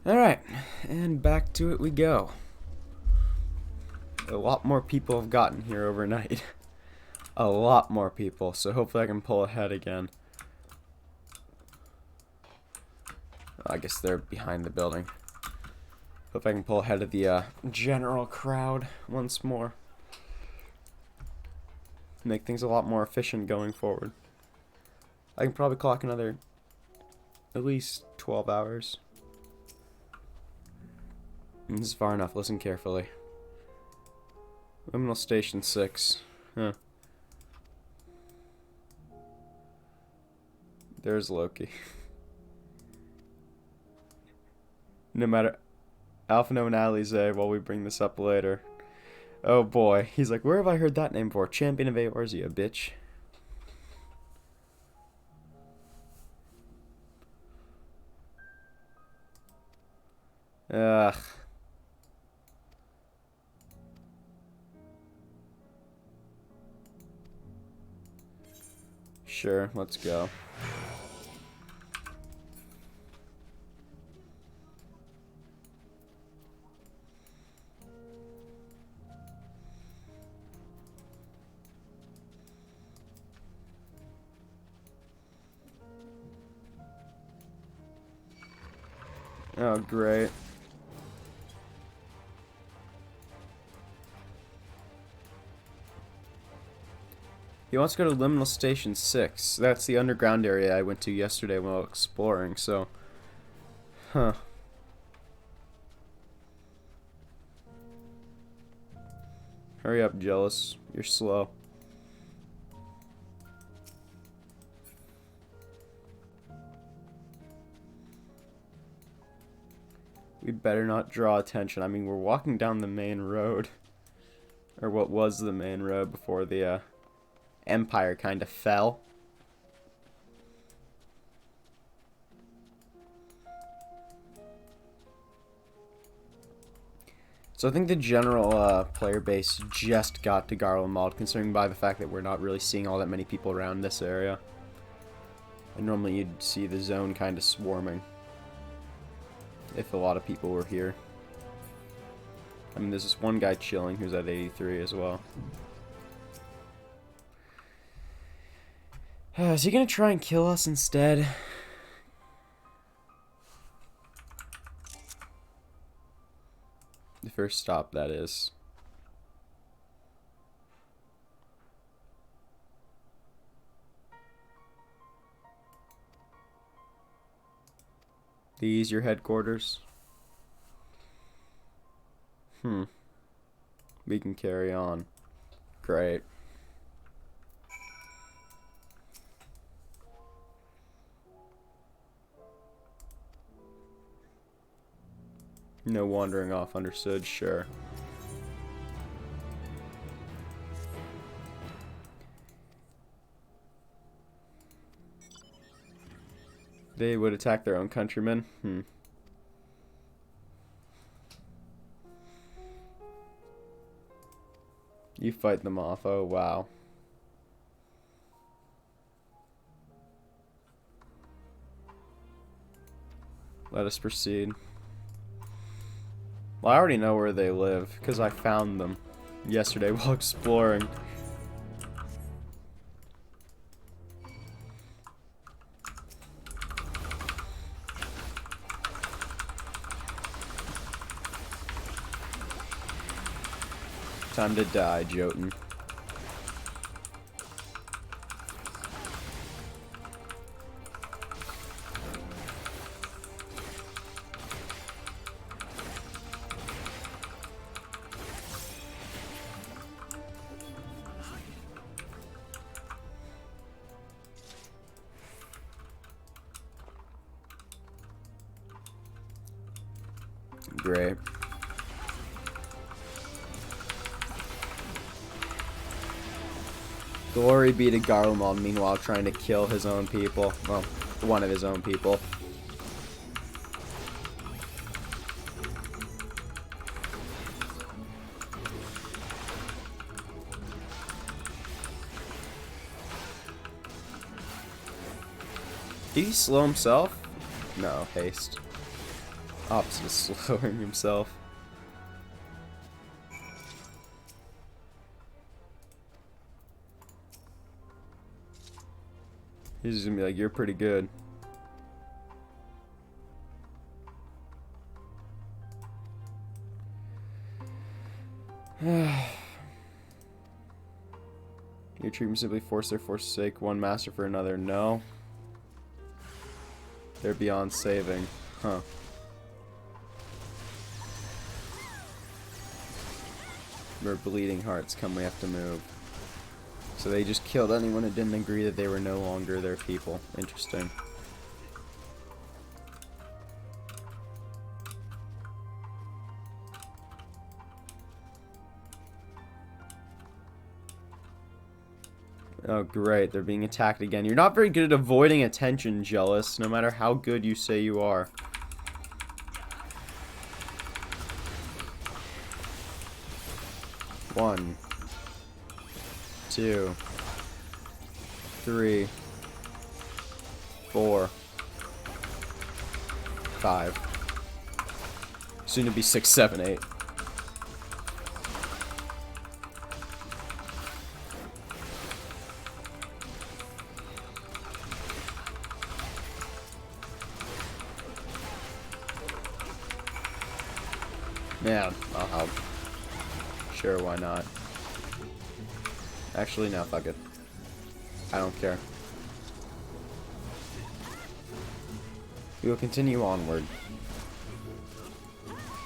Alright, and back to it we go. A lot more people have gotten here overnight. A lot more people, so hopefully I can pull ahead again. I guess they're behind the building. Hope I can pull ahead of the general crowd once more. Make things a lot more efficient going forward. I can probably clock another at least 12 hours. This is far enough. Listen carefully. Liminal Station 6. Huh. There's Loki. No matter... Alpha No and Alize while we bring this up later. Oh boy. He's like, where have I heard that name before? Champion of Eorzea, bitch. Ugh. Sure, let's go. Oh, great. He wants to go to Liminal Station 6. That's the underground area I went to yesterday while exploring, so... Huh. Hurry up, Jealous. You're slow. We better not draw attention. I mean, we're walking down the main road. Or what was the main road before the, Empire kind of fell. So I think the general player base just got to Garlemald, considering by the fact that we're not really seeing all that many people around this area. And normally you'd see the zone kind of swarming if a lot of people were here. I mean, there's this one guy chilling who's at 83 as well. Is he gonna try and kill us instead? The first stop, that is. These your headquarters? We can carry on. Great. No wandering off, understood, sure. They would attack their own countrymen? You fight them off, oh wow. Let us proceed. Well, I already know where they live, because I found them yesterday while exploring. Time to die, Jotun. Great. Glory be to Garlemald, meanwhile trying to kill his own people. Well, one of his own people. Did he slow himself? No, haste. Opposite of slowing himself. He's just gonna be like, you're pretty good. Your treatment simply force their forsake one master for another. No. They're beyond saving. Huh. We're bleeding hearts come, we have to move. So they just killed anyone who didn't agree that they were no longer their people. Interesting. Oh great, they're being attacked again. You're not very good at avoiding attention, Jealous, no matter how good you say you are. One, 2, 3, 4, 5. Soon to be 6, 7, 8. Yeah, I'll help. Sure, why not? Actually, no, fuck it. I don't care. We will continue onward.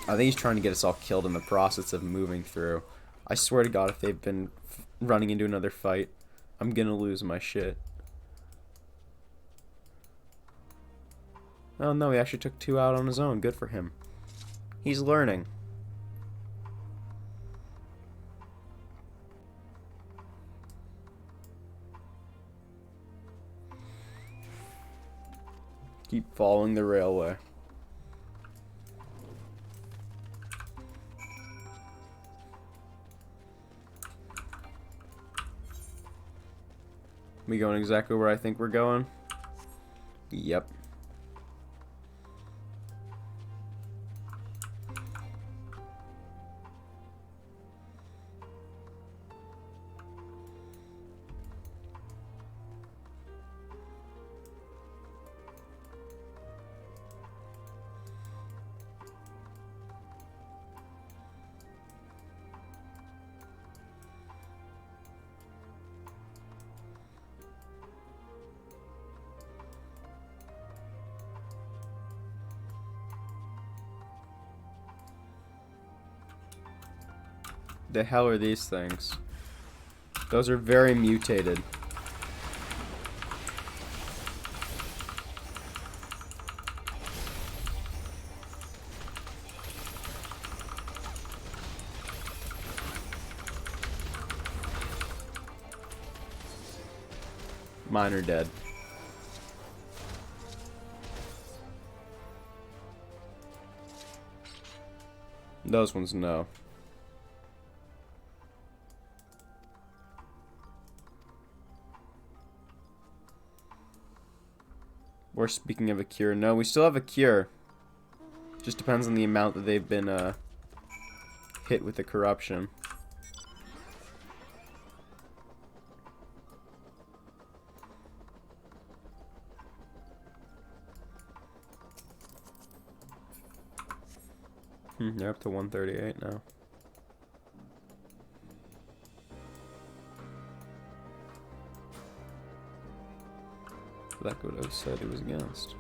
I think he's trying to get us all killed in the process of moving through. I swear to God, if they've been running into another fight, I'm gonna lose my shit. Oh no, he actually took 2 out on his own. Good for him. He's learning. Keep following the railway. We going exactly where I think we're going? Yep. The hell are these things? Those are very mutated. Mine are dead. Those ones, no. We're speaking of a cure. No, we still have a cure. Just depends on the amount that they've been hit with the corruption. They're up to 138 now. That what I said he was against.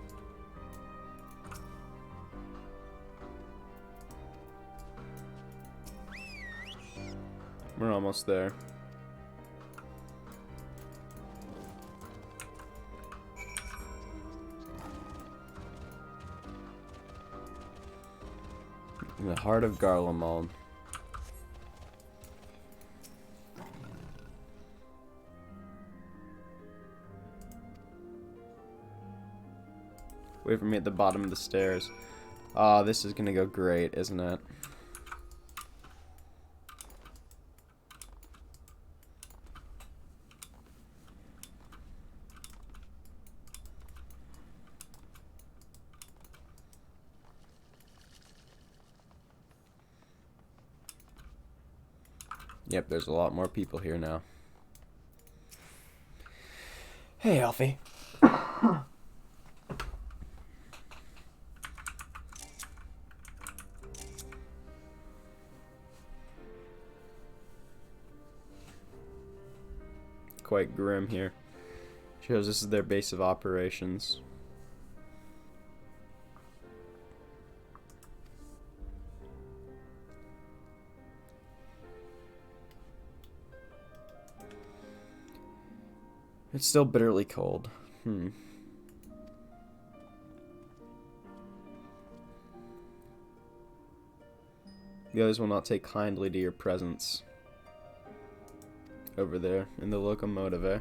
We're almost there. In the heart of Garlemald. Wait for me at the bottom of the stairs. Oh, this is gonna go great, isn't it? Yep, there's a lot more people here now. Hey, Alfie. Quite grim here. Shows this is their base of operations. It's still bitterly cold. The others will not take kindly to your presence. Over there in the locomotive, eh?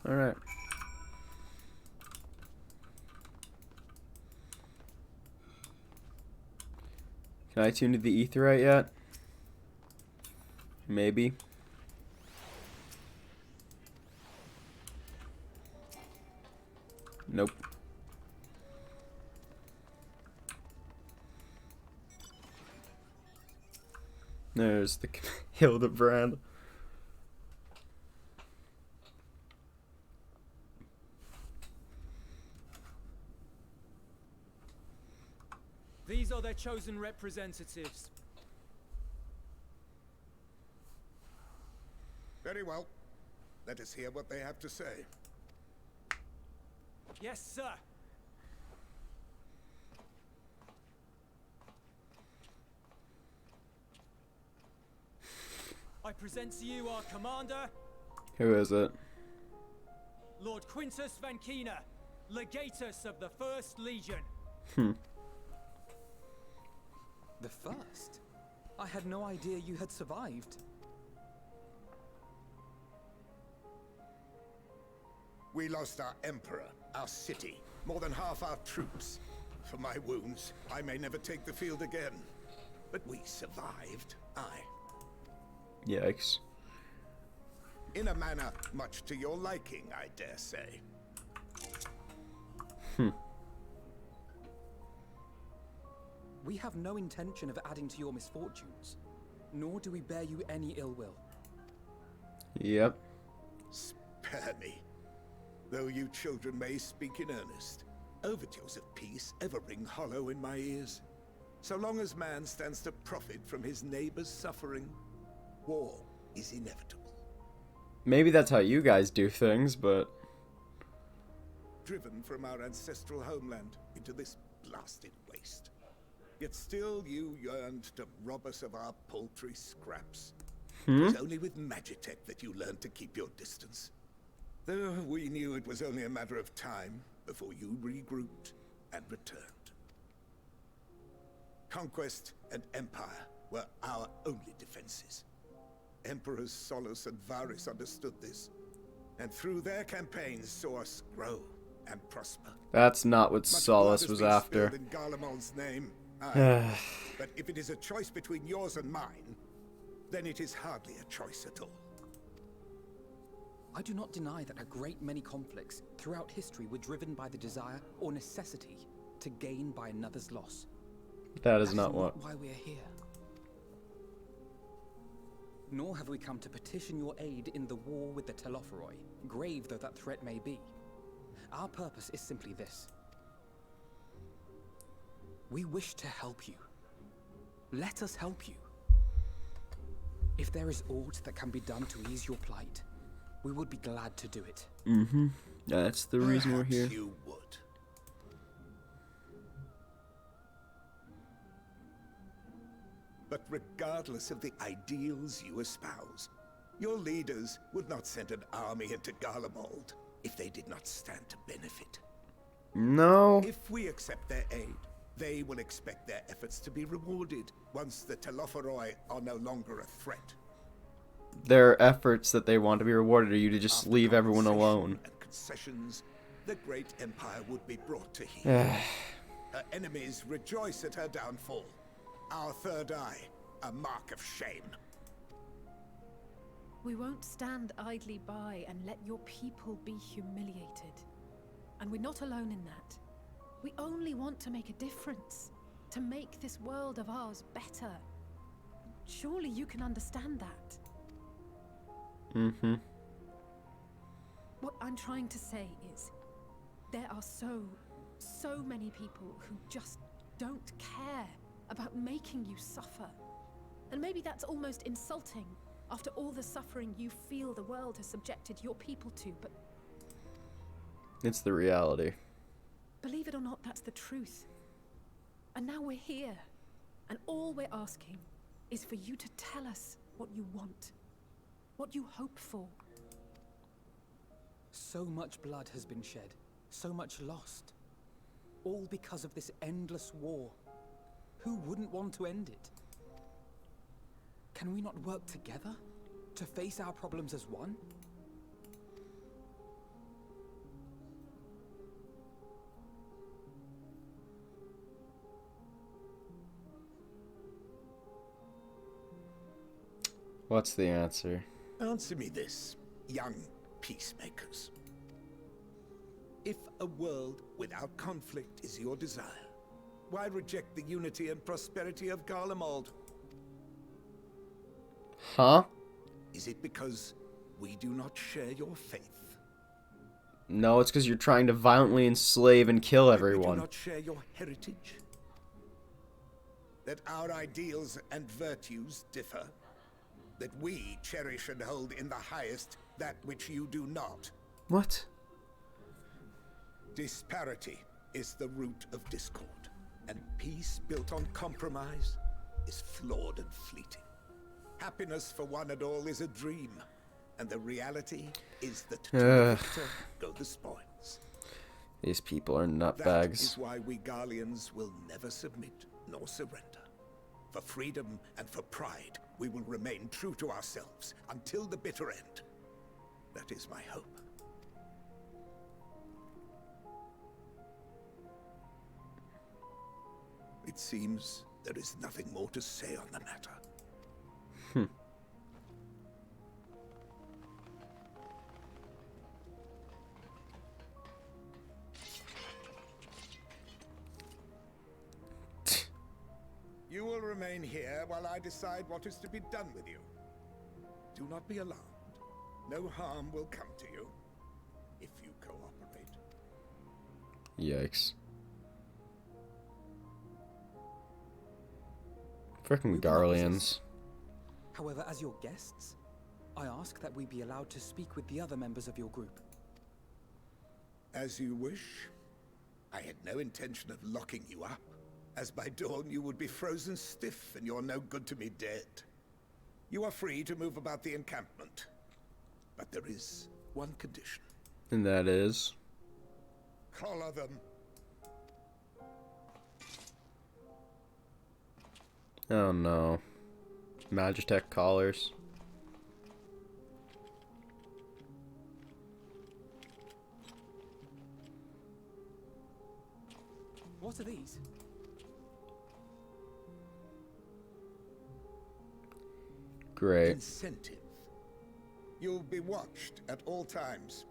Alright. Can I tune to the etherite yet? Maybe. Nope. There's the Hildebrand. These are their chosen representatives. Very well. Let us hear what they have to say. Yes, sir. I present to you our commander, Who is it? Lord Quintus Van Kina, Legatus of the First Legion. The first? I had no idea you had survived. We lost our emperor, our city, more than half our troops. For my wounds, I may never take the field again. But we survived, aye. Yikes. In a manner much to your liking, I dare say. We have no intention of adding to your misfortunes, nor do we bear you any ill will. Yep. Spare me. Though you children may speak in earnest, overtures of peace ever ring hollow in my ears. So long as man stands to profit from his neighbor's suffering, war is inevitable. Maybe that's how you guys do things, but... Driven from our ancestral homeland into this blasted waste. Yet still you yearned to rob us of our paltry scraps. It was only with Magitech that you learned to keep your distance. Though we knew it was only a matter of time before you regrouped and returned. Conquest and empire were our only defenses. Emperors Solus and Varus understood this, and through their campaigns saw us grow and prosper. That's not what Much Solus blood was has been after. spilled in Garlemald's name, aye. But if it is a choice between yours and mine, then it is hardly a choice at all. I do not deny that a great many conflicts throughout history were driven by the desire or necessity to gain by another's loss. That is not what... why we are here. Nor have we come to petition your aid in the war with the Telophoroi, grave though that threat may be. Our purpose is simply this. We wish to help you. Let us help you. If there is aught that can be done to ease your plight, we would be glad to do it. That's the reason we're here. Perhaps you would. But regardless of the ideals you espouse, your leaders would not send an army into Garlemald if they did not stand to benefit. No. If we accept their aid, they will expect their efforts to be rewarded once the Telophoroi are no longer a threat. Their efforts that they want to be rewarded are you to just After leave everyone compensation alone. and concessions, the great empire would be brought to heel. Her enemies rejoice at her downfall. Our third eye, a mark of shame. We won't stand idly by and let your people be humiliated. And we're not alone in that. We only want to make a difference, to make this world of ours better. Surely you can understand that. Mm-hmm. What I'm trying to say is, there are so many people who just don't care about making you suffer. And maybe that's almost insulting after all the suffering you feel the world has subjected your people to, but It's the reality. believe it or not, that's the truth. And now we're here, and all we're asking is for you to tell us what you want, what you hope for. So much blood has been shed, so much lost. All because of this endless war. Who wouldn't want to end it? Can we not work together to face our problems as one? What's the answer? Answer me this, young peacemakers. If a world without conflict is your desire, why reject the unity and prosperity of Garlemald? Huh? Is it because we do not share your faith? No, it's because you're trying to violently enslave and kill That we do everyone. not share your heritage? That our ideals and virtues differ? That we cherish and hold in the highest that which you do not? What? Disparity is the root of discord, and peace built on compromise is flawed and fleeting. Happiness for one and all is a dream, and the reality is that to the victor go the spoils. These people are That nutbags. is why we Garleans will never submit nor surrender. For freedom and for pride, we will remain true to ourselves until the bitter end. That is my hope. It seems there is nothing more to say on the matter. You will remain here while I decide what is to be done with you. Do not be alarmed. No harm will come to you if you cooperate. Yikes. We Frickin' will not Garleans. resist. However, as your guests, I ask that we be allowed to speak with the other members of your group. As you wish. I had no intention of locking you up, as by dawn you would be frozen stiff and you're no good to me dead. You are free to move about the encampment, but there is one condition. And that is... Collar them. Oh no. Magitech collars. What are these? Great. Incentive. You'll be watched at all times.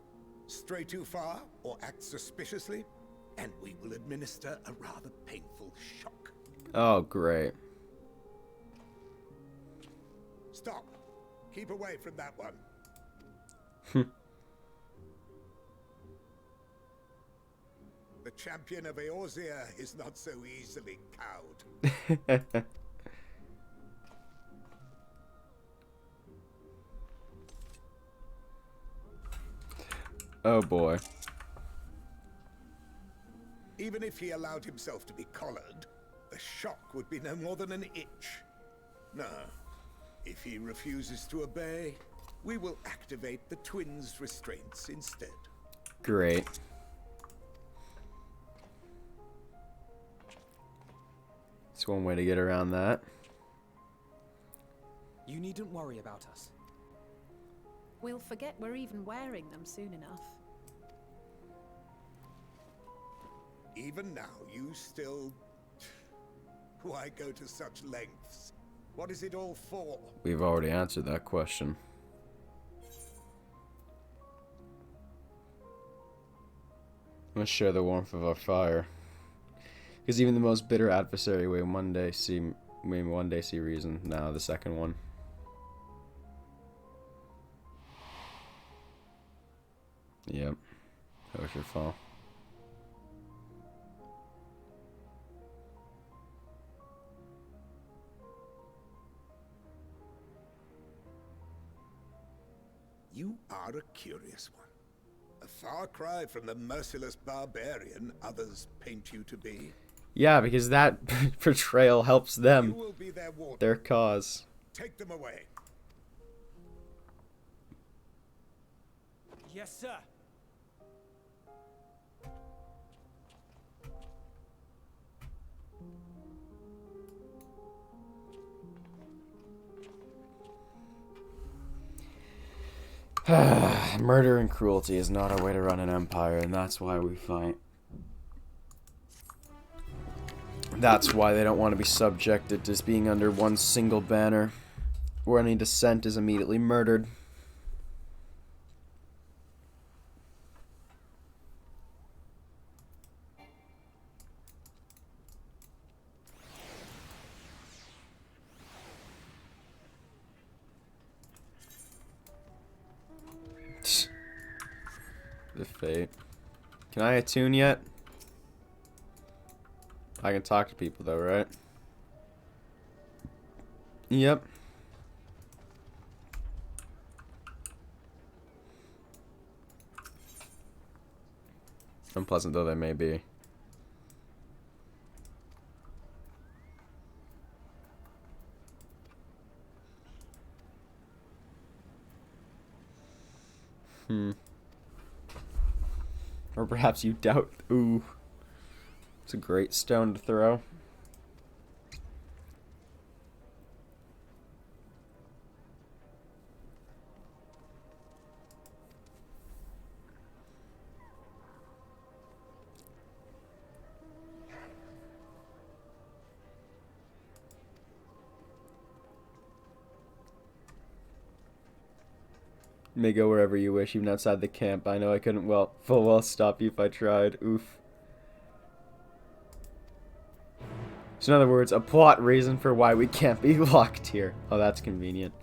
Stray too far or act suspiciously, and we will administer a rather painful shock. Oh, great. Stop. Keep away from that one. The champion of Eorzea is not so easily cowed. Oh boy. Even if he allowed himself to be collared, the shock would be no more than an itch. No. If he refuses to obey, we will activate the twins' restraints instead. Great. That's one way to get around that. You needn't worry about us. We'll forget we're even wearing them soon enough. Even now, you still... Why go to such lengths? What is it all for? We've already answered that question. Let's share the warmth of our fire. Because even the most bitter adversary may one day see reason. Now the second one. Yep. That was your fall. You are a curious one. A far cry from the merciless barbarian others paint you to be. Yeah, because that portrayal helps You them, will be their warden. their cause. Take them away. Yes, sir. Murder and cruelty is not a way to run an empire, and that's why we fight. That's why they don't want to be subjected to being under one single banner, where any dissent is immediately murdered. The fate. Can I attune yet? I can talk to people though, right? Yep. Unpleasant though they may be. Or perhaps you doubt. Ooh. It's a great stone to throw. You may go wherever you wish, even outside the camp. I know I couldn't full well stop you if I tried. Oof. So in other words, a plot reason for why we can't be locked here. Oh, that's convenient.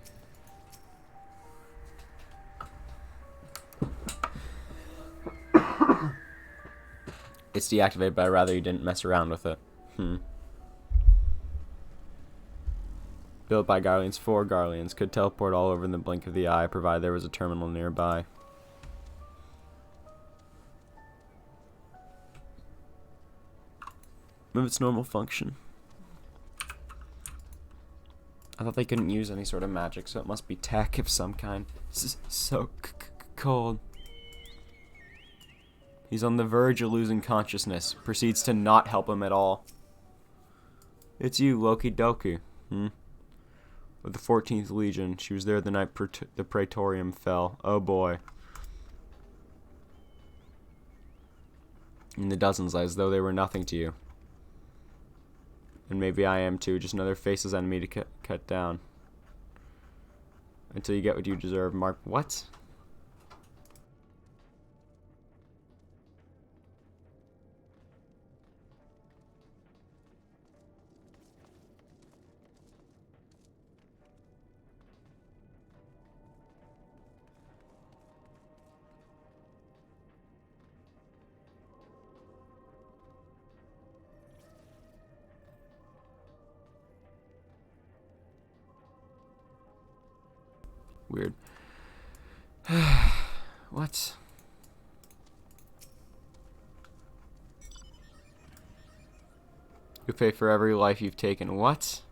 It's deactivated, but I'd rather you didn't mess around with it. Built by Garleans, 4 Garleans. Could teleport all over in the blink of the eye, provided there was a terminal nearby. Move its normal function. I thought they couldn't use any sort of magic, so it must be tech of some kind. This is so cold. He's on the verge of losing consciousness. Proceeds to not help him at all. It's you, Loki Doki. With the 14th Legion. She was there the night the Praetorium fell. Oh boy. And the dozens, as though they were nothing to you. And maybe I am too, just another faceless enemy to cut down. Until you get what you deserve, Mark. What? Weird. What? You pay for every life you've taken. What?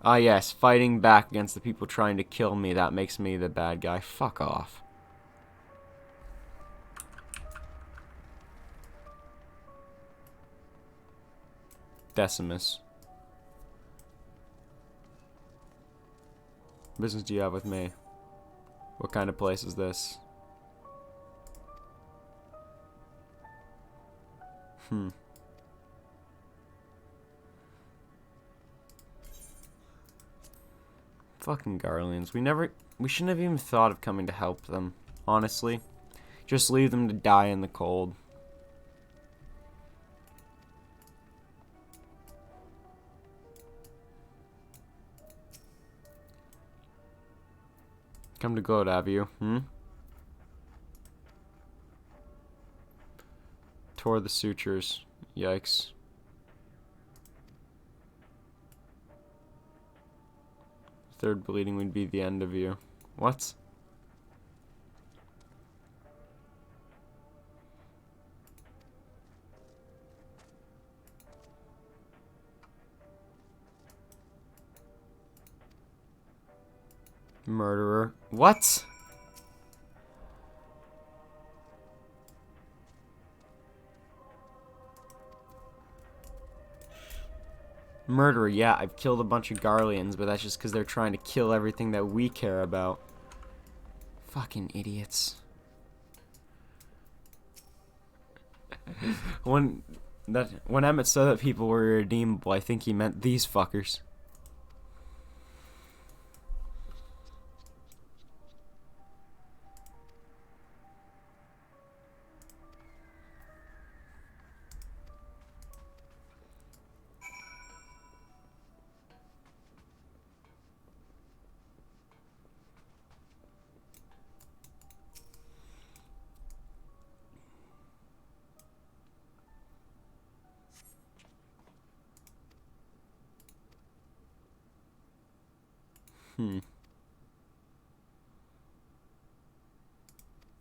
Ah yes, fighting back against the people trying to kill me. That makes me the bad guy. Fuck off. Decimus. What business do you have with me? What kind of place is this? Fucking Garleans. We shouldn't have even thought of coming to help them. Honestly. Just leave them to die in the cold. Come to gloat, have you? Tore the sutures. Yikes. Third bleeding would be the end of you. What? Murderer. What? Murderer, yeah, I've killed a bunch of Garleans, but that's just because they're trying to kill everything that we care about. Fucking idiots. when Emmett said that people were irredeemable, I think he meant these fuckers.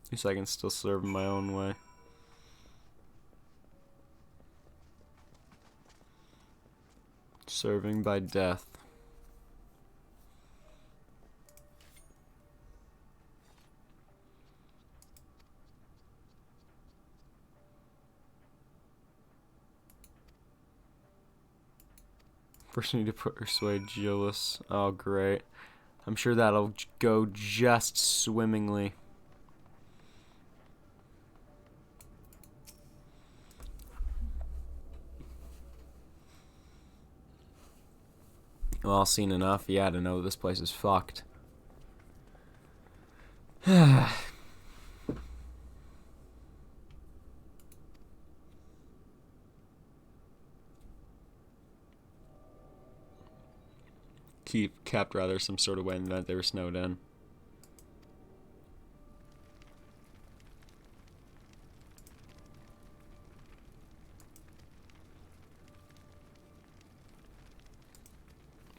At least I can still serve in my own way. Serving by death. First, we need to persuade Gillis. Oh, great. I'm sure that'll go just swimmingly. Well, seen enough, yeah, to know this place is fucked. Kept rather some sort of way in that they were snowed in.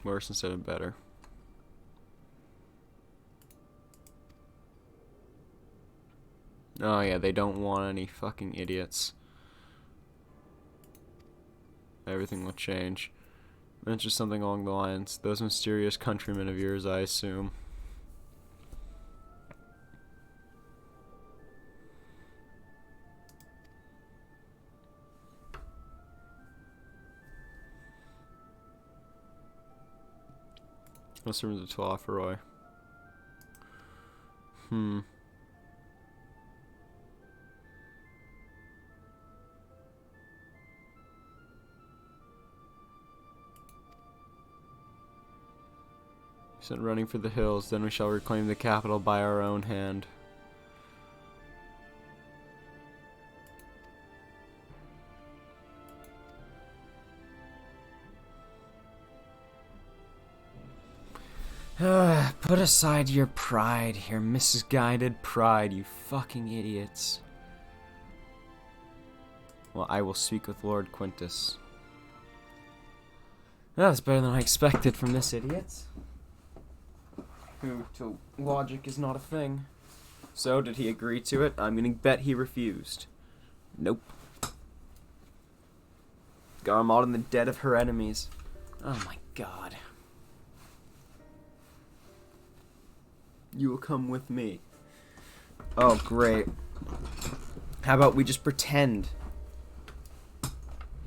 Worse instead of better. Oh yeah, they don't want any fucking idiots. Everything will change. Mention something along the lines. Those mysterious countrymen of yours, I assume. What's the to offer, Roy? Sent running for the hills, then we shall reclaim the capital by our own hand. Put aside your pride, your misguided pride, you fucking idiots. Well, I will speak with Lord Quintus. That's better than I expected from this idiot. Who, to logic, is not a thing. So, did he agree to it? I'm gonna bet he refused. Nope. Garmald in the dead of her enemies. Oh my god. You will come with me. Oh, great. How about we just pretend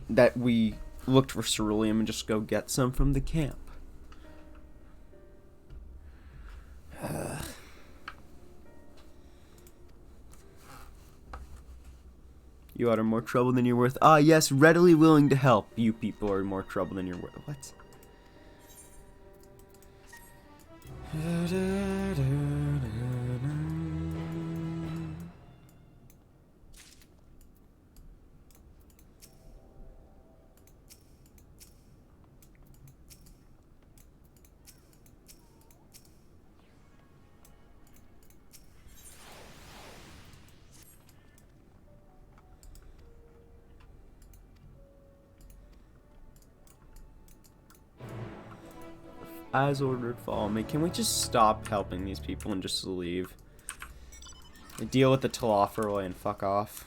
that we looked for ceruleum and just go get some from the camp? You are more trouble than you're worth. Ah, yes, readily willing to help. You people are more trouble than you're worth. What? As ordered, follow me. Can we just stop helping these people and just leave? Deal with the Telophoroi and fuck off.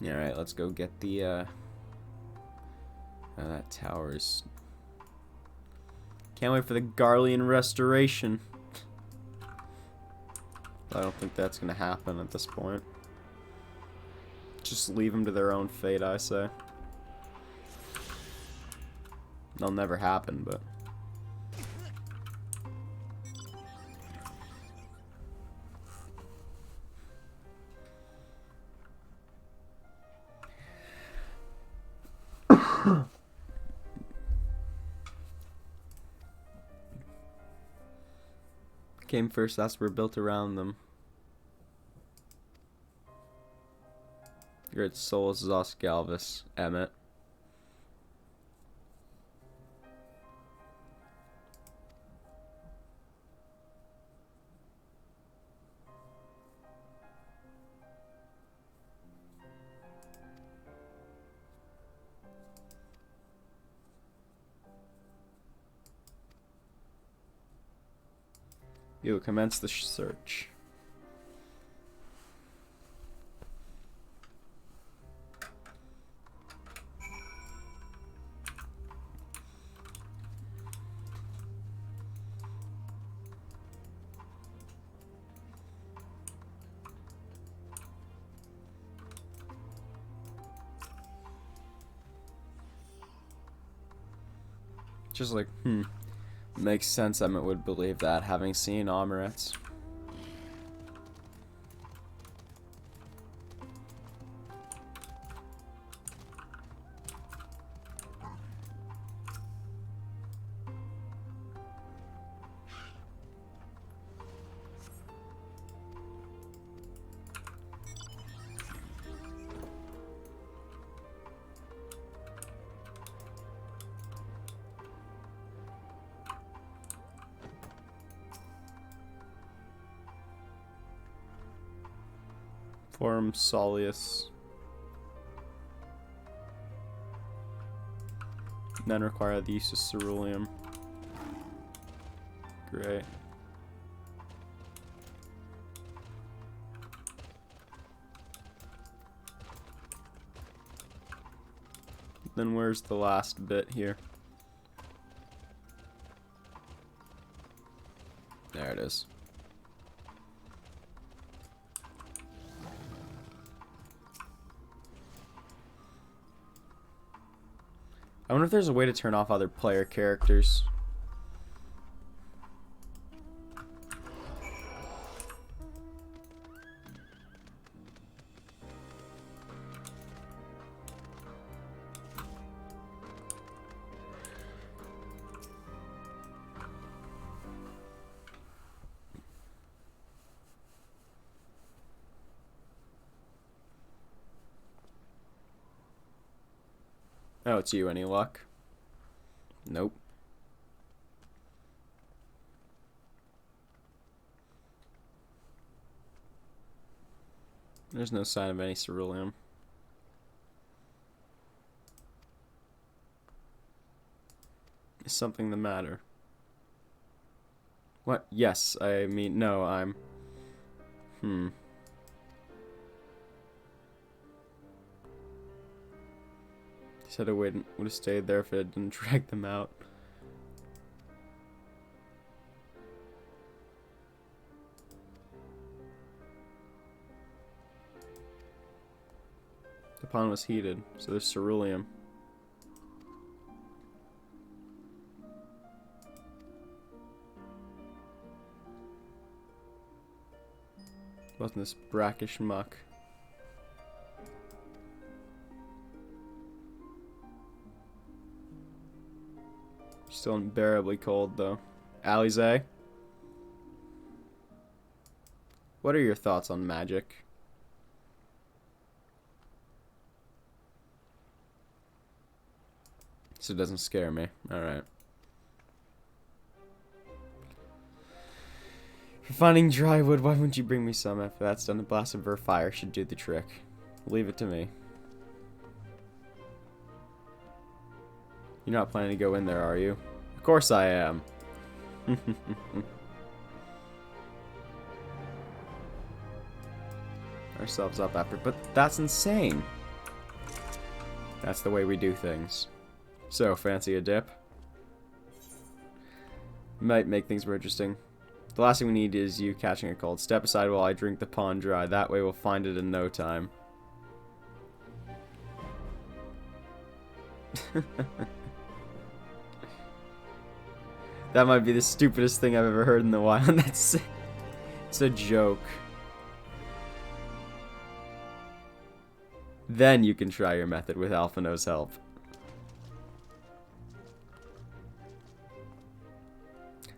Alright, let's go get the, that tower's... Can't wait for the Garlean restoration. I don't think that's gonna happen at this point. Just leave them to their own fate, I say. They'll never happen, but... Came first, that's we're built around them. Great Souls, Zos Galvis, Emmet. You commence the search. Just like, makes sense Emmett would believe that, having seen Amoretz. Forum Solius. None require the use of ceruleum. Great. Then where's the last bit here? There it is. I wonder if there's a way to turn off other player characters. Oh, it's you. Any luck? Nope. There's no sign of any ceruleum. Is something the matter? What? Yes, I mean, no, I'm... He said I would have stayed there if it didn't drag them out. The pond was heated, so there's ceruleum. Wasn't this brackish muck? Still unbearably cold, though. Alize? What are your thoughts on magic? So it doesn't scare me. Alright. For finding dry wood, why wouldn't you bring me some? After that's done, the blast of her fire should do the trick. Leave it to me. You're not planning to go in there, are you? Of course I am. Ourselves up after, but that's insane. That's the way we do things. So, fancy a dip? Might make things more interesting. The last thing we need is you catching a cold. Step aside while I drink the pond dry. That way we'll find it in no time. That might be the stupidest thing I've ever heard in the wild. That's it's a joke. Then you can try your method with Alphino's help.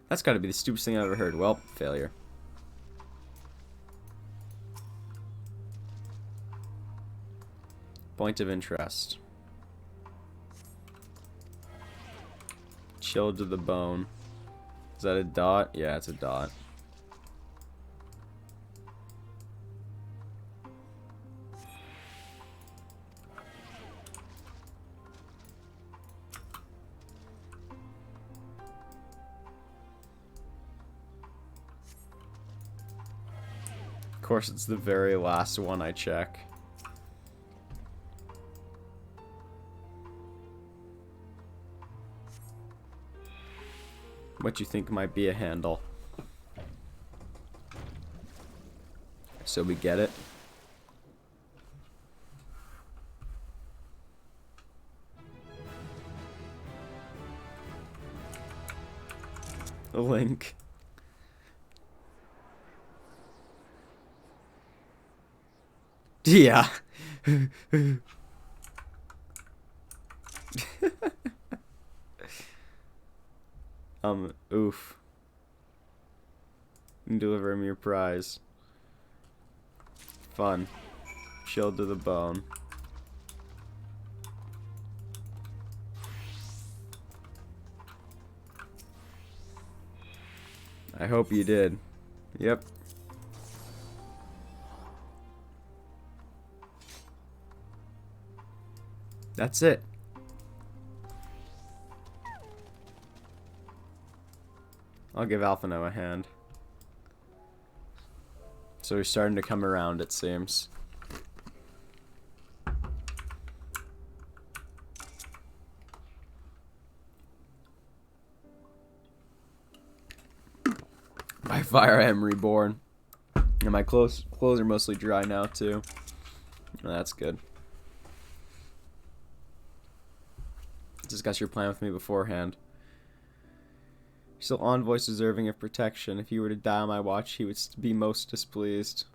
That's gotta be the stupidest thing I've ever heard. Well, failure. Point of interest. Chilled to the bone. Is that a dot? Yeah, it's a dot. Of course, it's the very last one I check. What you think might be a handle. So we get it. A link. Yeah. Oof. You can deliver him your prize. Fun. Chilled to the bone. I hope you did. Yep. That's it. I'll give Alphino a hand. So he's starting to come around, it seems. By fire I am reborn. And my clothes are mostly dry now too. That's good. Discuss your plan with me beforehand. Still envoy's deserving of protection. If he were to die on my watch, he would be most displeased.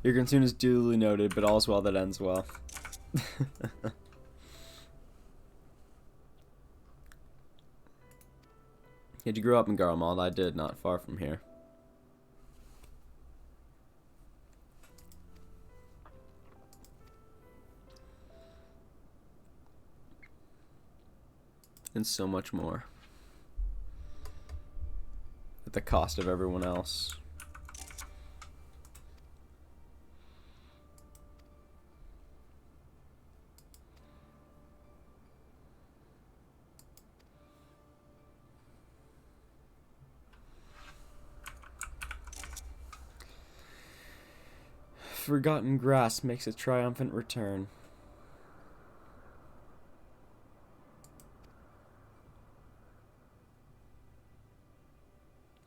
Your concern is duly noted, but all's well that ends well. Did you grow up in Garlemald? I did, not far from here. And so much more. At the cost of everyone else. Forgotten grass makes a triumphant return.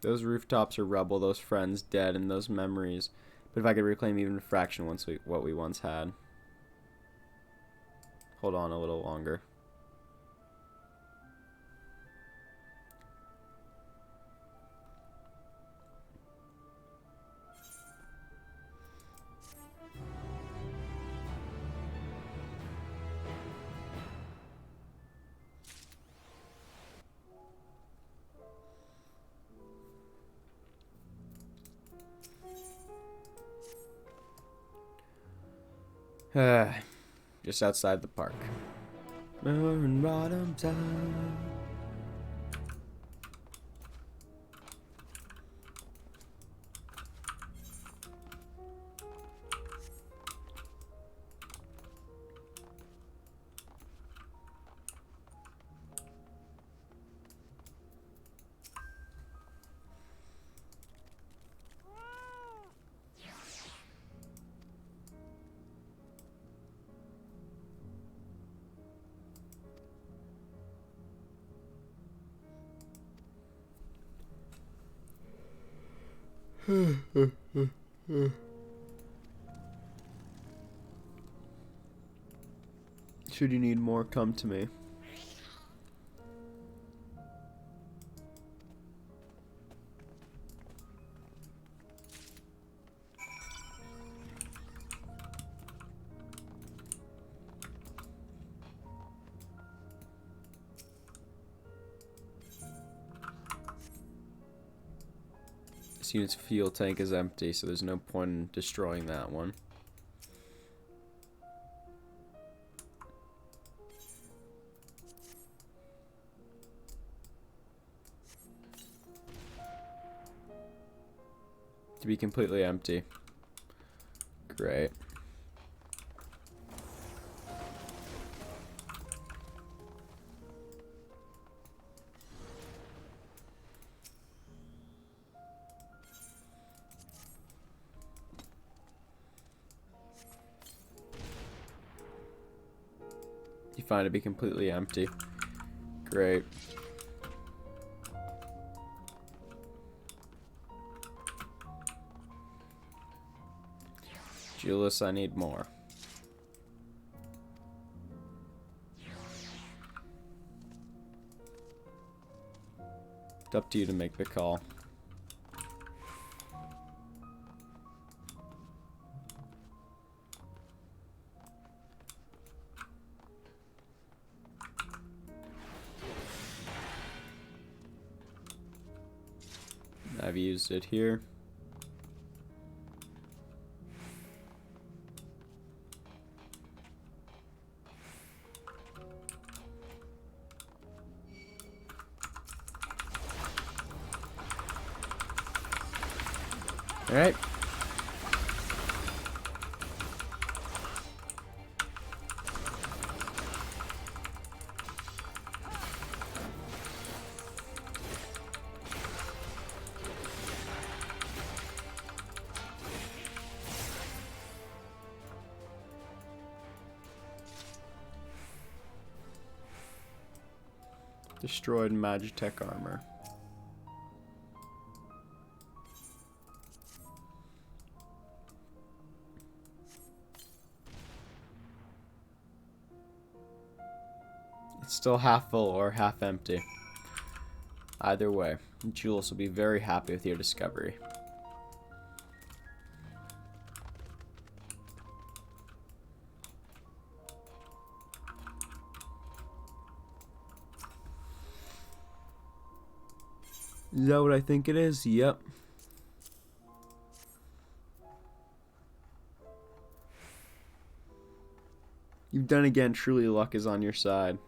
Those rooftops are rubble, those friends dead, and those memories. But if I could reclaim even a fraction what we once had. Hold on a little longer. Just outside the park. Bottom time. Should you need more, come to me. This unit's fuel tank is empty, so there's no point in destroying that one. To be completely empty. Great. You find it to be completely empty. Great. Julius, I need more. It's up to you to make the call. I've used it here. All right. Destroyed Magitech armor. It's still half full or half empty. Either way, Jules will be very happy with your discovery. Is that what I think it is? Yep. You've done again. Truly, luck is on your side.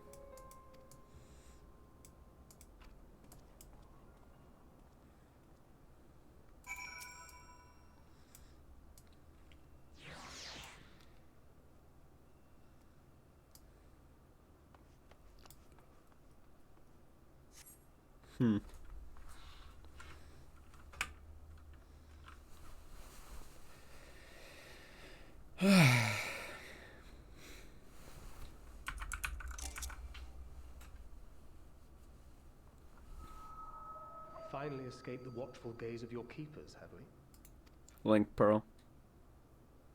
Finally escaped the watchful gaze of your keepers, have we? Link Pearl.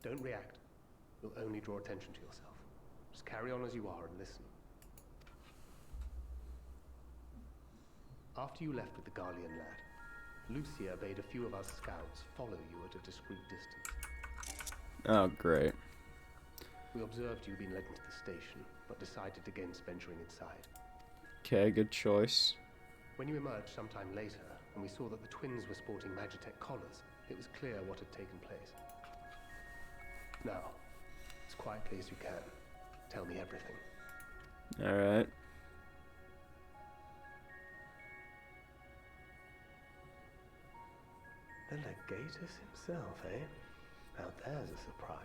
Don't react. You'll only draw attention to yourself. Just carry on as you are and listen. After you left with the Garlean lad, Lucia bade a few of us scouts follow you at a discreet distance. Oh, great. We observed you being led into the station, but decided against venturing inside. Okay, good choice. When you emerged sometime later, and we saw that the twins were sporting Magitech collars, it was clear what had taken place. Now, it's quietly as you can. Tell me everything. Alright. The Legatus himself, eh? Now there's a surprise.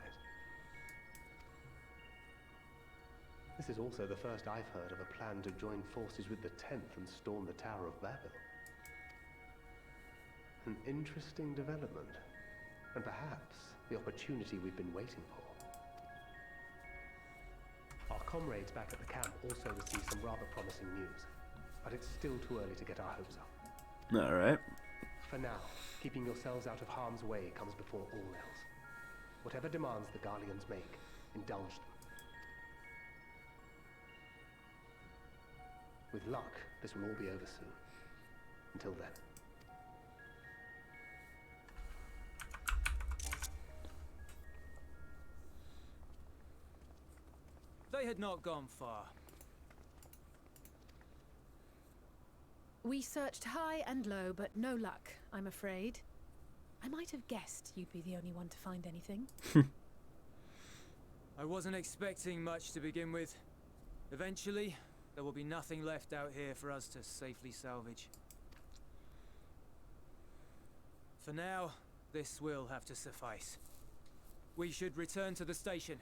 This is also the first I've heard of a plan to join forces with the 10th and storm the Tower of Babel. An interesting development, and perhaps the opportunity we've been waiting for. Our comrades back at the camp also received some rather promising news, but it's still too early to get our hopes up. Alright. For now, keeping yourselves out of harm's way comes before all else. Whatever demands the Garleans make, indulge them. With luck, this will all be over soon. Until then. They had not gone far. We searched high and low, but no luck, I'm afraid. I might have guessed you'd be the only one to find anything. I wasn't expecting much to begin with. Eventually, there will be nothing left out here for us to safely salvage. For now, this will have to suffice. We should return to the station.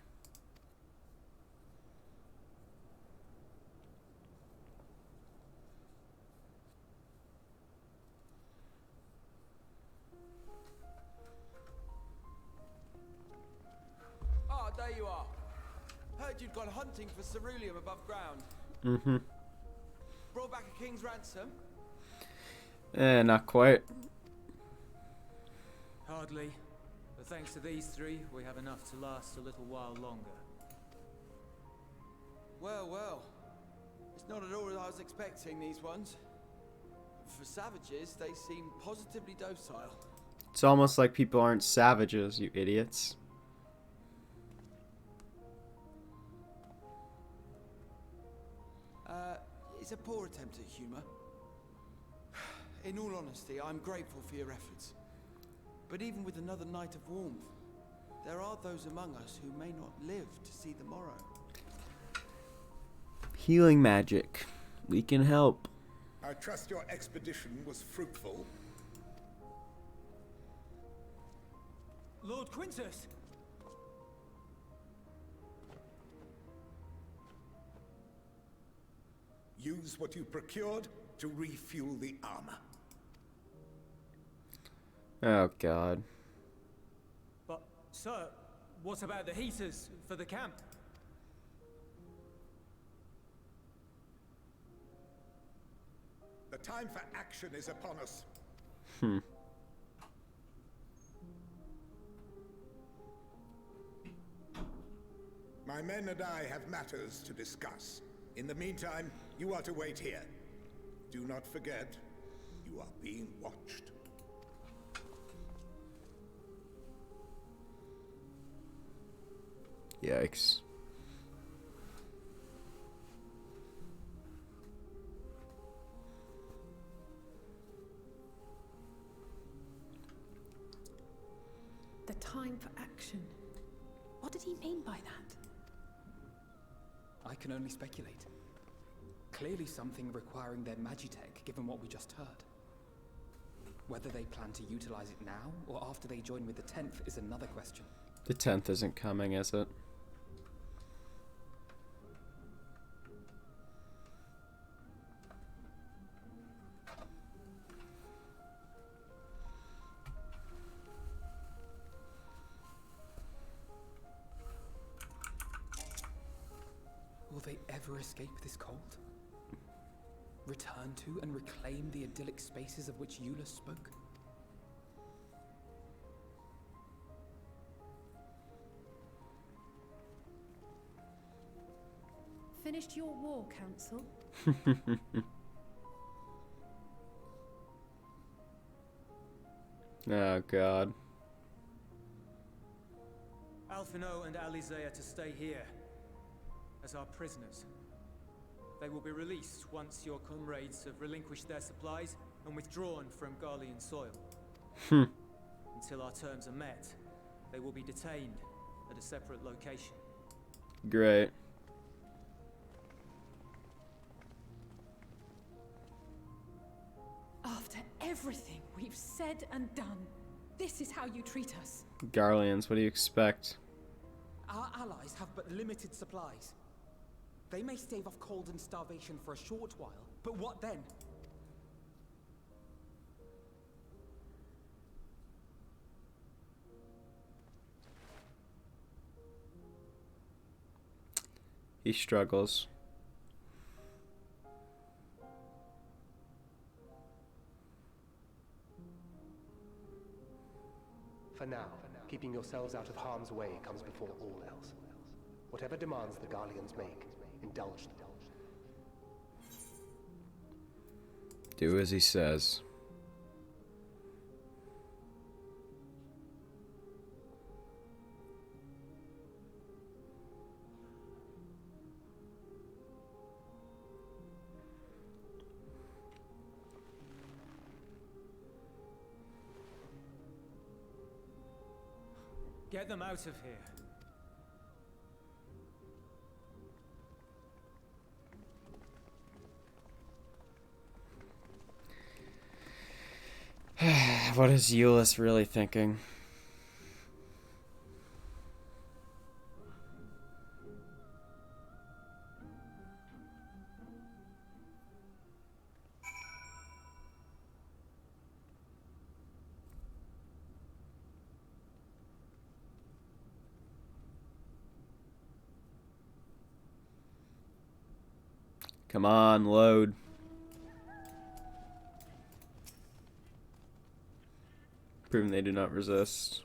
Ah, there you are. Heard you'd gone hunting for ceruleum above ground. Mm-hmm. Brought back a king's ransom? Not quite. Hardly. But thanks to these three, we have enough to last a little while longer. Well, well. It's not at all as I was expecting, these ones. For savages, they seem positively docile. It's almost like people aren't savages, you idiots. It's a poor attempt at humor. In all honesty, I'm grateful for your efforts. But even with another night of warmth, there are those among us who may not live to see the morrow. Healing magic. We can help. I trust your expedition was fruitful. Lord Quintus! Use what you procured to refuel the armor. Oh, God. But, sir, what about the heaters for the camp? The time for action is upon us. My men and I have matters to discuss. In the meantime, you are to wait here. Do not forget, you are being watched. Yikes. The time for action. What did he mean by that? I can only speculate. Clearly something requiring their magitech, given what we just heard. Whether they plan to utilize it now, or after they join with the 10th, is another question. The 10th isn't coming, is it? Will they ever escape this cult? Return to and reclaim the idyllic spaces of which Eula spoke? Finished your war, Council? Oh, God. Alphino and Alizé are to stay here as our prisoners. They will be released once your comrades have relinquished their supplies and withdrawn from Garlean soil. Until our terms are met, they will be detained at a separate location. Great. After everything we've said and done, this is how you treat us. Garleans, what do you expect? Our allies have but limited supplies. They may stave off cold and starvation for a short while, but what then? He struggles. For now, keeping yourselves out of harm's way comes before all else. Whatever demands the Garleans make, indulge them. Do as he says. Get them out of here. What is Euless really thinking? Come on, load. Proving they do not resist.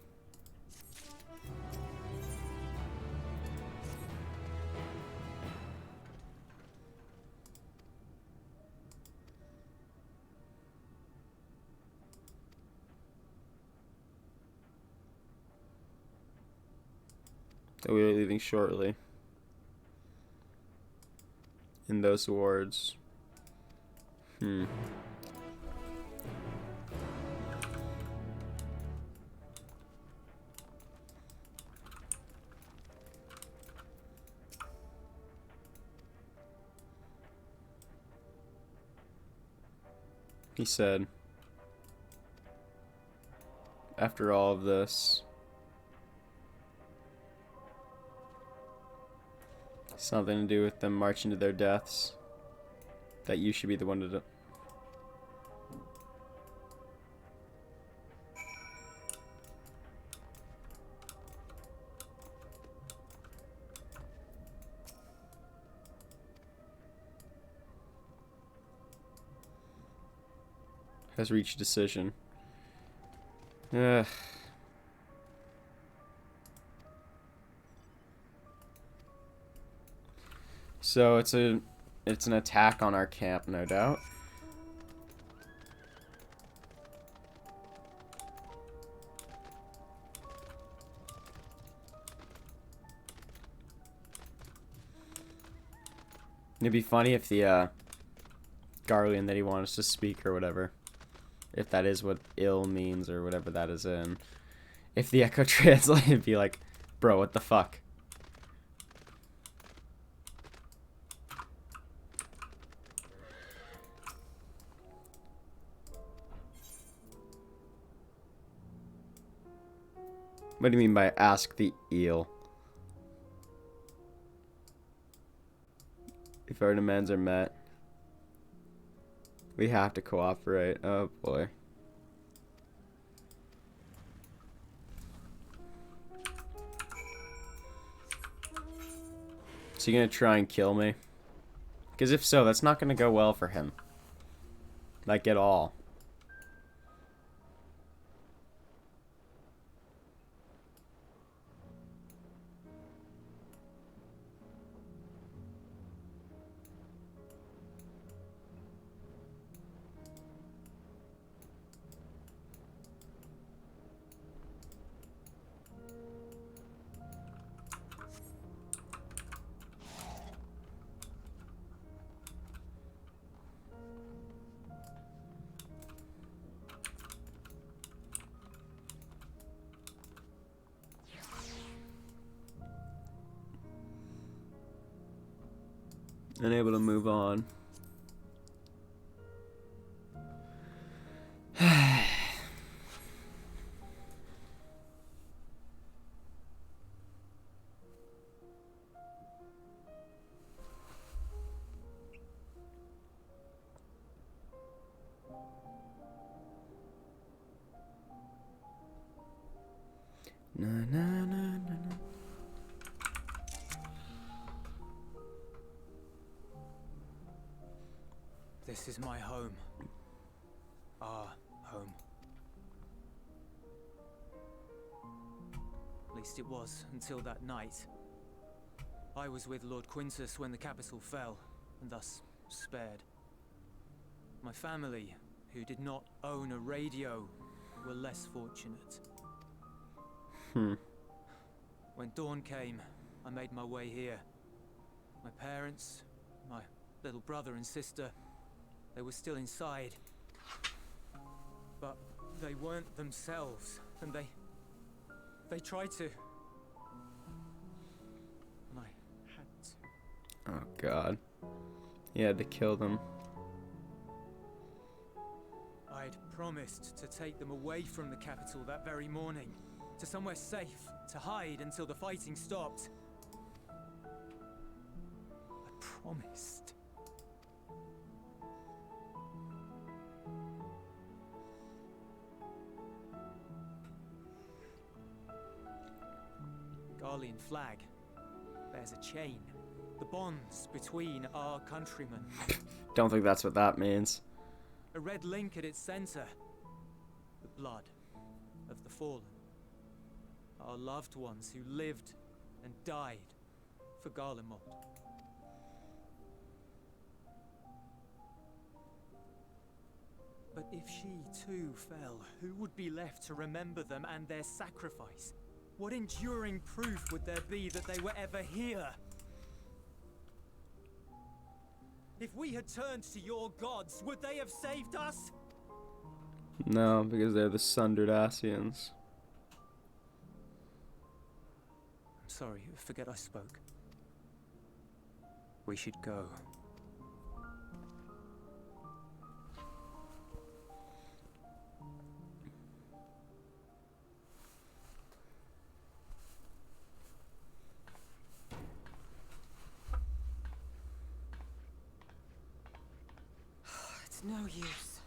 So we are leaving shortly. In those wards. He said, after all of this, something to do with them marching to their deaths, that you should be the one to do. Has reached a decision. Ugh. So it's an attack on our camp, no doubt. It'd be funny if the Garlean that he wants to speak or whatever, if that is what ill means or whatever that is in, if the echo translate would be like, bro, what the fuck? What do you mean by ask the eel? If our demands are met, we have to cooperate. Oh boy. Is he gonna try and kill me? Because if so, that's not gonna go well for him. Like at all. and able to move on. Na, na, na, na, na. This is my home. Our home. At least it was until that night. I was with Lord Quintus when the capital fell, and thus spared. My family, who did not own a radio, were less fortunate. When dawn came, I made my way here. My parents, my little brother and sister, they were still inside. But they weren't themselves, and they tried to. And I had to. Oh god. He had to kill them. I'd promised to take them away from the capital that very morning, to somewhere safe, to hide until the fighting stopped. I promised. Garlean flag bears a chain. The bonds between our countrymen. Don't think that's what that means. A red link at its center. The blood of the fallen. Our loved ones who lived and died for Garlemald. But if she too fell, who would be left to remember them and their sacrifice? What enduring proof would there be that they were ever here? If we had turned to your gods, would they have saved us? No, because they're the Sundered Asians. I'm sorry, forget I spoke. We should go. It's no use.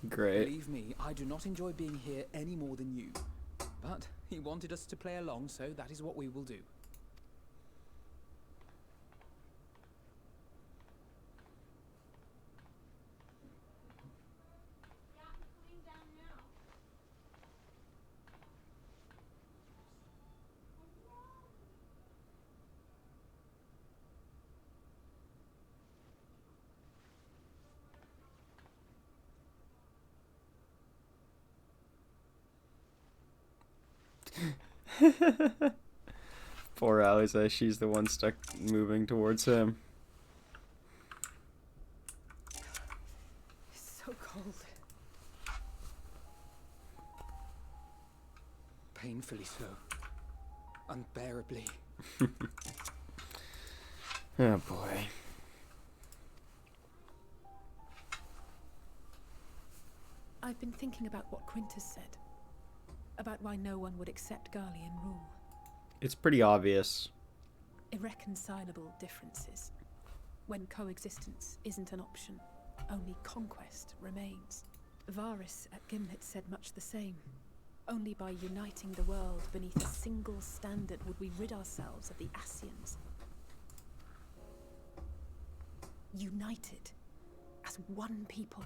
Great. Believe me, I do not enjoy being here any more than you. But he wanted us to play along, so that is what we will do. Poor Aliza, she's the one stuck moving towards him. It's so cold. Painfully so. Unbearably. Oh boy. I've been thinking about what Quintus said. About why no one would accept Garlean rule. It's pretty obvious. Irreconcilable differences. When coexistence isn't an option, only conquest remains. Varus at Gimlet said much the same. Only by uniting the world beneath a single standard would we rid ourselves of the Asians. United as one people.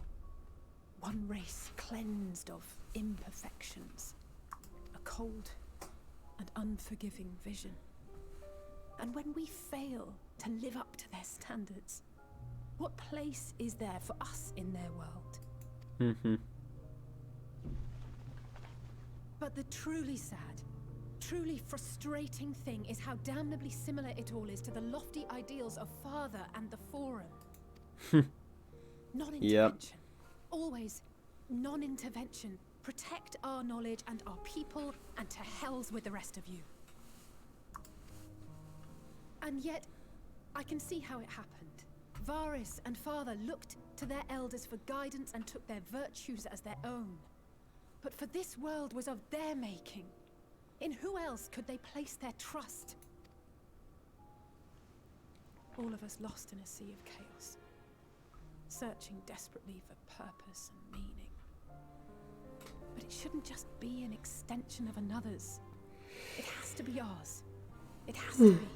One race cleansed of imperfections. A cold and unforgiving vision. And when we fail to live up to their standards, what place is there for us in their world? But the truly sad, truly frustrating thing is how damnably similar it all is to the lofty ideals of Father and the Forum. Non-intervention. Always non-intervention. Protect our knowledge and our people, and to hell's with the rest of you. And yet, I can see how it happened. Varys and Father looked to their elders for guidance and took their virtues as their own. But for this world was of their making. In who else could they place their trust? All of us lost in a sea of chaos, searching desperately for purpose and meaning. But it shouldn't just be an extension of another's. It has to be ours. It has to be.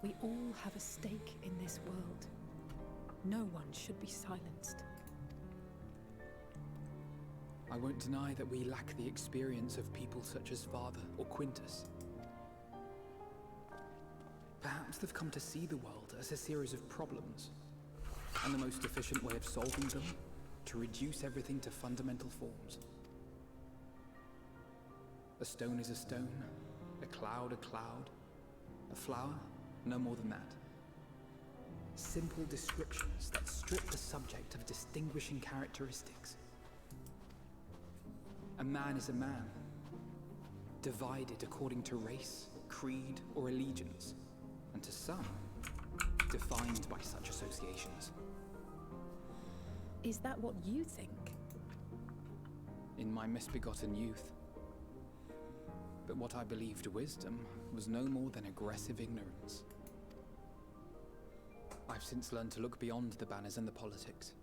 We all have a stake in this world. No one should be silenced. I won't deny that we lack the experience of people such as Father or Quintus. Perhaps they've come to see the world as a series of problems, and the most efficient way of solving them, to reduce everything to fundamental forms. A stone is a stone, a cloud, a flower, no more than that. Simple descriptions that strip the subject of distinguishing characteristics. A man is a man, divided according to race, creed, or allegiance, and to some, defined by such associations. Is that what you think? In my misbegotten youth. But what I believed wisdom was no more than aggressive ignorance. I've since learned to look beyond the banners and the politics,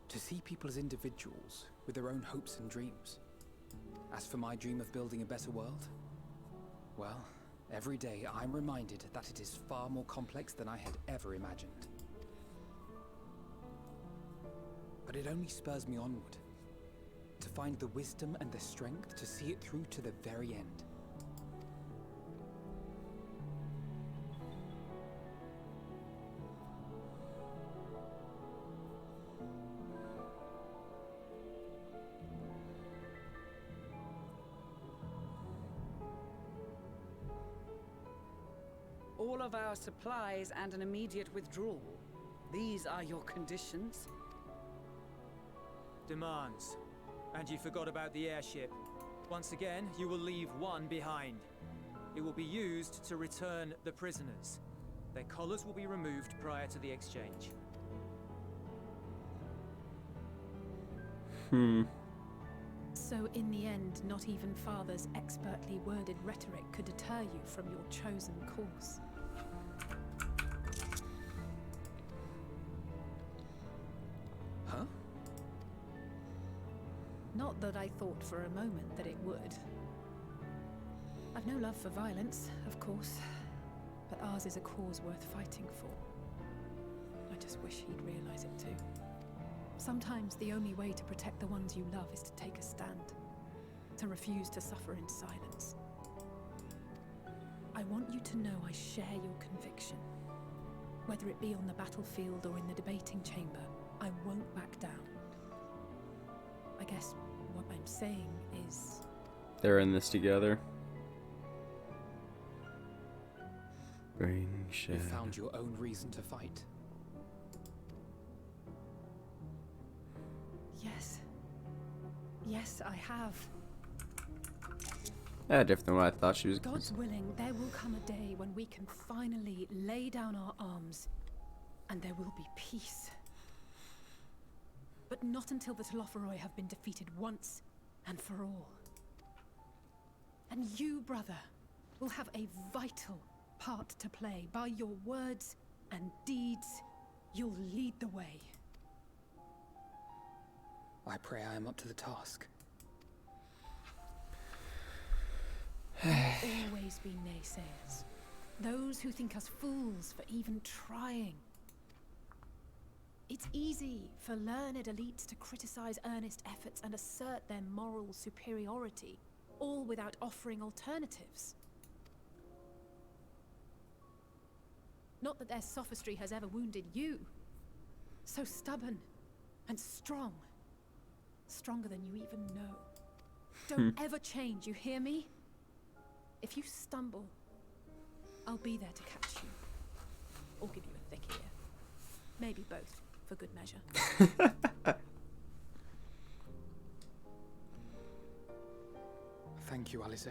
to see people as individuals with their own hopes and dreams. As for my dream of building a better world, well, every day I'm reminded that it is far more complex than I had ever imagined. But it only spurs me onward, to find the wisdom and the strength to see it through to the very end. All of our supplies and an immediate withdrawal. These are your conditions? Demands. And you forgot about the airship. Once again, you will leave one behind. It will be used to return the prisoners. Their collars will be removed prior to the exchange. So in the end, not even Father's expertly worded rhetoric could deter you from your chosen course. Huh? Not that I thought for a moment that it would. I've no love for violence, of course, but ours is a cause worth fighting for. I just wish he'd realize it too. Sometimes the only way to protect the ones you love is to take a stand, to refuse to suffer in silence. I want you to know I share your conviction. Whether it be on the battlefield or in the debating chamber, I won't back down. I guess what I'm saying is... They're in this together. Bring You shed. found your own reason to fight. Yes. Yes, I have. Yeah, different than what I thought she was. God's willing, there will come a day when we can finally lay down our arms, and there will be peace. But not until the Telophoroi have been defeated once and for all. And you, brother, will have a vital part to play. By your words and deeds, you'll lead the way. I pray I am up to the task. There will always be naysayers. Those who think us fools for even trying. It's easy for learned elites to criticize earnest efforts and assert their moral superiority, all without offering alternatives. Not that their sophistry has ever wounded you. So stubborn and strong. Stronger than you even know. Don't ever change, you hear me? If you stumble, I'll be there to catch you. Or give you a thick ear. Maybe both, for good measure. Thank you, Alice.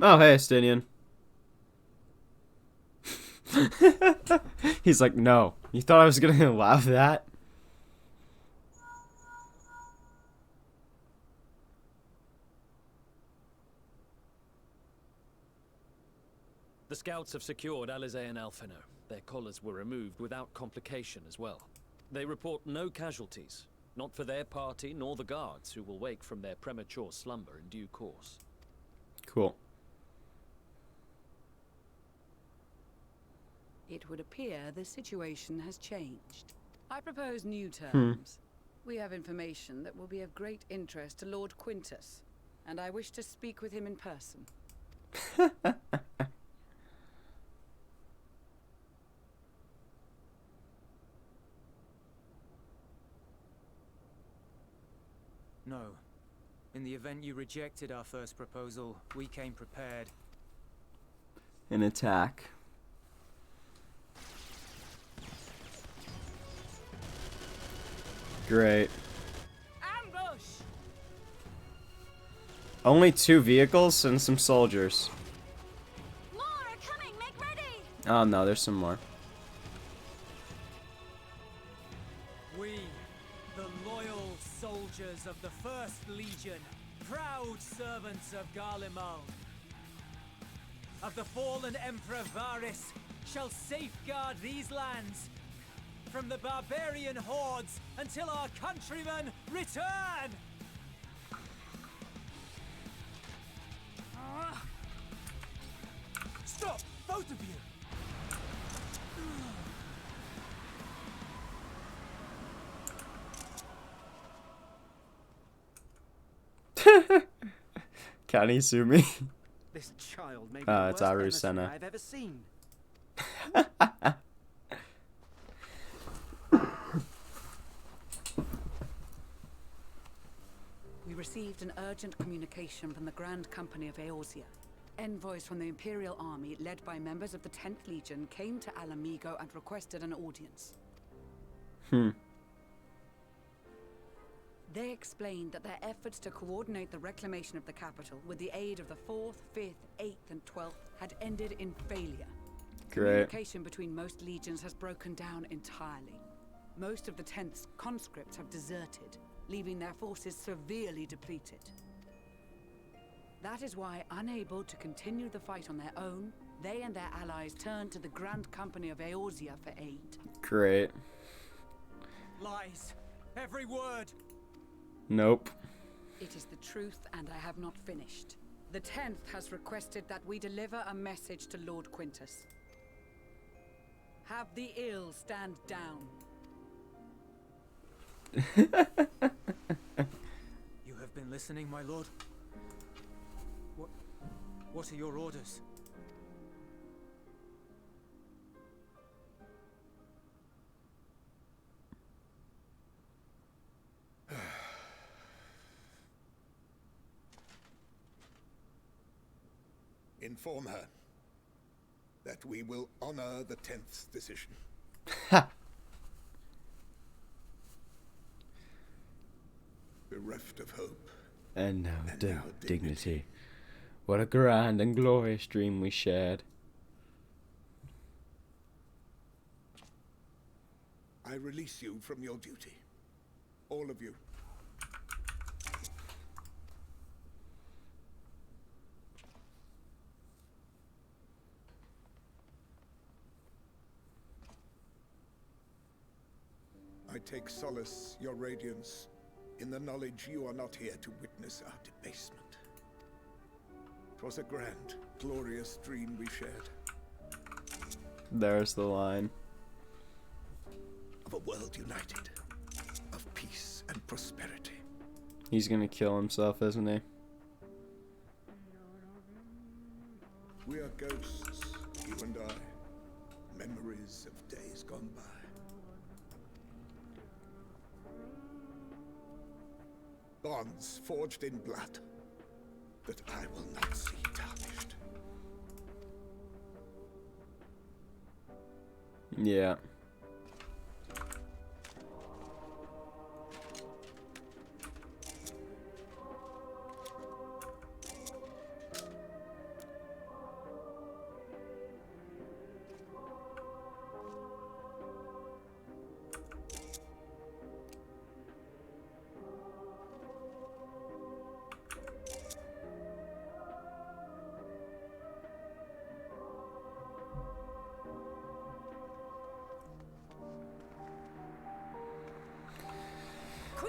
Oh, hey, Estinian. He's like, no. You thought I was gonna allow that? The scouts have secured Alizé and Alfino. Their collars were removed without complication as well. They report no casualties, not for their party nor the guards, who will wake from their premature slumber in due course. Cool. It would appear the situation has changed. I propose new terms. We have information that will be of great interest to Lord Quintus, and I wish to speak with him in person. No. In the event you rejected our first proposal, we came prepared. An attack. Great. Ambush! Only 2 vehicles and some soldiers. More are coming! Make ready! Oh no, there's some more. We, the loyal soldiers of the First Legion, proud servants of Garlemald, of the fallen Emperor Varys, shall safeguard these lands from the barbarian hordes until our countrymen return! Stop! Both of you! Can he sue me? This child may be It's the worst Aru emissary Senna. I've ever seen. We received an urgent communication from the Grand Company of Eorzea. Envoys from the Imperial Army, led by members of the 10th Legion, came to Alamigo and requested an audience. They explained that their efforts to coordinate the reclamation of the capital with the aid of the 4th, 5th, 8th, and 12th had ended in failure. Great. Communication between most legions has broken down entirely. Most of the 10th's conscripts have deserted, leaving their forces severely depleted. That is why, unable to continue the fight on their own, they and their allies turned to the Grand Company of Eorzea for aid. Great. Lies. Every word. Nope. It is the truth, and I have not finished. The 10th has requested that we deliver a message to Lord Quintus. Have the ill stand down. You have been listening, my lord? What are your orders? Inform her that we will honor the 10th's decision. Bereft of hope. And now And now dignity. What a grand and glorious dream we shared. I release you from your duty. All of you. I take solace, your radiance, in the knowledge you are not here to witness our debasement. 'Twas a grand, glorious dream we shared. There's the line. Of a world united. Of peace and prosperity. He's gonna kill himself, isn't he? We are ghosts, you and I. Memories of days gone by. Bonds forged in blood that I will not see tarnished. Yeah.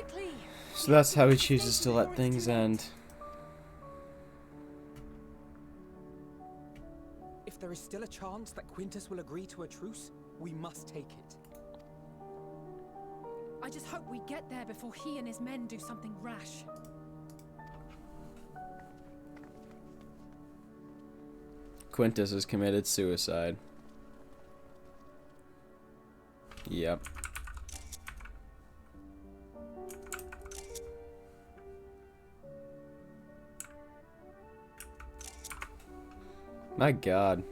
quickly. So that's how he chooses to let things end. If there is still a chance that Quintus will agree to a truce, we must take it. I just hope we get there before he and his men do something rash. Quintus has committed suicide. Yep. My God.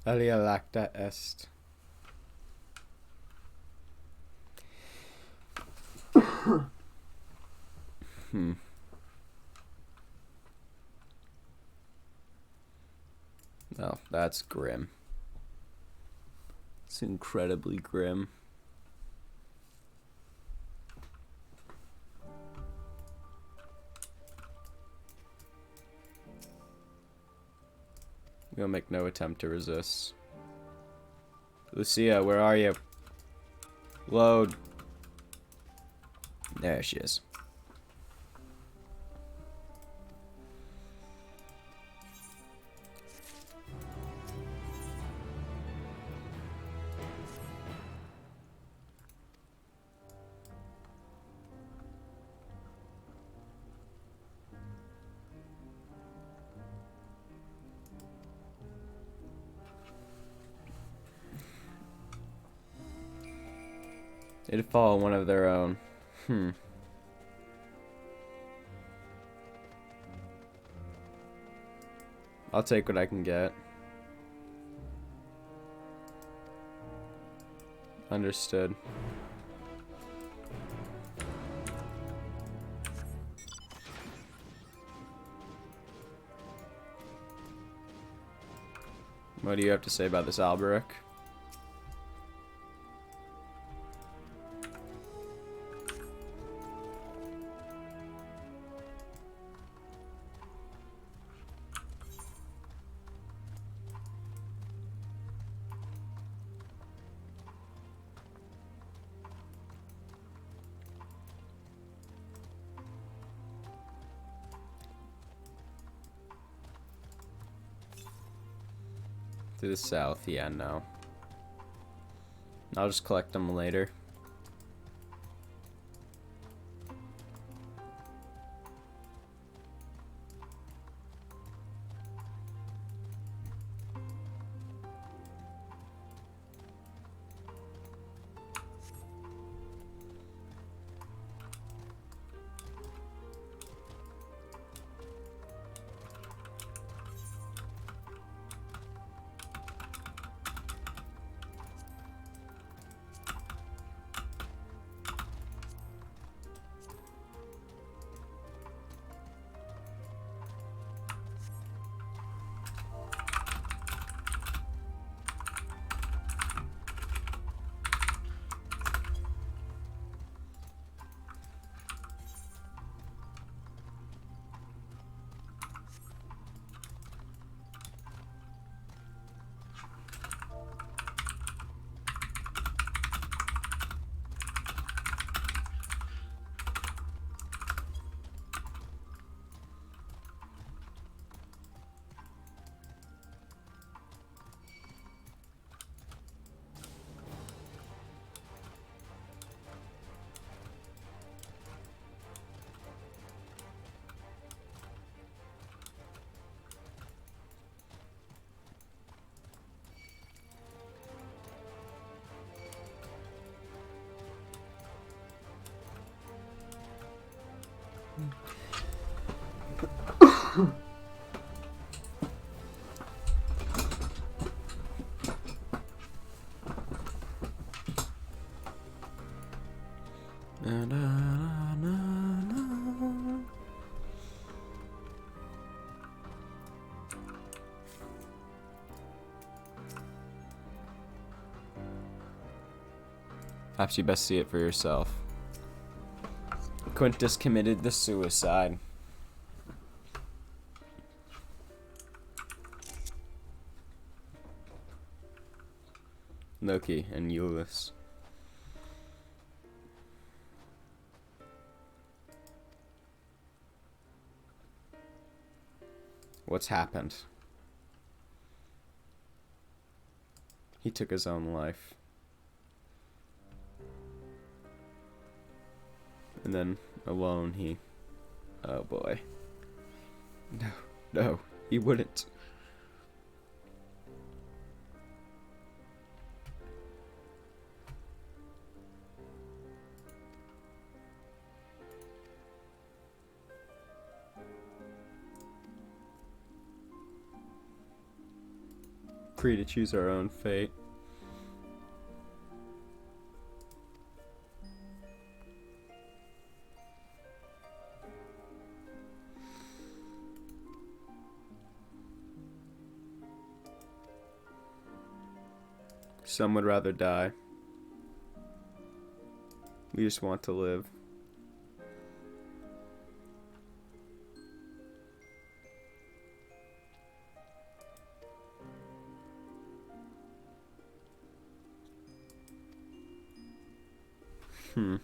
Alia lacta est. Oh, that's grim. It's incredibly grim. We'll make no attempt to resist. Lucia, where are you? Load. There she is. They'd follow one of their own. I'll take what I can get. Understood. What do you have to say about this Alberic? To the south, yeah, no. I'll just collect them later. Perhaps you best see it for yourself. Quintus committed the suicide. Loki and Euless. What's happened? He took his own life. And then, alone, he... Oh boy. No, no, he wouldn't. Free to choose our own fate. Some would rather die. We just want to live. Hmm.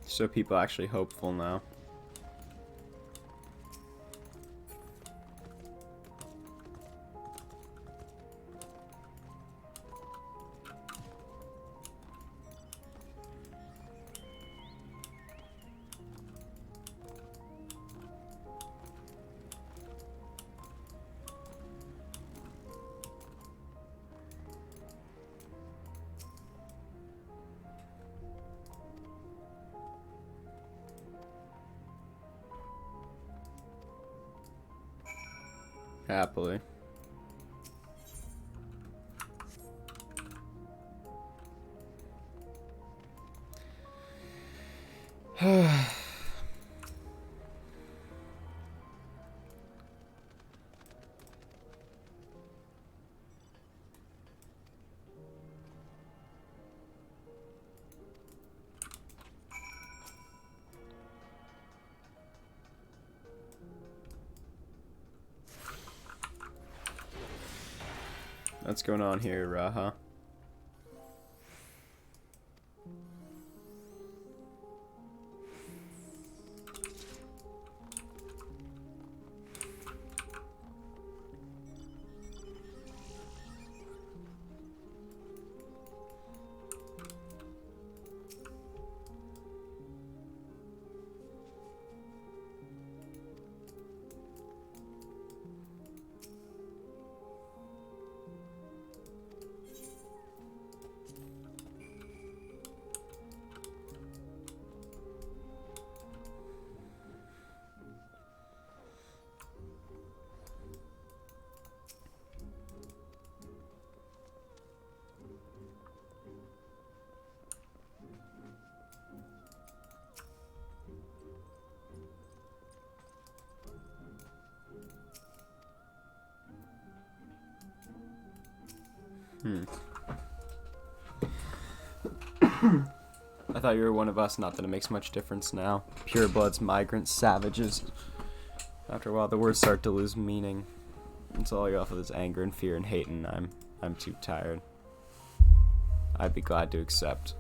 So people are actually hopeful now. Happily. What's going on here, Raha? I thought you were one of us, not that it makes much difference now. Purebloods, migrants, savages. After a while, the words start to lose meaning. It's all off of this anger and fear and hate, and I'm too tired. I'd be glad to accept.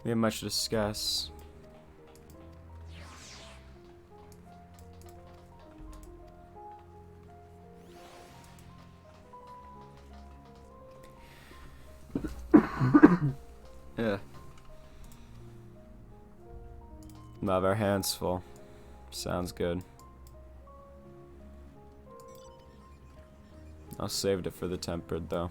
We have much to discuss. Yeah. We'll have our hands full. Sounds good. I'll save it for the tempered though.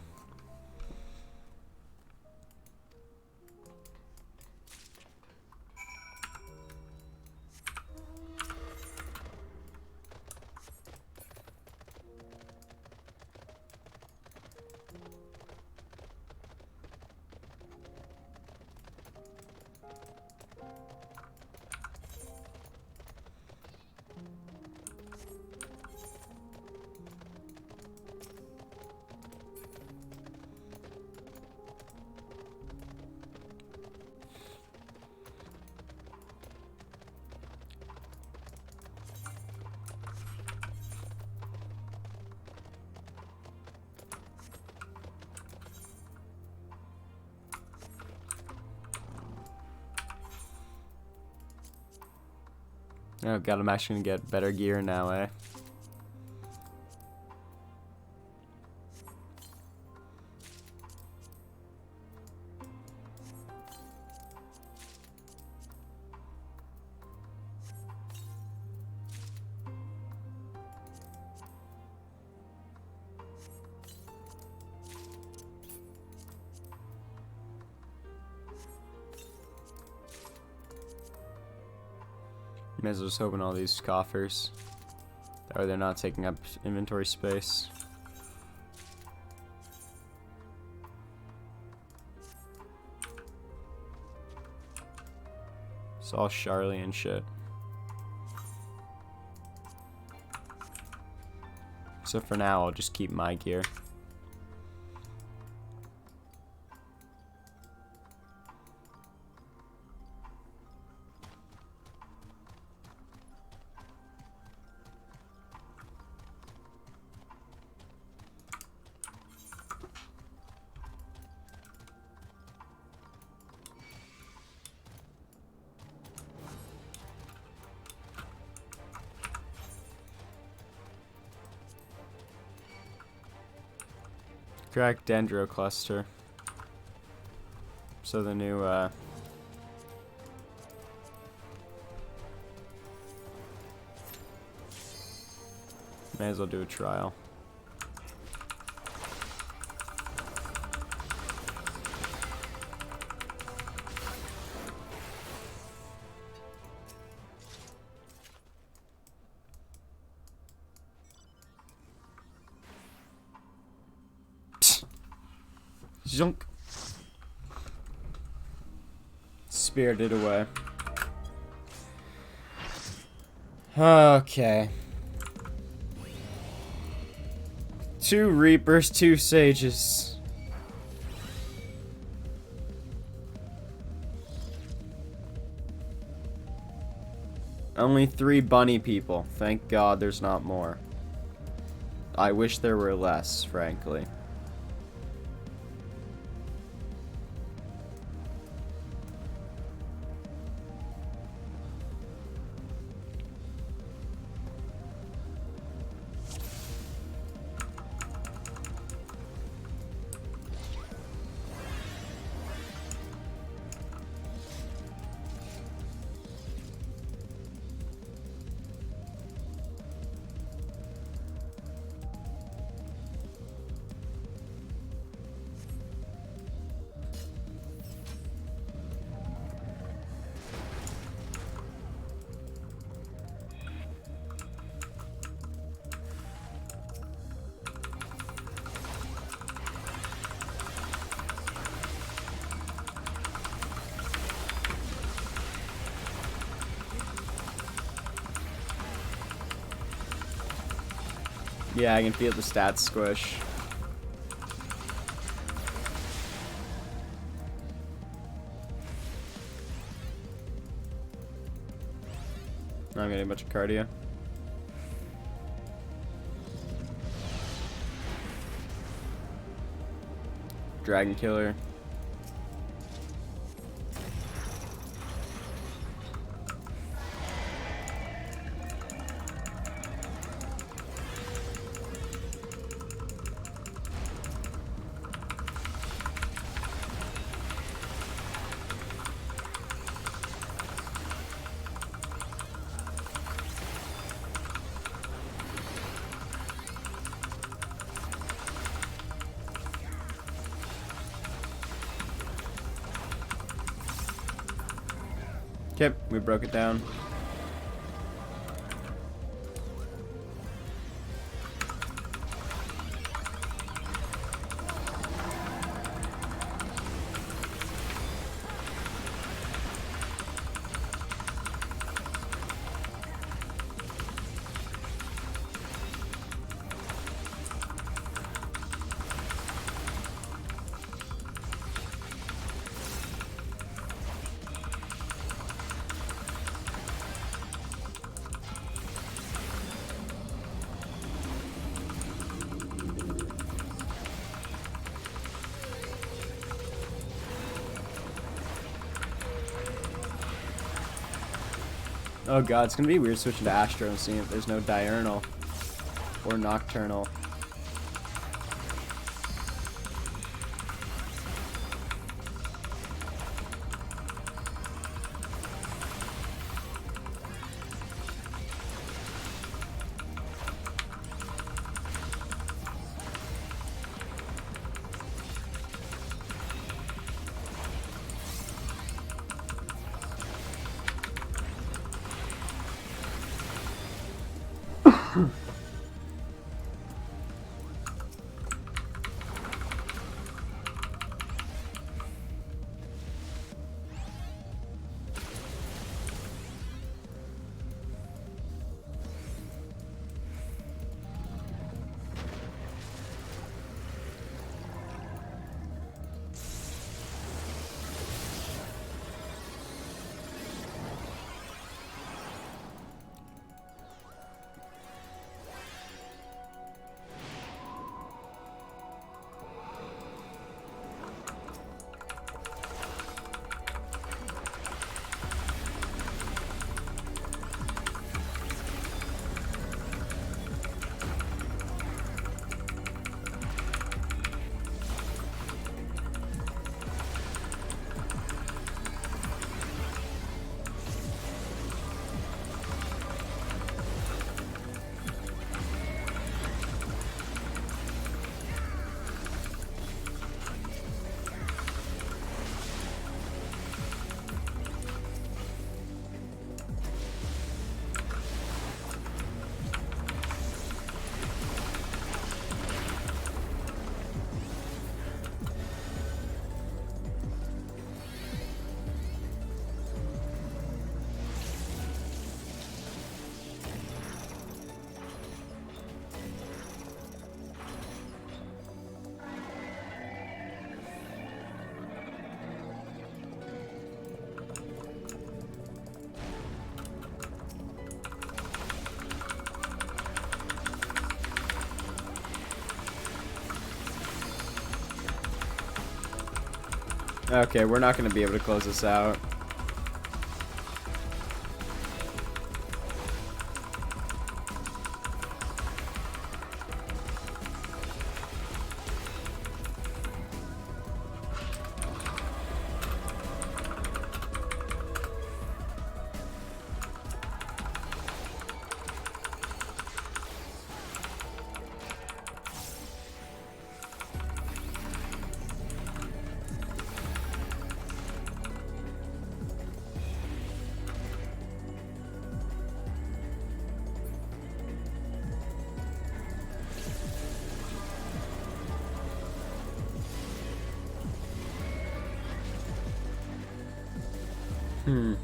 Oh god, I'm actually gonna get better gear now, eh? May as well just open all these coffers. That way they're not taking up inventory space. It's all Charlie and shit. So for now, I'll just keep my gear. Crack Dendro Cluster. So the new may as well do a trial. Zunk. Spirited away. Okay. 2 Reapers, 2 Sages. Only 3 bunny people. Thank God there's not more. I wish there were less, frankly. Yeah, I can feel the stats squish. Now I'm getting a bunch of cardio. Dragon Killer. Okay, we broke it down. Oh god, it's gonna be weird switching to Astro and seeing if there's no diurnal or nocturnal. Okay, we're not going to be able to close this out. Hmm.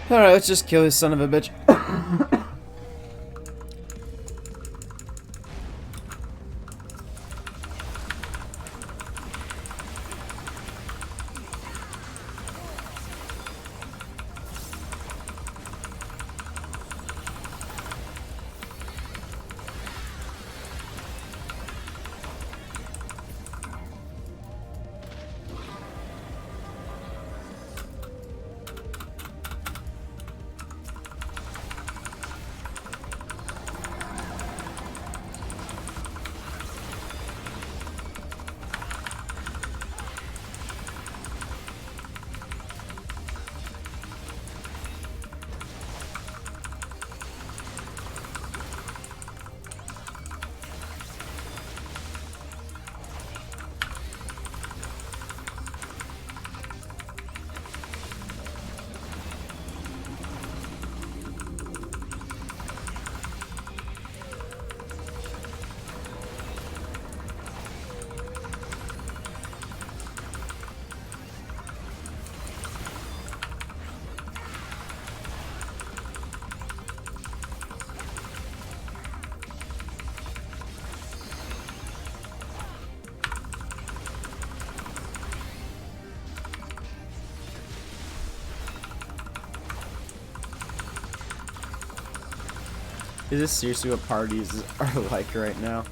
Alright, let's just kill this son of a bitch. Is this seriously what parties are like right now?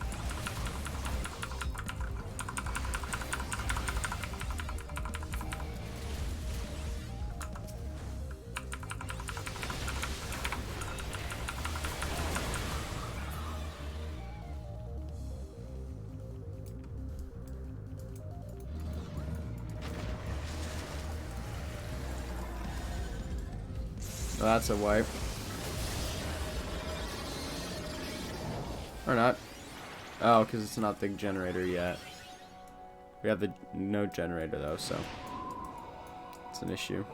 Well, that's a wipe. Or not. Oh, because it's not the generator yet. We have the no generator though, so it's an issue.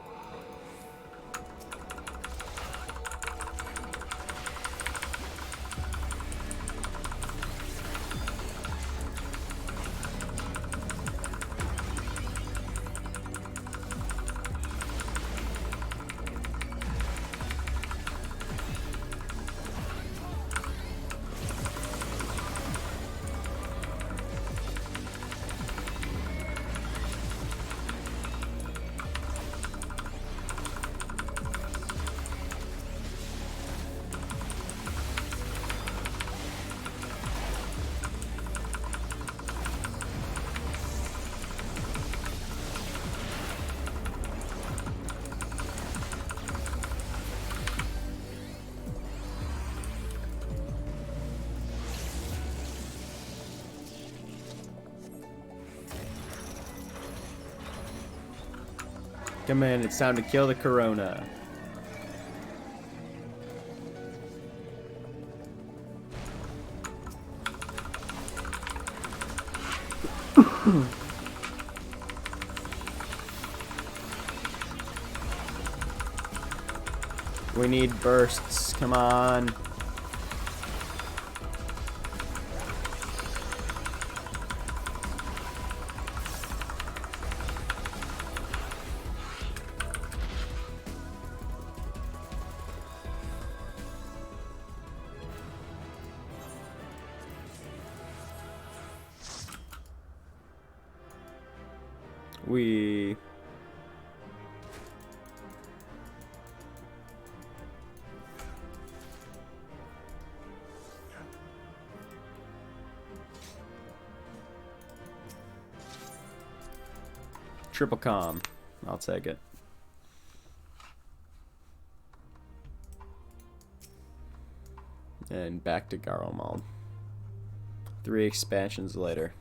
Come in, it's time to kill the corona. We need bursts, come on. We triple com. I'll take it. And back to Garlemald. 3 expansions later.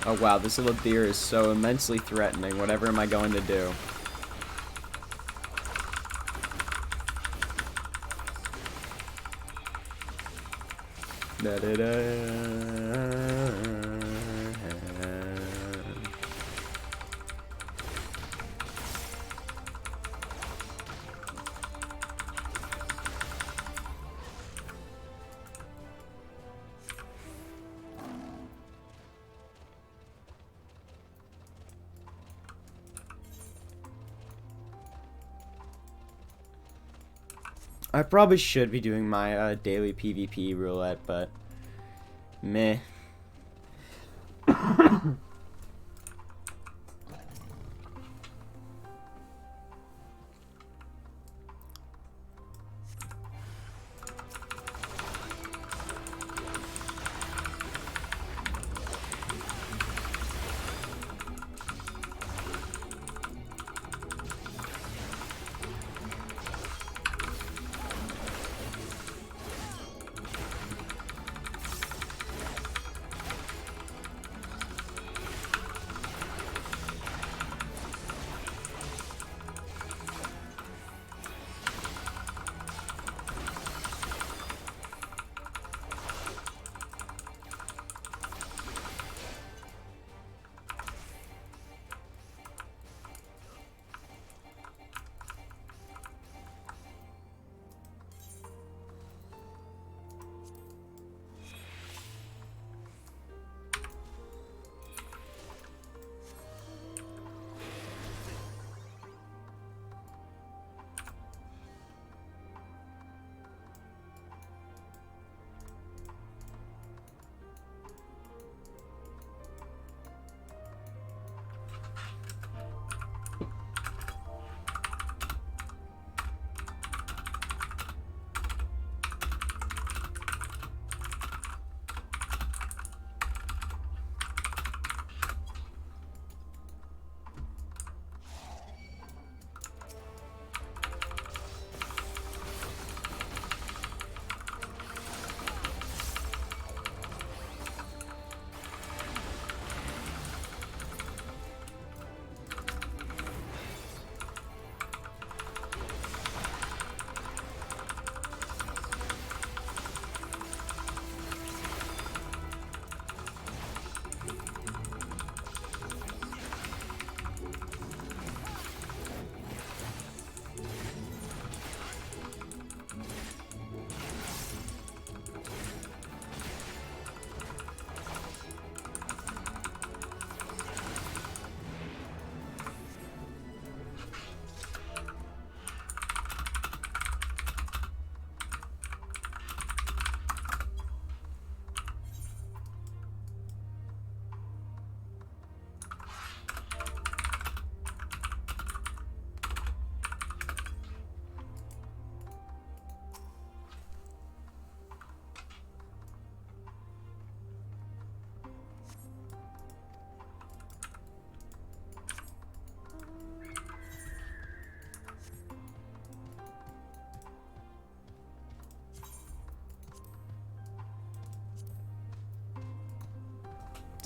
Oh wow, this little deer is so immensely threatening. Whatever am I going to do? Da -da -da. I probably should be doing my daily PvP roulette, but meh.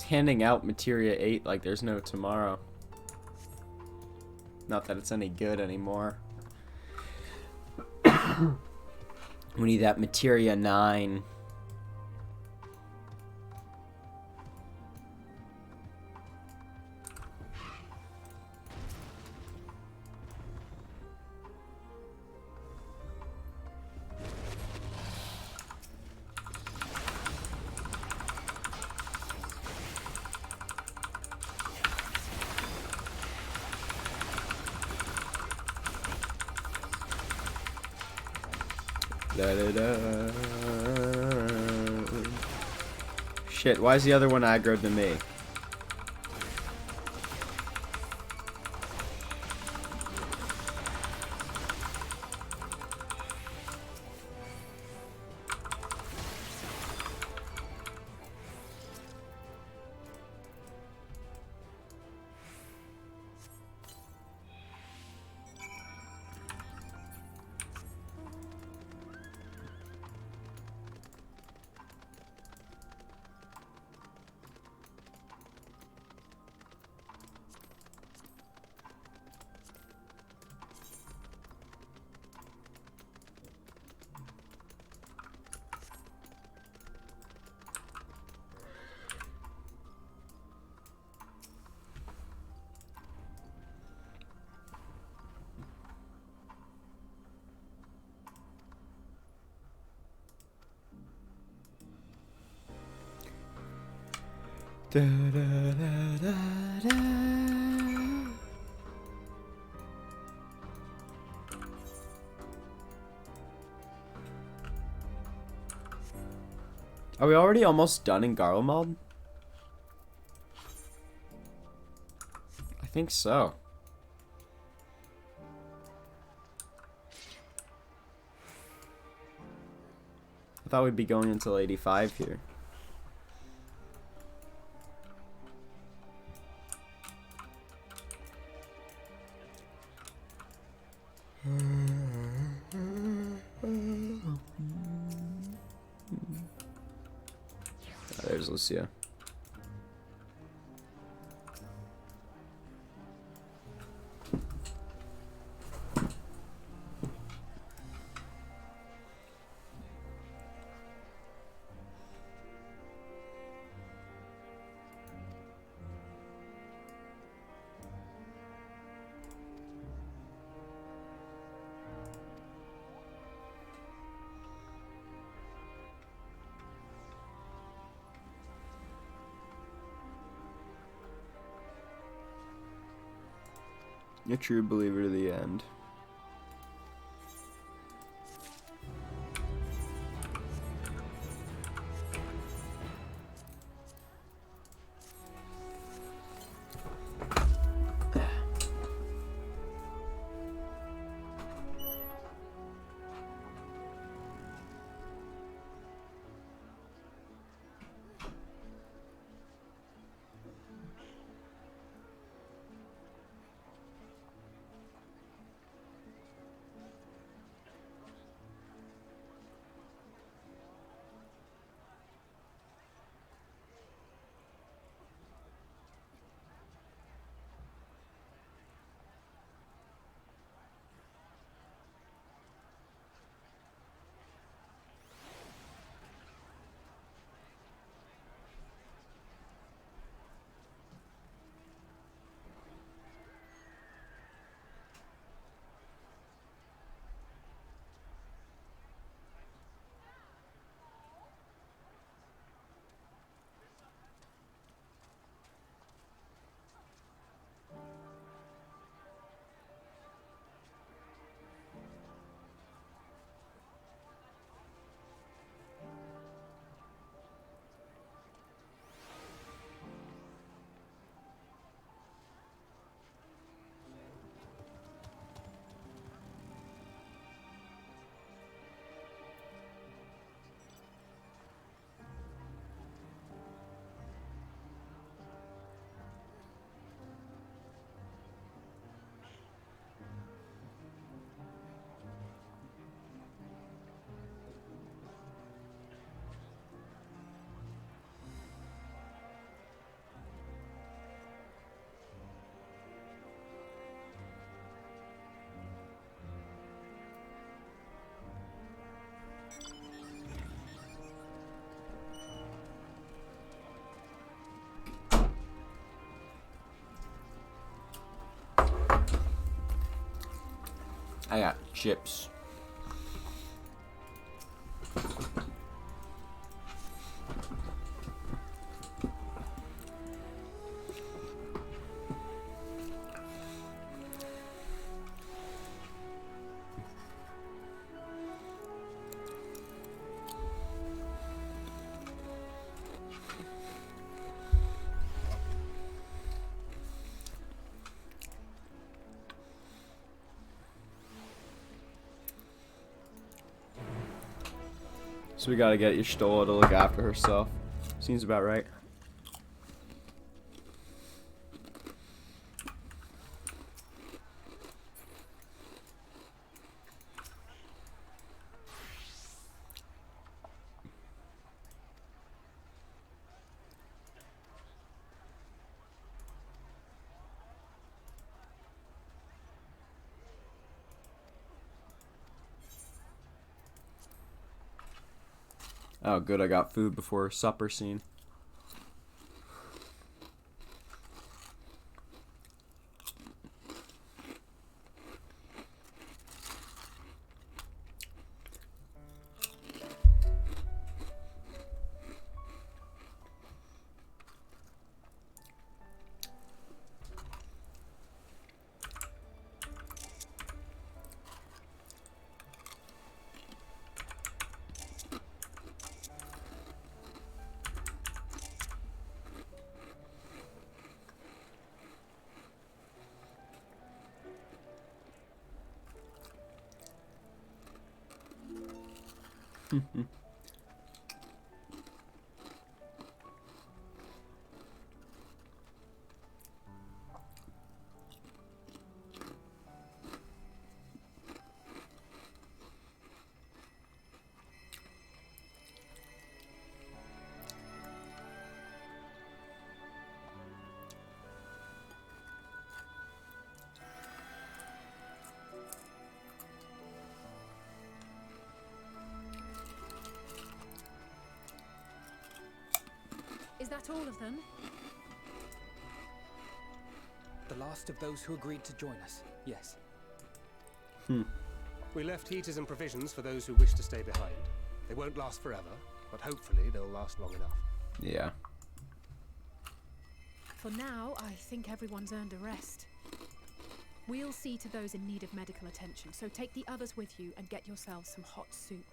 Handing out Materia 8 like there's no tomorrow. Not that it's any good anymore. We need that Materia 9. Da, da, da. Shit, why is the other one aggroed to me? Da, da, da, da, da. Are we already almost done in Garlemald? I think so. I thought we'd be going until 85 here. There's Lucia. A true believer to the end. I got chips. So we gotta get Y'shtola to look after herself. Seems about right. Oh, good, I got food before supper scene. Is that all of them? The last of those who agreed to join us, yes. We left heaters and provisions for those who wish to stay behind. They won't last forever, but hopefully they'll last long enough. Yeah. For now, I think everyone's earned a rest. We'll see to those in need of medical attention, so take the others with you and get yourselves some hot soup.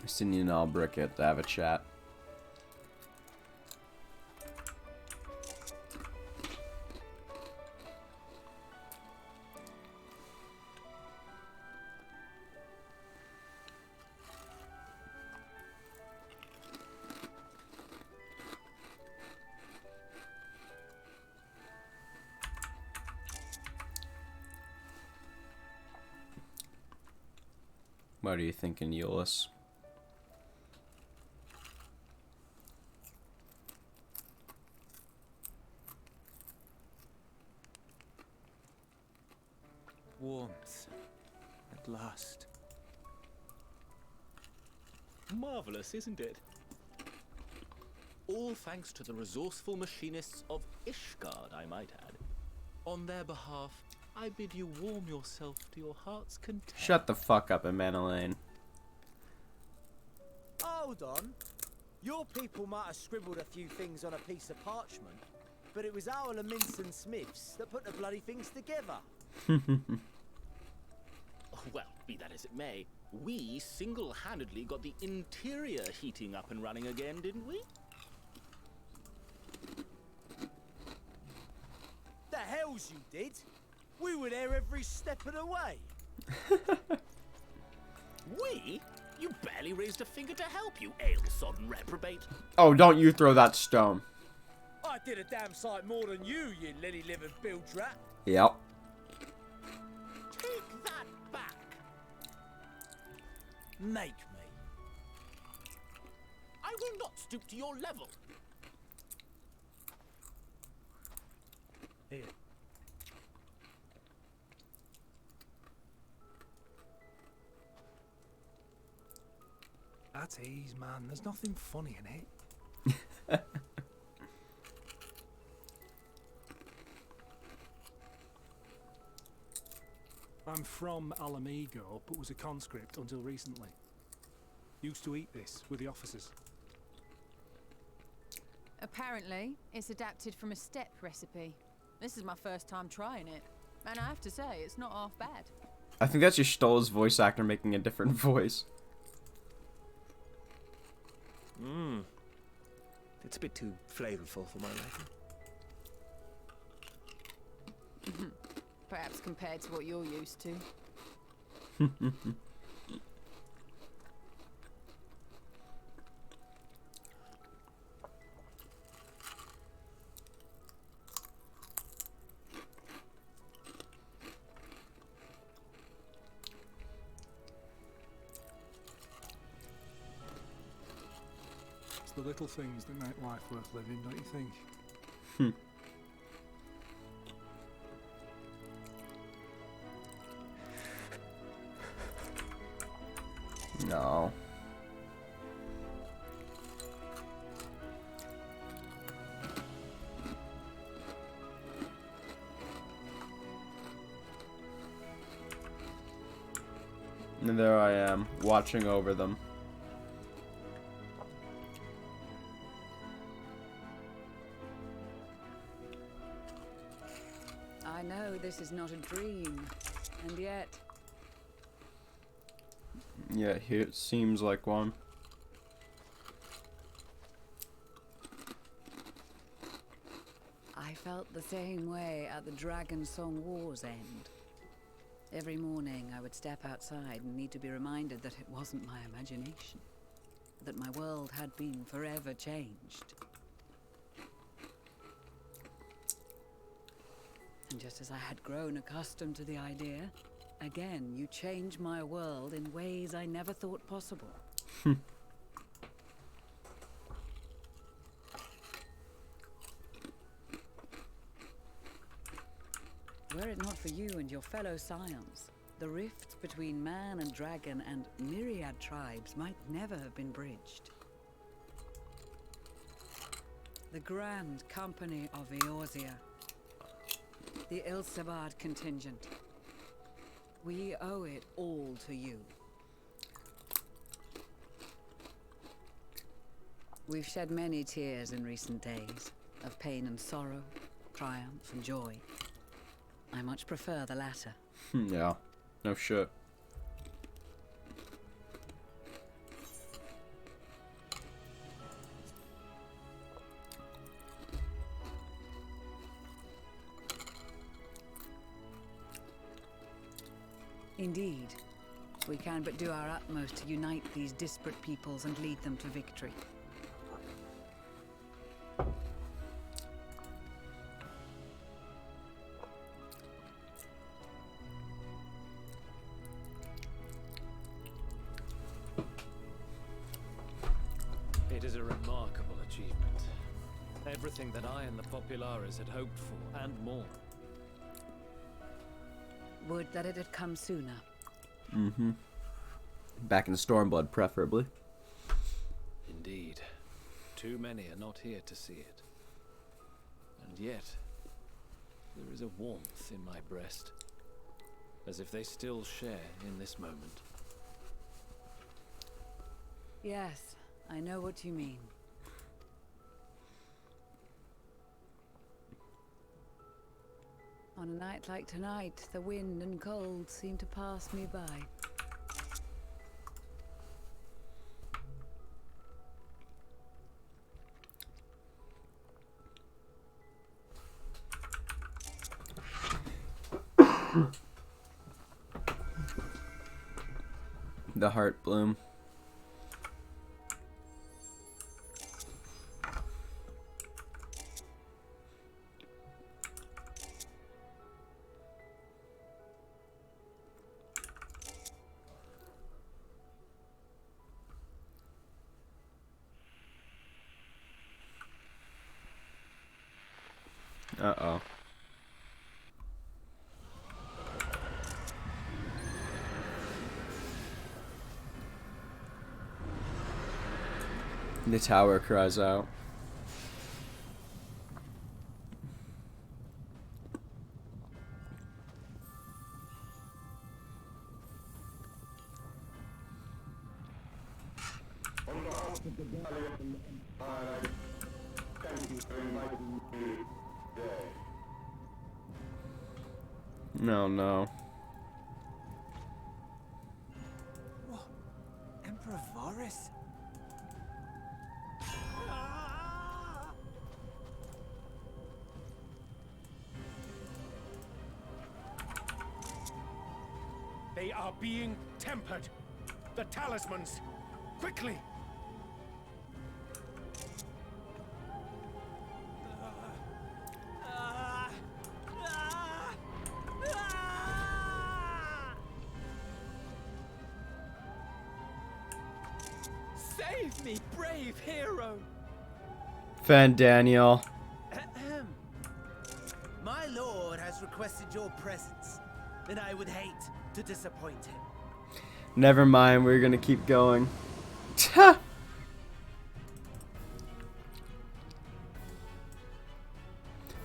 Cindy and Albrecht to have a chat. What are you thinking, Euless? Warmth. At last. Marvelous, isn't it? All thanks to the resourceful machinists of Ishgard, I might add. On their behalf, I bid you warm yourself to your heart's content. Shut the fuck up, Emmanuel. Hold on. Your people might have scribbled a few things on a piece of parchment, but it was our Leminson Smiths that put the bloody things together. Well, be that as it may, we single-handedly got the interior heating up and running again, didn't we? The hells you did? We were there every step of the way. We? You barely raised a finger to help, you ale-sodden reprobate. Oh, don't you throw that stone. I did a damn sight more than you lily-livered bilge rat. Yep. Take that back. Make me. I will not stoop to your level. Here. At ease, man. There's nothing funny in it. I'm from Alamigo, but was a conscript until recently. Used to eat this with the officers. Apparently, it's adapted from a steppe recipe. This is my first time trying it, and I have to say, it's not half bad. I think that's just Stoll's voice actor making a different voice. It's a bit too flavorful for my liking. Perhaps compared to what you're used to. It's the little things that make life worth living, don't you think? No. And there I am, watching over them. I know this is not a dream, and yet... Yeah, here it seems like one. I felt the same way at the Dragon Song War's end. Every morning I would step outside and need to be reminded that it wasn't my imagination, that my world had been forever changed. And just as I had grown accustomed to the idea, again you change my world in ways I never thought possible. Were it not for you and your fellow scions, the rift between man and dragon and myriad tribes might never have been bridged. The Grand Company of Eorzea, the Ilsabard contingent, we owe it all to you. We've shed many tears in recent days, of pain and sorrow, triumph and joy. I much prefer the latter. Yeah, no shit. Indeed. We can but do our utmost to unite these disparate peoples and lead them to victory. It is a remarkable achievement. Everything that I and the Populares had hoped for, and more. Would that it had come sooner. Mm-hmm. Back in Stormblood, preferably. Indeed. Too many are not here to see it. And yet, there is a warmth in my breast. As if they still share in this moment. Yes, I know what you mean. On a night like tonight, the wind and cold seem to pass me by. The heart bloom. Uh-oh. The tower cries out. On behalf of the Gallian Empire, thank you for inviting me today. No, no. What? Emperor Varys? They are being tempered. The talismans. Quickly! Save me, brave hero! Fan Daniel. Ahem. My lord has requested your presence, and I would hate to disappoint him. Never mind, we're gonna keep going.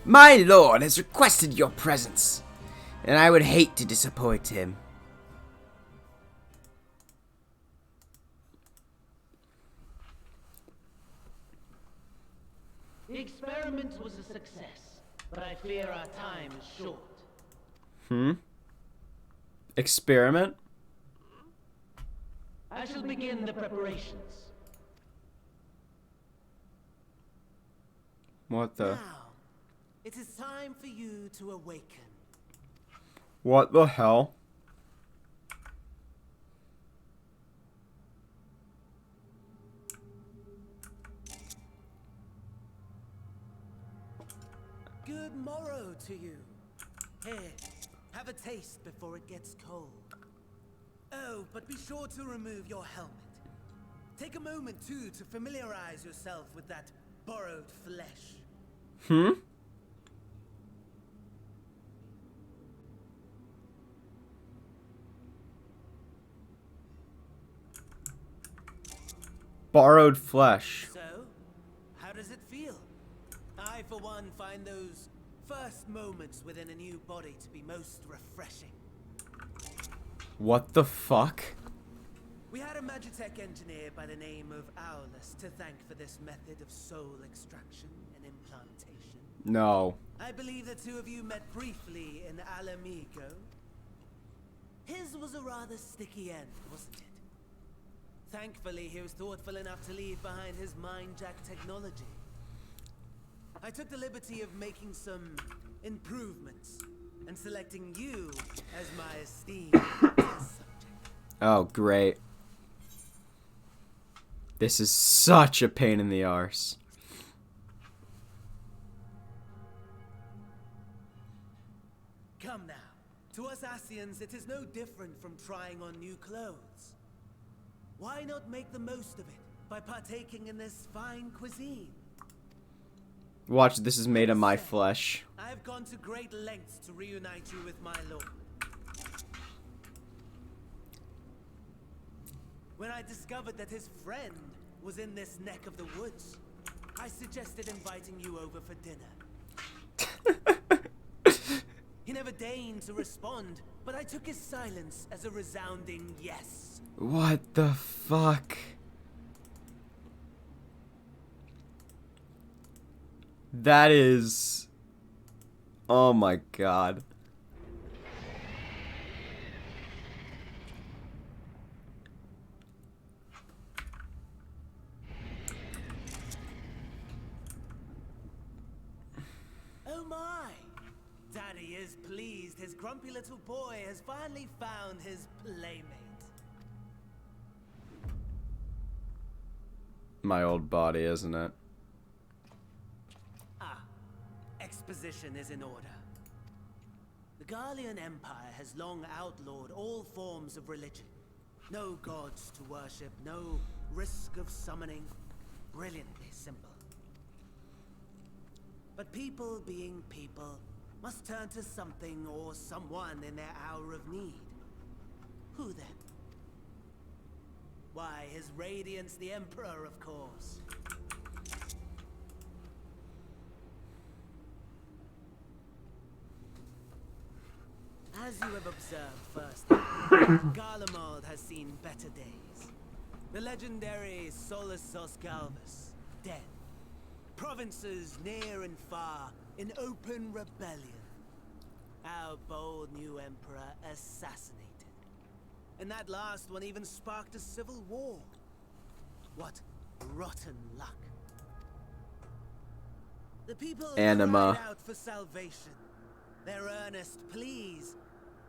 My lord has requested your presence, and I would hate to disappoint him. The experiment was a success, but I fear our time is short. Experiment? I shall begin the preparations. What the? Now, It is time for you to awaken. What the hell? Good morrow to you. Here, have a taste before it gets cold. Oh, but be sure to remove your helmet. Take a moment, too, to familiarize yourself with that borrowed flesh. Borrowed flesh. So, how does it feel? I, for one, find those first moments within a new body to be most refreshing. What the fuck? We had a Magitech engineer by the name of Aulus to thank for this method of soul extraction and implantation. No. I believe the two of you met briefly in Alamigo. His was a rather sticky end, wasn't it? Thankfully, he was thoughtful enough to leave behind his mind-jack technology. I took the liberty of making some improvements and selecting you as my esteemed test subject. Oh, great. This is such a pain in the arse. Come now. To us Asians, it is no different from trying on new clothes. Why not make the most of it by partaking in this fine cuisine? Watch, this is made of my flesh. I have gone to great lengths to reunite you with my lord. When I discovered that his friend was in this neck of the woods, I suggested inviting you over for dinner. He never deigned to respond, but I took his silence as a resounding yes. What the fuck? That is... Oh my god. Oh my! Daddy is pleased his grumpy little boy has finally found his playmate. My old body, isn't it? Exposition is in order. The Garlean Empire has long outlawed all forms of religion. No gods to worship, no risk of summoning. Brilliantly simple. But people being people must turn to something or someone in their hour of need. Who then? Why, His Radiance the Emperor, of course. As you have observed firsthand, Garlemald has seen better days. The legendary Solus Oscalvus, dead. Provinces near and far in open rebellion. Our bold new emperor assassinated. And that last one even sparked a civil war. What rotten luck. The people Anima. cried out for salvation. Their earnest pleas,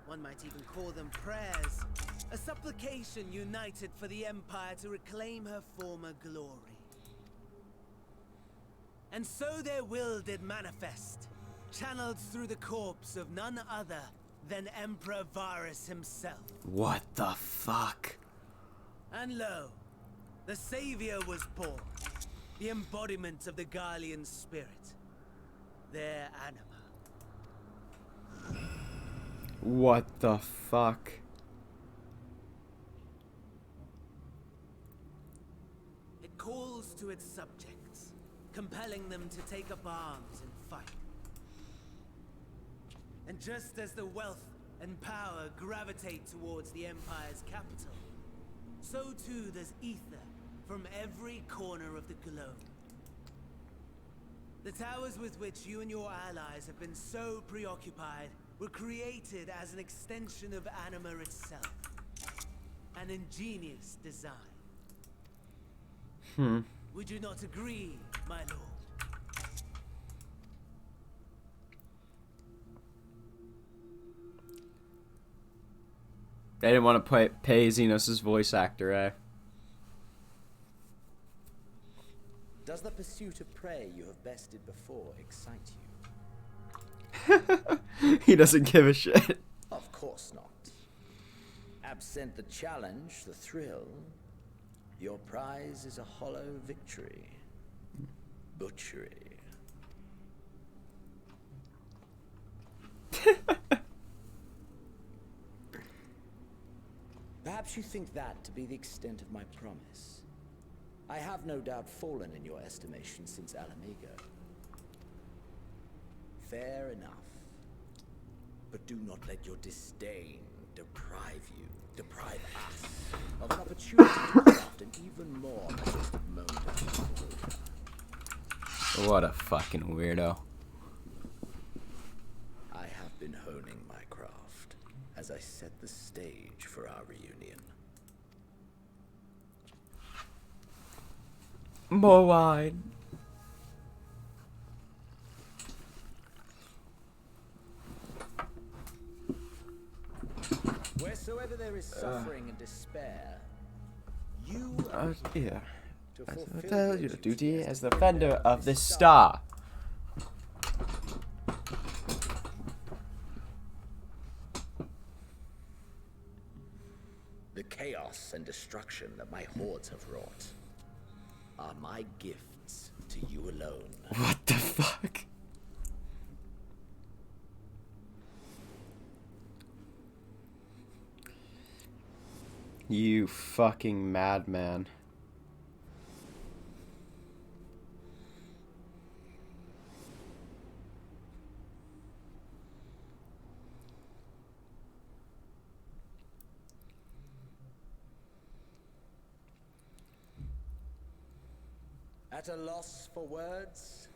one might even call them prayers, a supplication united for the Empire to reclaim her former glory. And so their will did manifest, channeled through the corpse of none other than Emperor Varus himself. What the fuck? And lo, the Savior was born, the embodiment of the Garlean spirit, their anima. What the fuck? It calls to its subjects, compelling them to take up arms and fight. And just as the wealth and power gravitate towards the Empire's capital, so too does ether from every corner of the globe. The towers with which you and your allies have been so preoccupied were created as an extension of Anima itself. An ingenious design. Would you not agree, my lord? They didn't want to pay Xenos' voice actor, eh? Does the pursuit of prey you have bested before excite you? He doesn't give a shit. Of course not. Absent the challenge, the thrill, your prize is a hollow victory. Butchery. Perhaps you think that to be the extent of my promise. I have no doubt fallen in your estimation since Alamigo. Fair enough. But do not let your disdain deprive us of an opportunity to craft an even more majestic moment of glory. What a fucking weirdo. I have been honing my craft as I set the stage for our reunion. More wine. Wheresoever there is suffering and despair, you Yeah. to I fulfill tell your you the duty duty as the defender of this star. The chaos and destruction that my hordes have wrought are my gifts to you alone. What the fuck? You fucking madman. At a loss for words?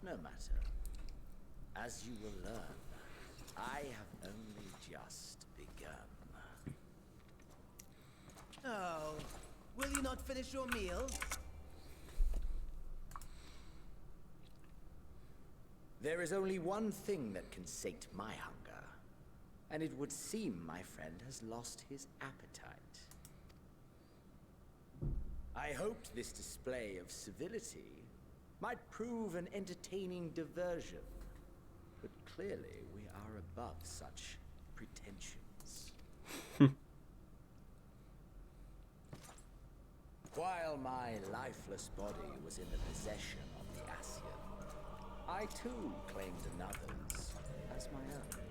No matter. As you will learn, I have only just begun. Oh, will you not finish your meal? There is only one thing that can sate my hunger, and it would seem my friend has lost his appetite. I hoped this display of civility might prove an entertaining diversion, but clearly we are above such pretensions. While my lifeless body was in the possession of the Ascian, I too claimed another's as my own.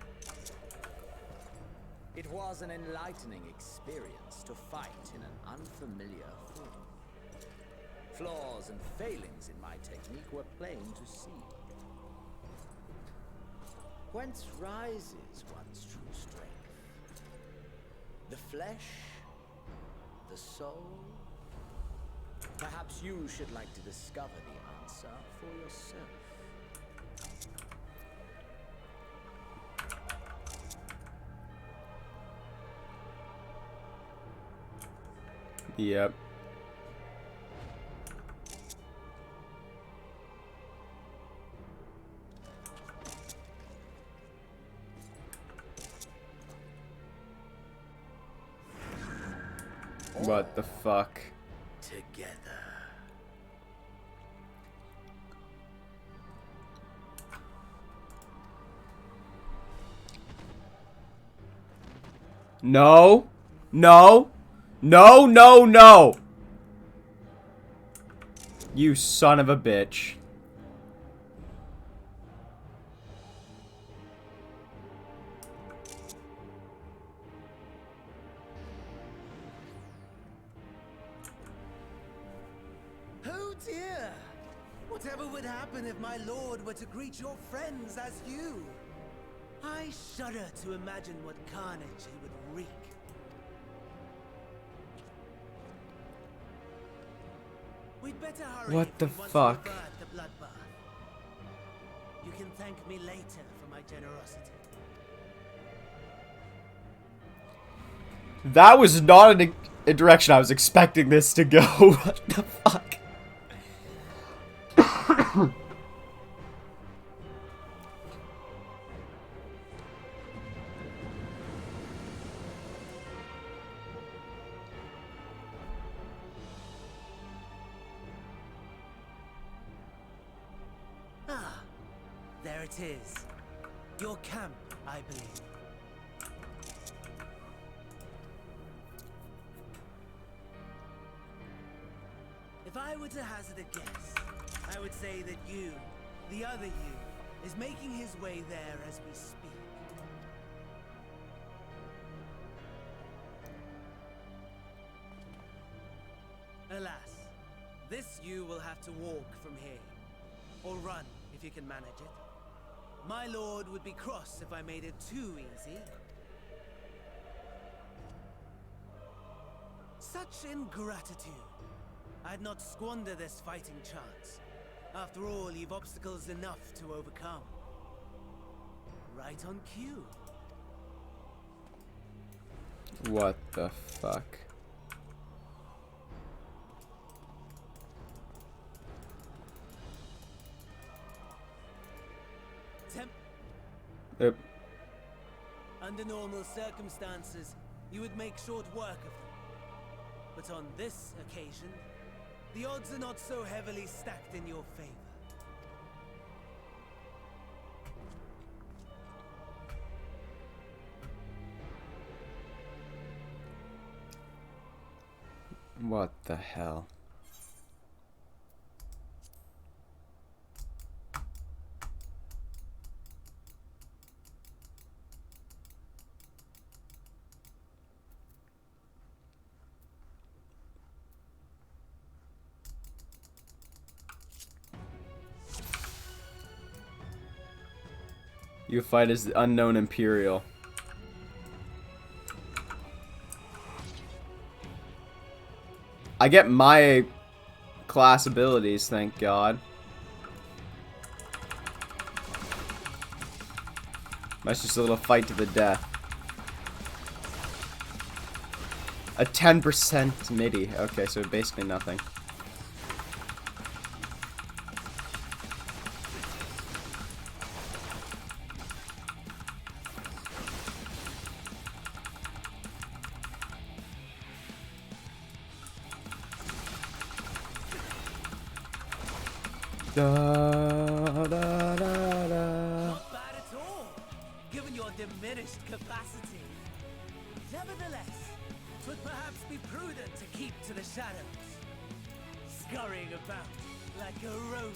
It was an enlightening experience to fight in an unfamiliar form. Flaws and failings in my technique were plain to see. Whence rises one's true strength? The flesh? The soul? Perhaps you should like to discover the answer for yourself. Yep. What the fuck? Together. No. No. No, no, no. You son of a bitch. Oh dear! Whatever would happen if my lord were to greet your friends as you? I shudder to imagine what carnage he would wreak. We'd better hurry What if the we want to fuck? avert the bloodbath. You can thank me later for my generosity. That was not a direction I was expecting this to go. What the fuck? There it is. Your camp, I believe. If I were to hazard a guess, I would say that you, the other you, is making his way there as we speak. Alas, this you will have to walk from here. Or run, if you can manage it. My lord would be cross if I made it too easy. Such ingratitude. I'd not squander this fighting chance. After all, you've obstacles enough to overcome. Right on cue. What the fuck? Yep. Under normal circumstances, you would make short work of them. But on this occasion, the odds are not so heavily stacked in your favor. What the hell? You fight as the unknown Imperial. I get my class abilities, thank God. That's just a little fight to the death. A 10% MIDI. Okay, so basically nothing. Da, da, da, da. Not bad at all, given your diminished capacity. Nevertheless, it would perhaps be prudent to keep to the shadows, scurrying about like a rodent.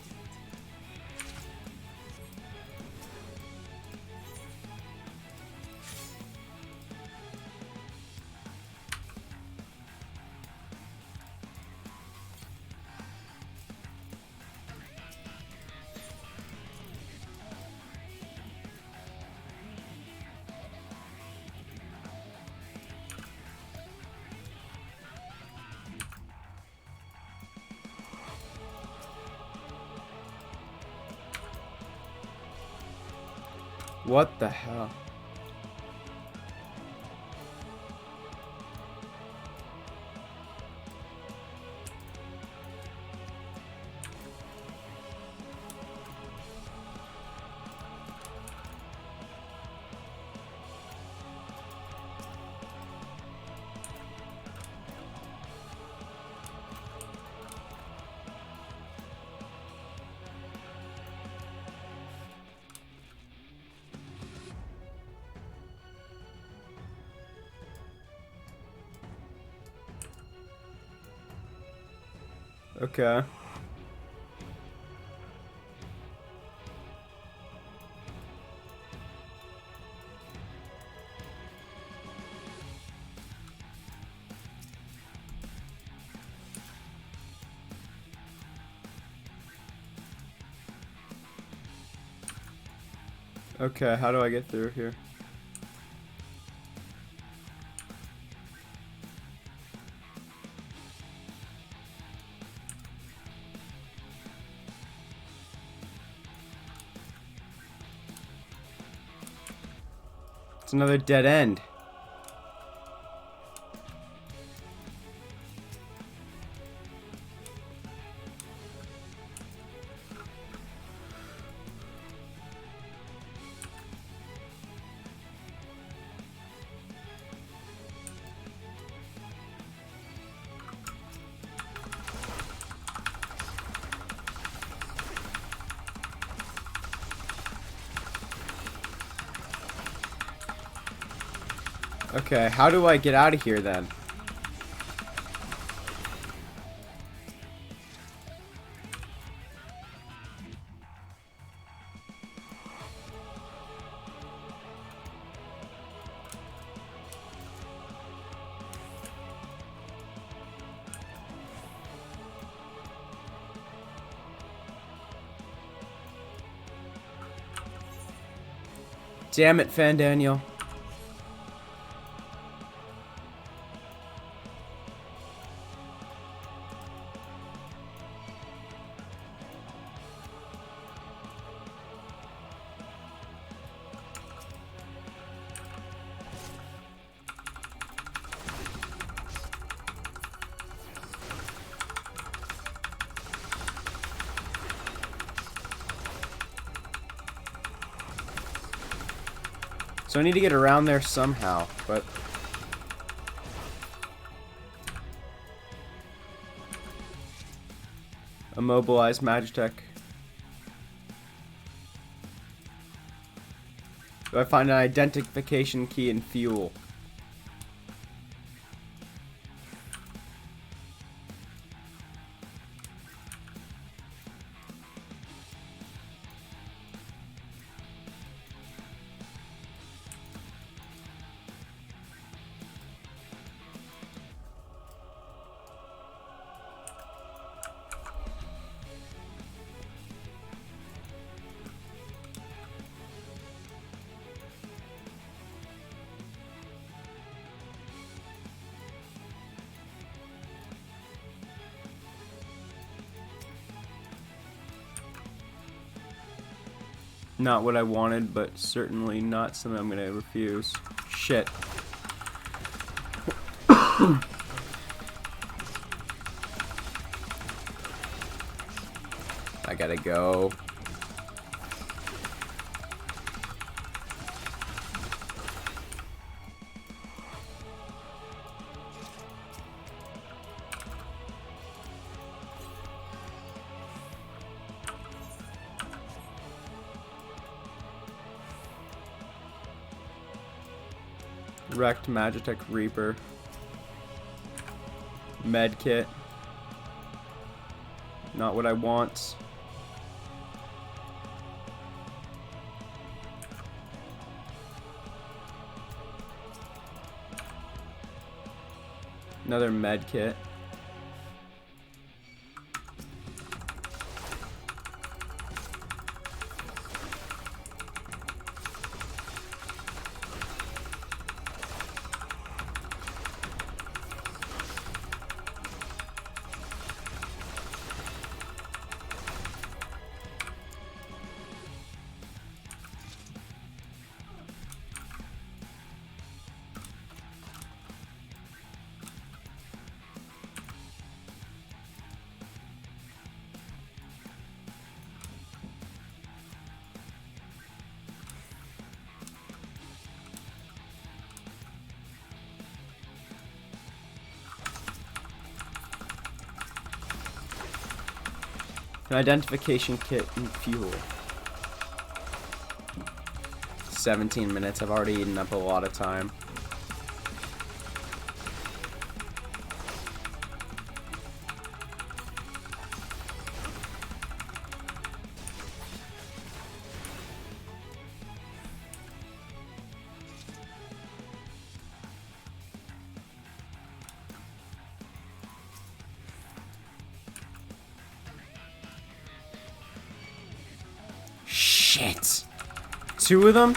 What the hell? Okay. Okay, how do I get through here? It's another dead end. Okay, how do I get out of here then? Damn it, Fan Daniel. So I need to get around there somehow, but... Immobilize Magitech. Do I find an identification key and fuel? Not what I wanted, but certainly not something I'm gonna refuse. Shit. I gotta go. Wrecked Magitech Reaper. Medkit. Not what I want. Another medkit. An identification kit and fuel. 17 minutes. I've already eaten up a lot of time. Shit. 2 of them?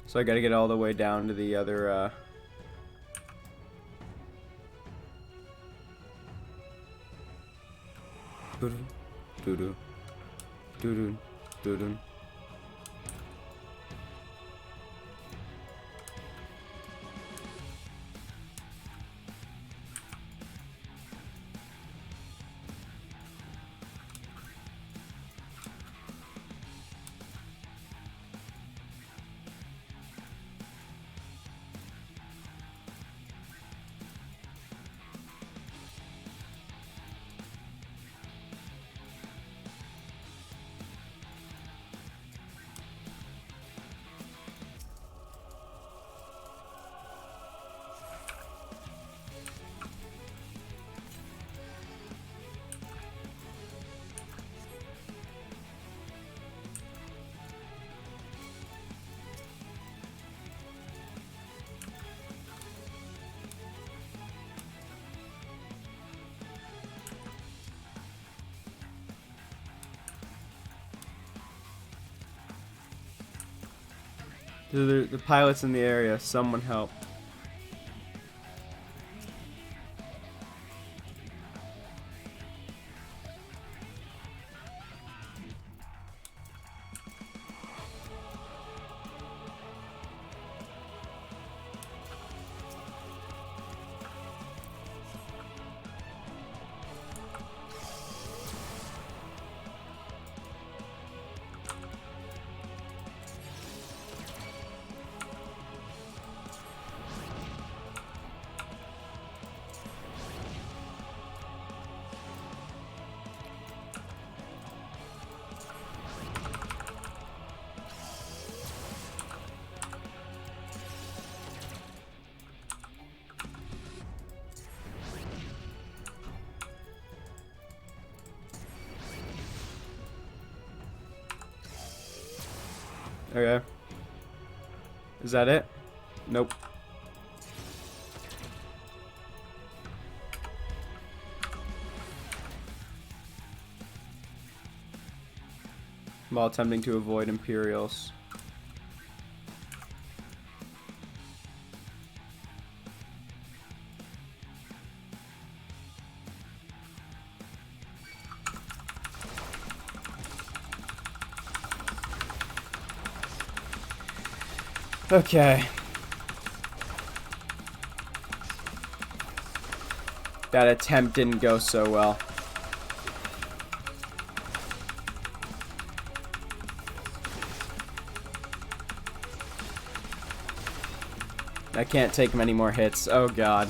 So I gotta get all the way down to the other, Doo-doo. Doo-doo. Doo-doo. Doo-doo. The pilot's in the area. Someone help. Okay. Is that it? Nope. While attempting to avoid Imperials. Okay. That attempt didn't go so well. I can't take many more hits. Oh god.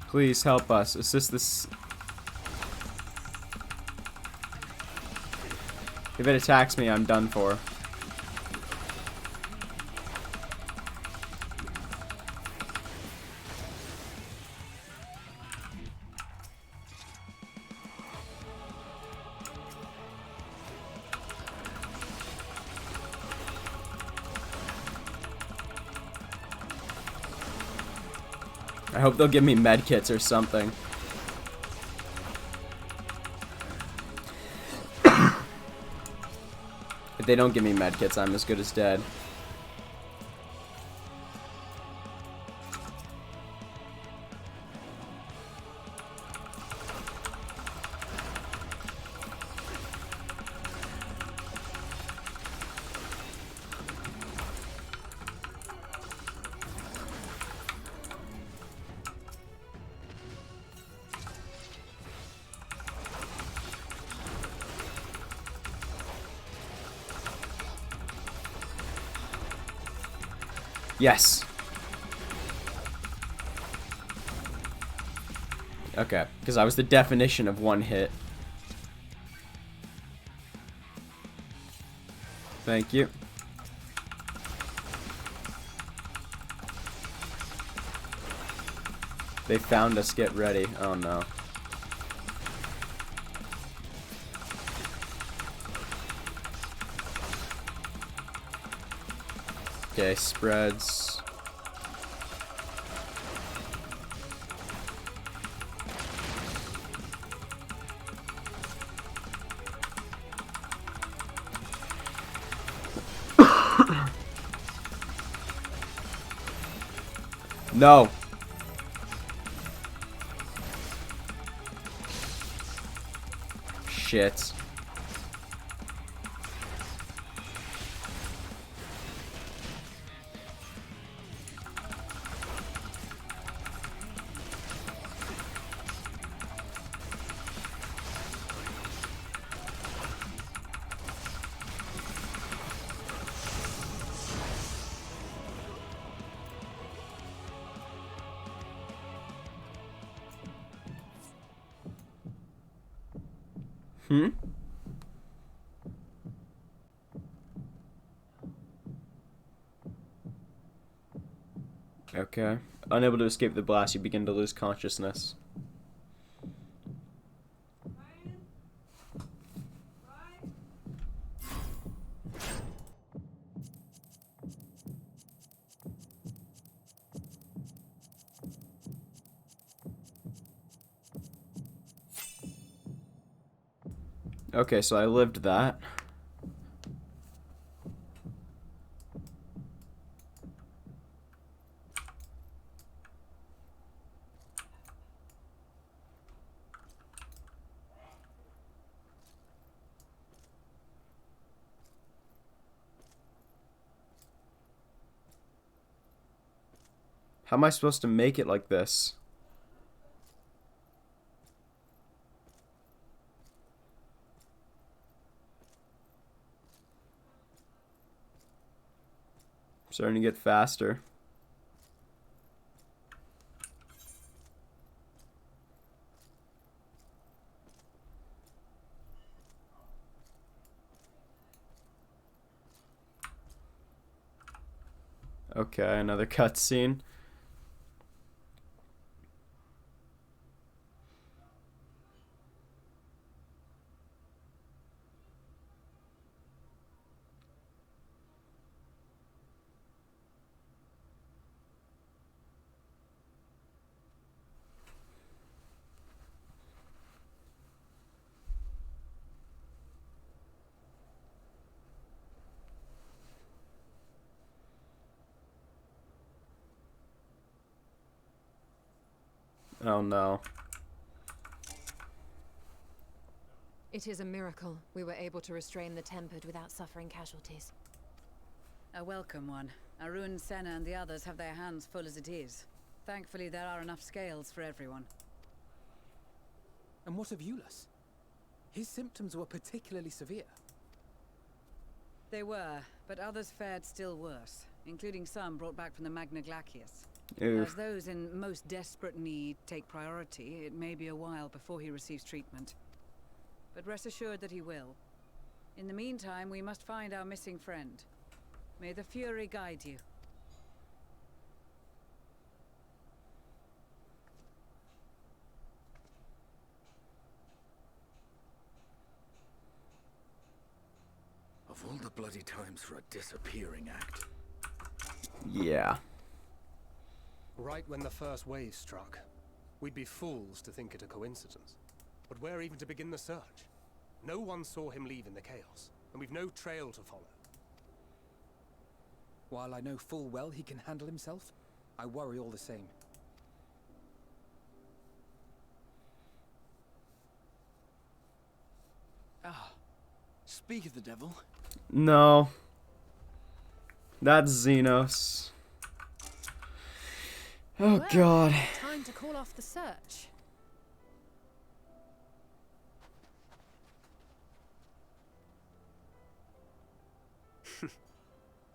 Please help us. Assist this. If it attacks me, I'm done for. I hope they'll give me medkits or something. If they don't give me medkits, I'm as good as dead. Yes. Okay, because I was the definition of one hit. Thank you. They found us. Get ready. Oh no. Okay, spreads. No. Shit. Hmm? Okay. Unable to escape the blast, you begin to lose consciousness. Okay, so I lived that. How am I supposed to make it like this? Starting to get faster. Okay, another cutscene. Oh no. It is a miracle we were able to restrain the Tempered without suffering casualties. A welcome one. Arun, Senna, and the others have their hands full as it is. Thankfully, there are enough scales for everyone. And what of Euless? His symptoms were particularly severe. They were, but others fared still worse, including some brought back from the Magna Glacius. Oof. As those in most desperate need take priority, it may be a while before he receives treatment. But rest assured that he will. In the meantime, we must find our missing friend. May the Fury guide you. Of all the bloody times for a disappearing act. Yeah. Right when the first wave struck, we'd be fools to think it a coincidence. But where even to begin the search? No one saw him leave in the chaos, and we've no trail to follow. While I know full well he can handle himself, I worry all the same. Ah, speak of the devil. No. That's Xenos. Oh Well, god. time to call off the search.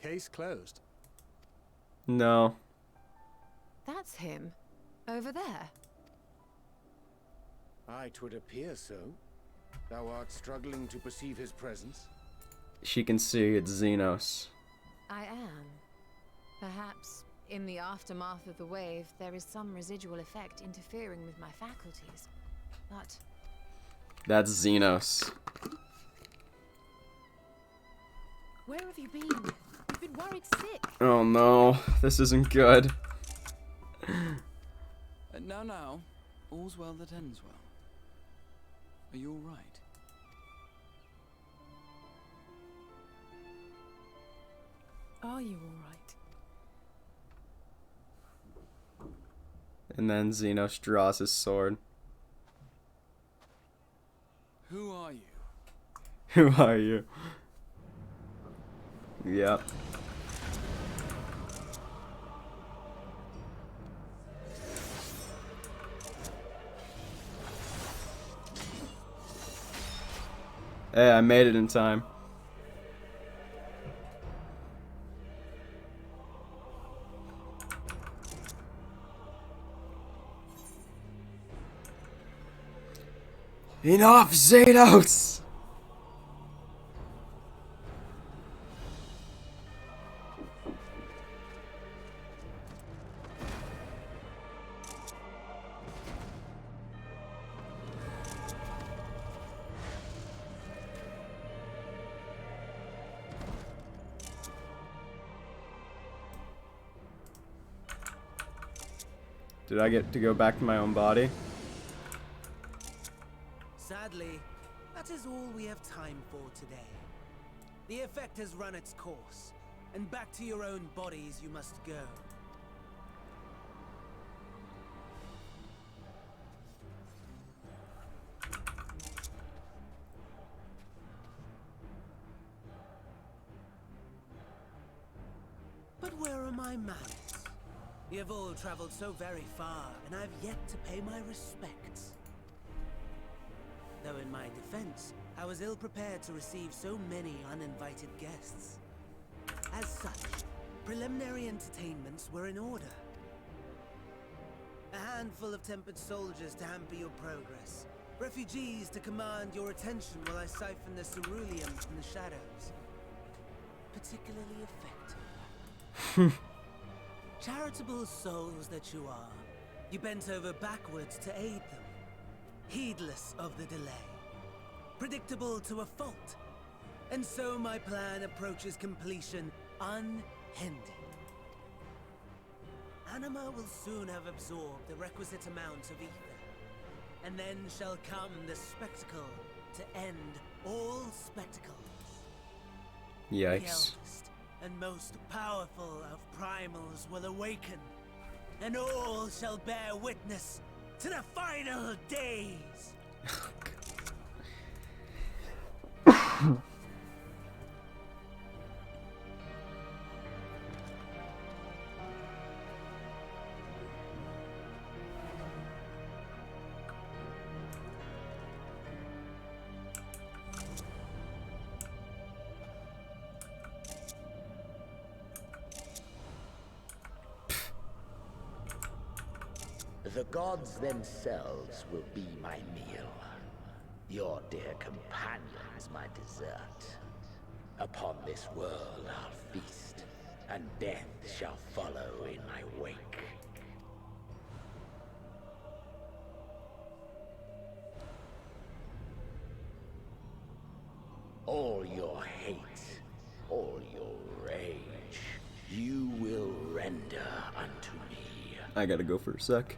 Case closed. No. That's him. Over there. Aye, 'twould appear so. Thou art struggling to perceive his presence? She can see it's Xenos. I am. Perhaps, in the aftermath of the wave, there is some residual effect interfering with my faculties. But... That's Xenos. Where have you been? You've been worried sick. Oh no. This isn't good. Now, all's well that ends well. Are you all right? Are you all right? And then Xenos draws his sword. Who are you? Who are you? Yep. Hey, I made it in time. Enough, Xenos! Did I get to go back to my own body? Sadly, that is all we have time for today. The effect has run its course, and back to your own bodies you must go. But where are my manners? You have all traveled so very far, and I've yet to pay my respects. Though in my defense, I was ill-prepared to receive so many uninvited guests. As such, preliminary entertainments were in order. A handful of tempered soldiers to hamper your progress. Refugees to command your attention while I siphon the ceruleum from the shadows. Particularly effective. Charitable souls that you are, you bent over backwards to aid them, heedless of the delay, predictable to a fault, and so my plan approaches completion unhindered. Anima will soon have absorbed the requisite amount of ether, and then shall come the spectacle to end all spectacles. The Yikes. eldest and most powerful of primals will awaken, and all shall bear witness to the final days. The gods themselves will be my meal. Your dear companions my dessert. Upon this world I'll feast, and death shall follow in my wake. All your hate, all your rage, you will render unto me. I gotta go for a sec.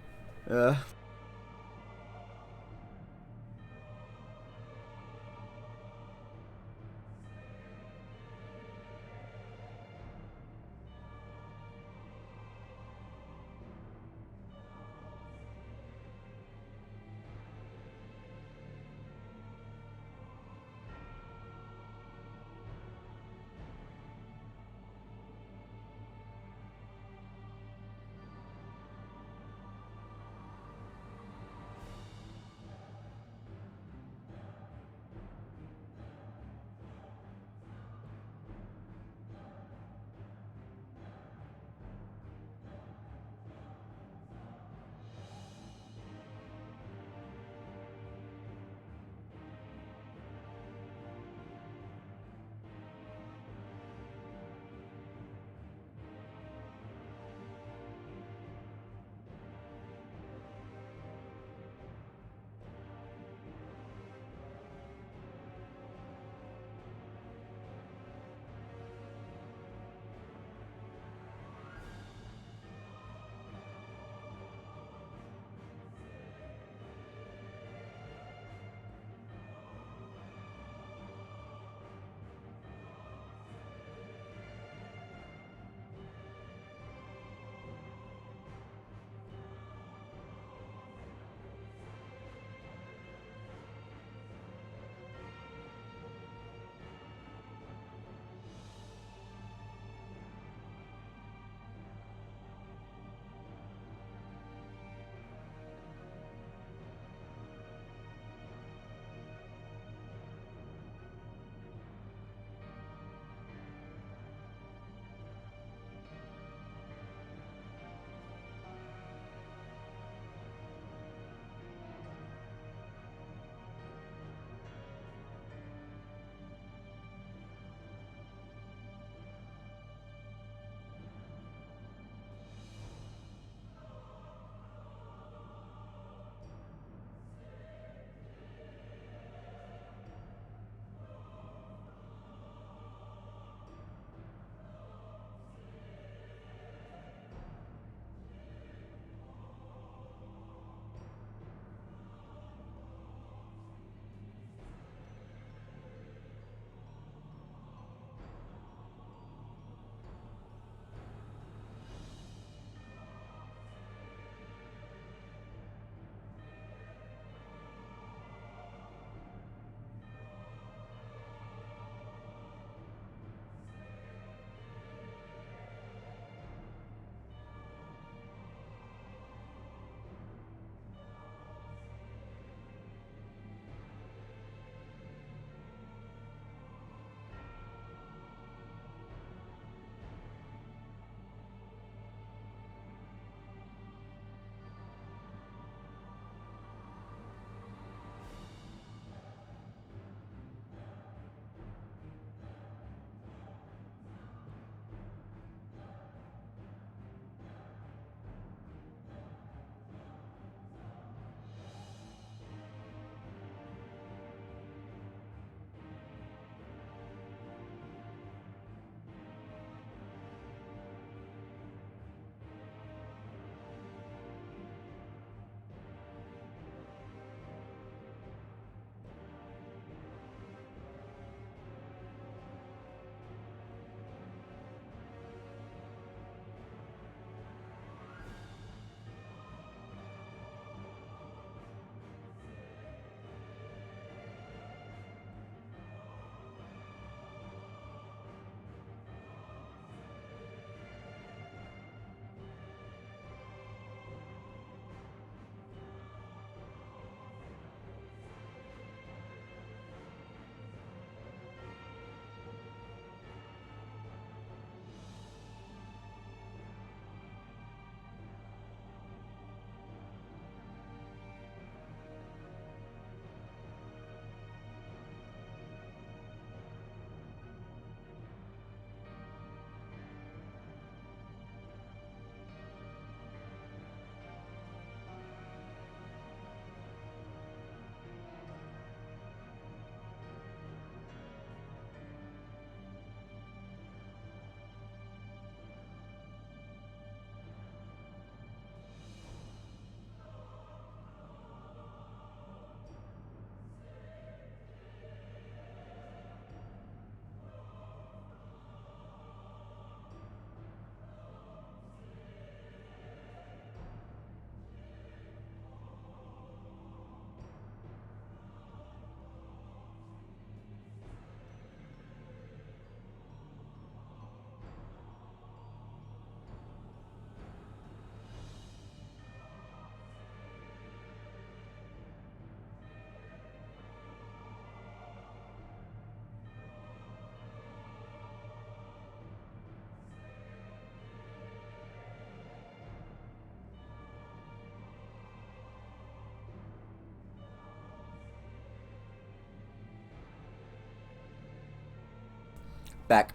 Back.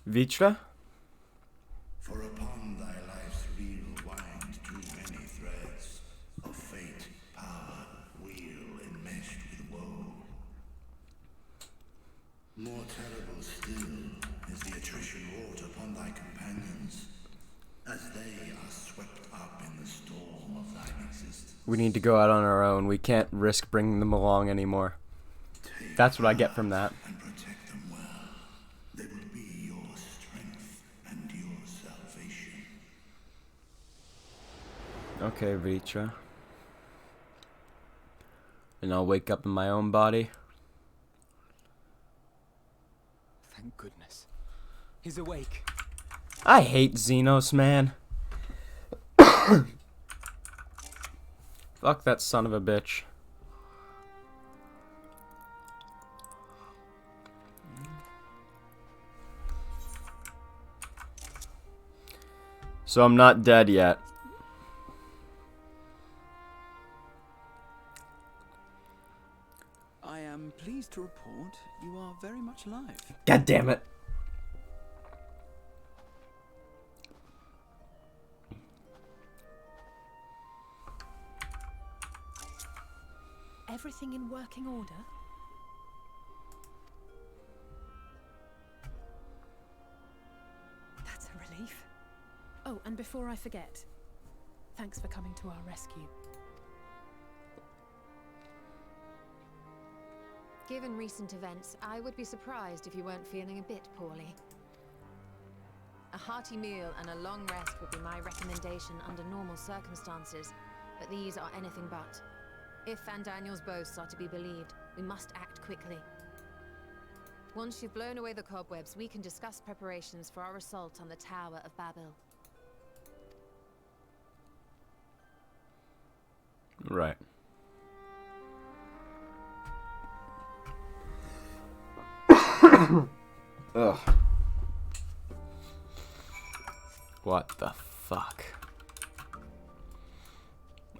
Vitra? For upon thy life's reel wind too many threads of fate, power, wheel enmeshed with woe. More terrible still is the attrition wrought upon thy companions, as they are swept up in the storm of thine existence. We need to go out on our own. We can't risk bringing them along anymore. That's what I get from that. And protect them well. They will be your strength and your salvation. Okay, Vitra. And I'll wake up in my own body. Thank goodness. He's awake. I hate Xenos, man. Fuck that son of a bitch. So I'm not dead yet. I am pleased to report you are very much alive. God damn it. Everything in working order? That's a relief. Oh, and before I forget, thanks for coming to our rescue. Given recent events, I would be surprised if you weren't feeling a bit poorly. A hearty meal and a long rest would be my recommendation under normal circumstances, but these are anything but. If Van Daniel's boasts are to be believed, we must act quickly. Once you've blown away the cobwebs, we can discuss preparations for our assault on the Tower of Babel. Right. Ugh. What the fuck?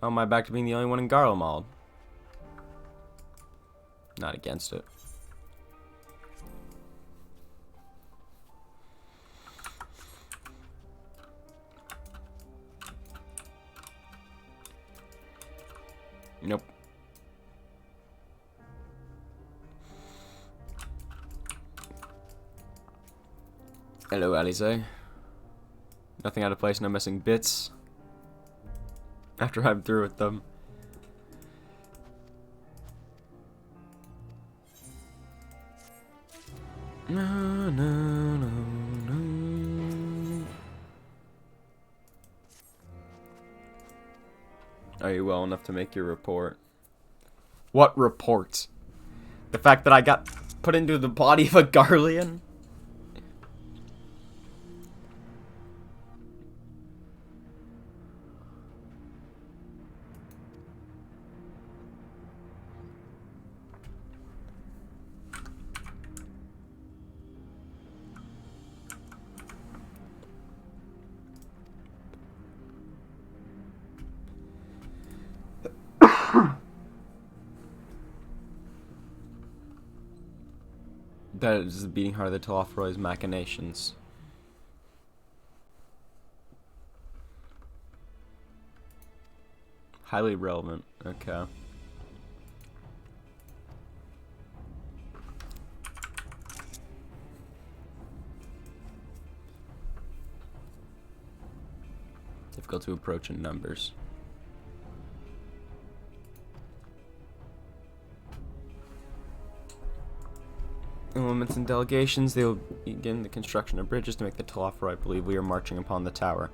Oh, am I back to being the only one in Garlemald? Not against it. Nope. Hello, Alize. Nothing out of place, no missing bits. After I'm through with them. No, no, no, no. Are you well enough to make your report? What report? The fact that I got put into the body of a Garlean? That is the beating heart of the Telofroy's machinations. Highly relevant. Okay. Difficult to approach in numbers. Elements and delegations, they will begin the construction of bridges to make the Telofroi believe we are marching upon the tower.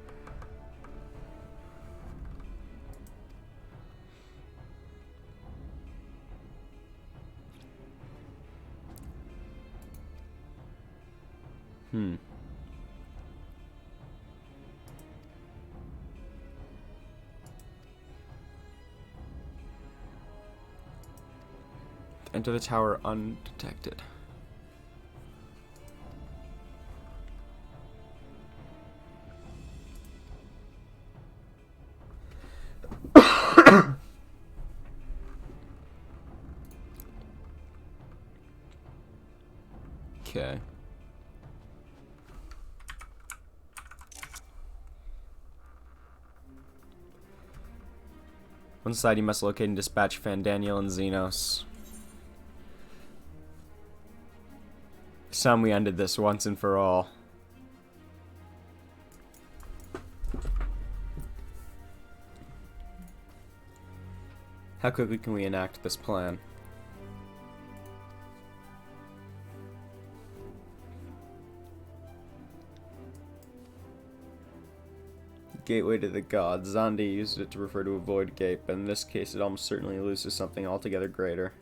Enter the tower undetected. Okay. One side you must locate and dispatch Fandaniel and Xenos. It's time we ended this once and for all. How quickly can we enact this plan? Gateway to the gods. Zandi used it to refer to a void gate, but in this case it almost certainly alludes to something altogether greater.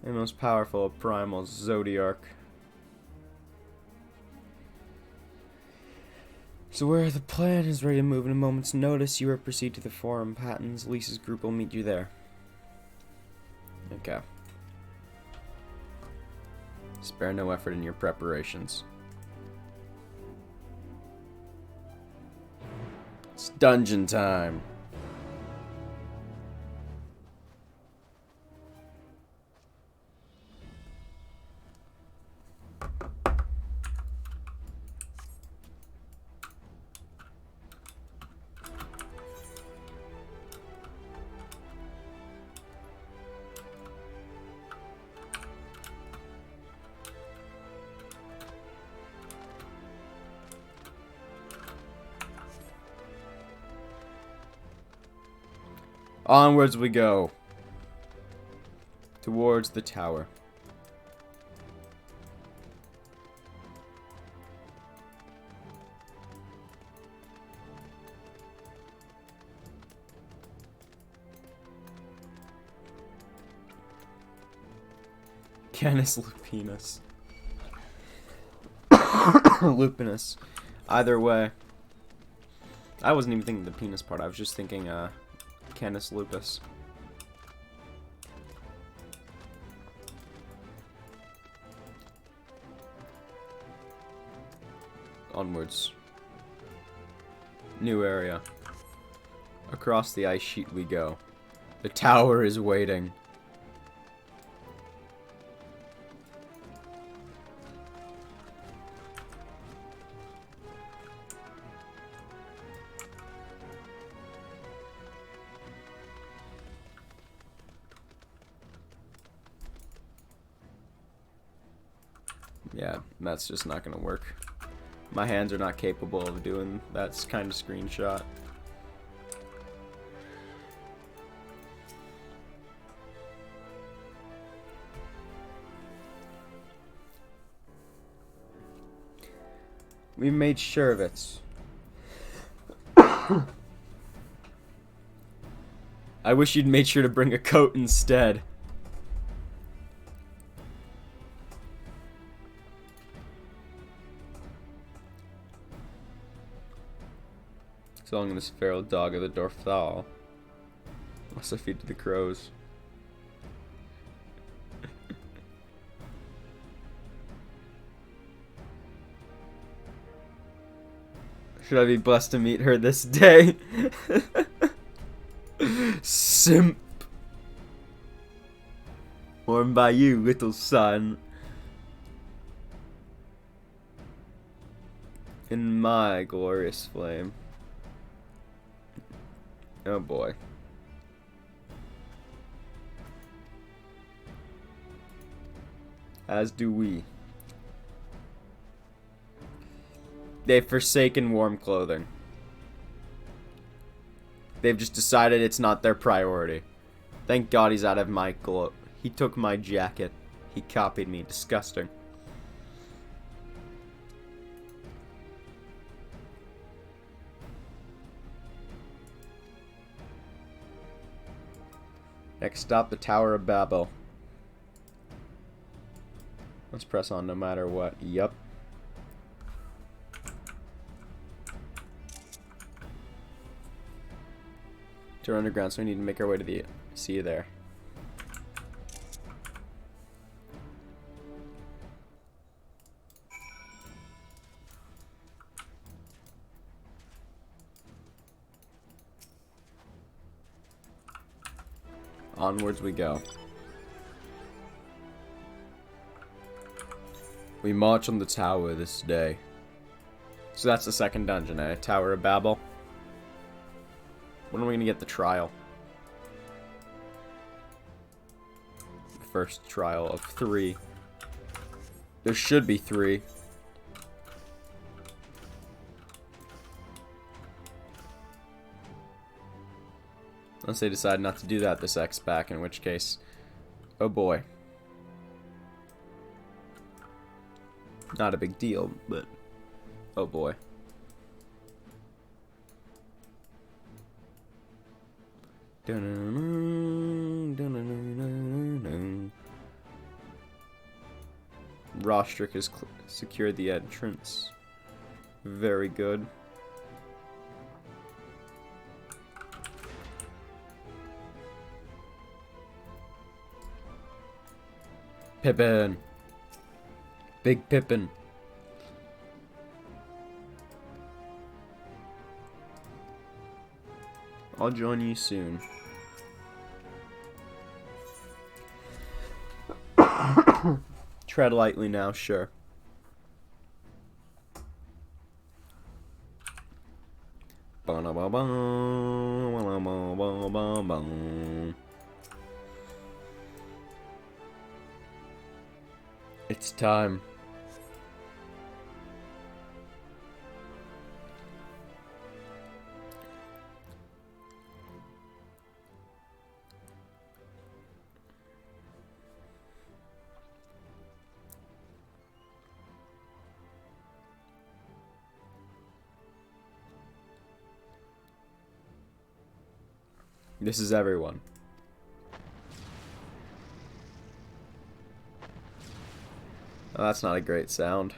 The most powerful of primals, Zodiarch. So where the plan is ready to move in a moment's notice, you will proceed to the forum. Patton's Lisa's group will meet you there. Okay. Spare no effort in your preparations. It's dungeon time. Onwards we go. Towards the tower. Canis lupinus. Lupinus. Either way. I wasn't even thinking the penis part, I was just thinking, Canis lupus. Onwards. New area. Across the ice sheet we go. The tower is waiting. Yeah, that's just not gonna work. My hands are not capable of doing that kind of screenshot. We made sure of it. I wish you'd made sure to bring a coat instead. So long this feral dog of the Dorfthal. Must have feed to the crows. Should I be blessed to meet her this day? Simp. Warmed by you, little son. In my glorious flame. Oh boy. As do we. They've forsaken warm clothing. They've just decided it's not their priority. Thank God he's out of my glow. He took my jacket. He copied me. Disgusting. Next stop, the Tower of Babel. Let's press on no matter what. Yup. To underground, so we need to make our way to the... See you there. Onwards we go. We march on the tower this day. So that's the second dungeon, eh? Tower of Babel. When are we gonna get the trial? The first trial of 3. There should be 3. Unless they decide not to do that this X pack, in which case, oh boy. Not a big deal, but oh boy. Rostrick has secured the entrance. Very good. Pippin. Big Pippin. I'll join you soon. Tread lightly now, sure. It's time. This is everyone. Oh, that's not a great sound.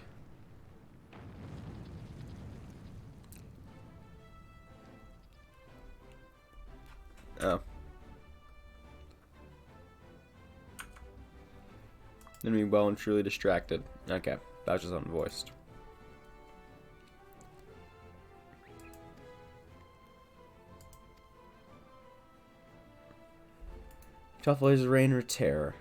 Oh. Enemy well and truly distracted. Okay, that was just unvoiced. Tough laser rain or terror.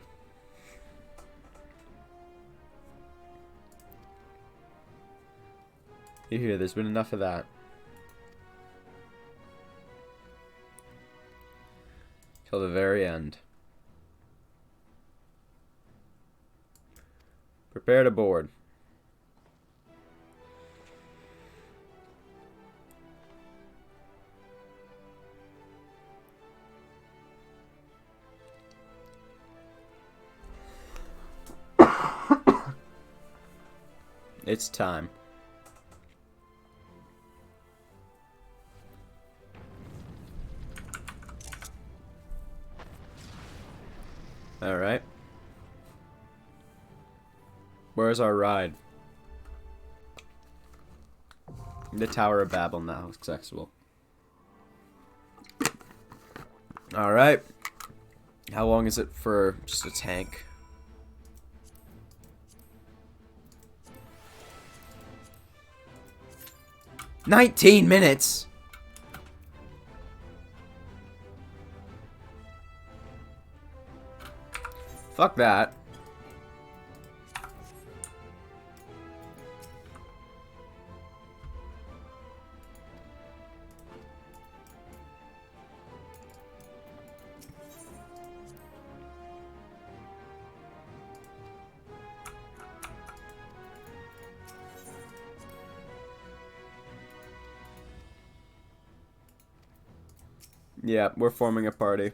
You hear, there's been enough of that. Till the very end. Prepare to board. It's time. All right. Where's our ride? The Tower of Babel now accessible. All right. How long is it for just a tank? "19 minutes. Fuck that. Yeah, we're forming a party.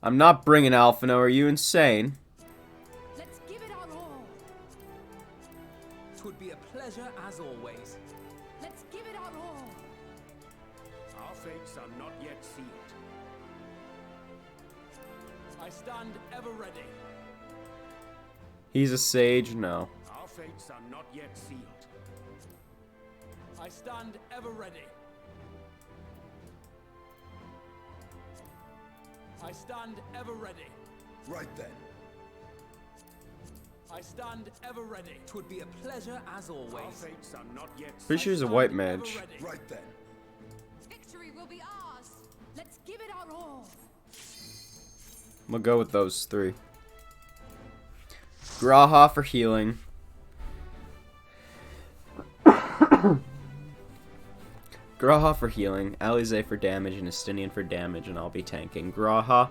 I'm not bringing Alphino. Are you insane? Let's give it our all. Twould be a pleasure as always. Let's give it our all. Our fates are not yet sealed. I stand ever ready. He's a sage? No. Our fates are not yet sealed. I stand ever ready. I stand ever ready. Right then. I stand ever ready. Twould be a pleasure as always. Our fates are not yet sealed. Pretty sure he's a white mage. Right then. Victory will be ours. Let's give it our all. We'll go with those 3. Graha for healing. Graha for healing, Alize for damage, and Estinian for damage, and I'll be tanking. Graha,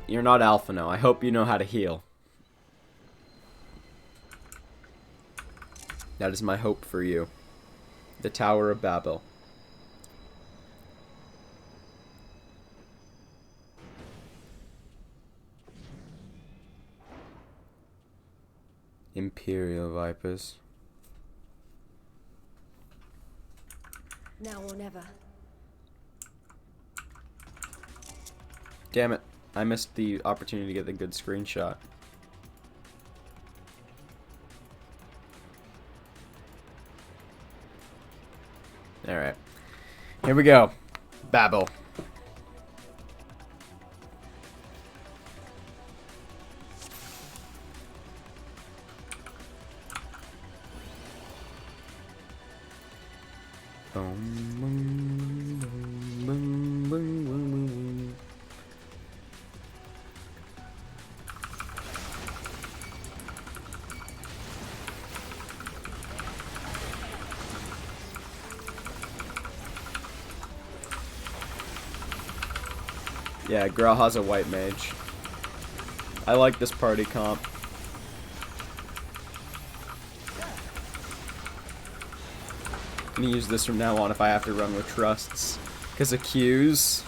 you're not Alphino. I hope you know how to heal. That is my hope for you. The Tower of Babel. Imperial Vipers. Now or never. Damn it. I missed the opportunity to get the good screenshot. Alright. Here we go. Babel. Yeah, Graha's a white mage. I like this party comp. I'm gonna use this from now on if I have to run with trusts. Because of Qs.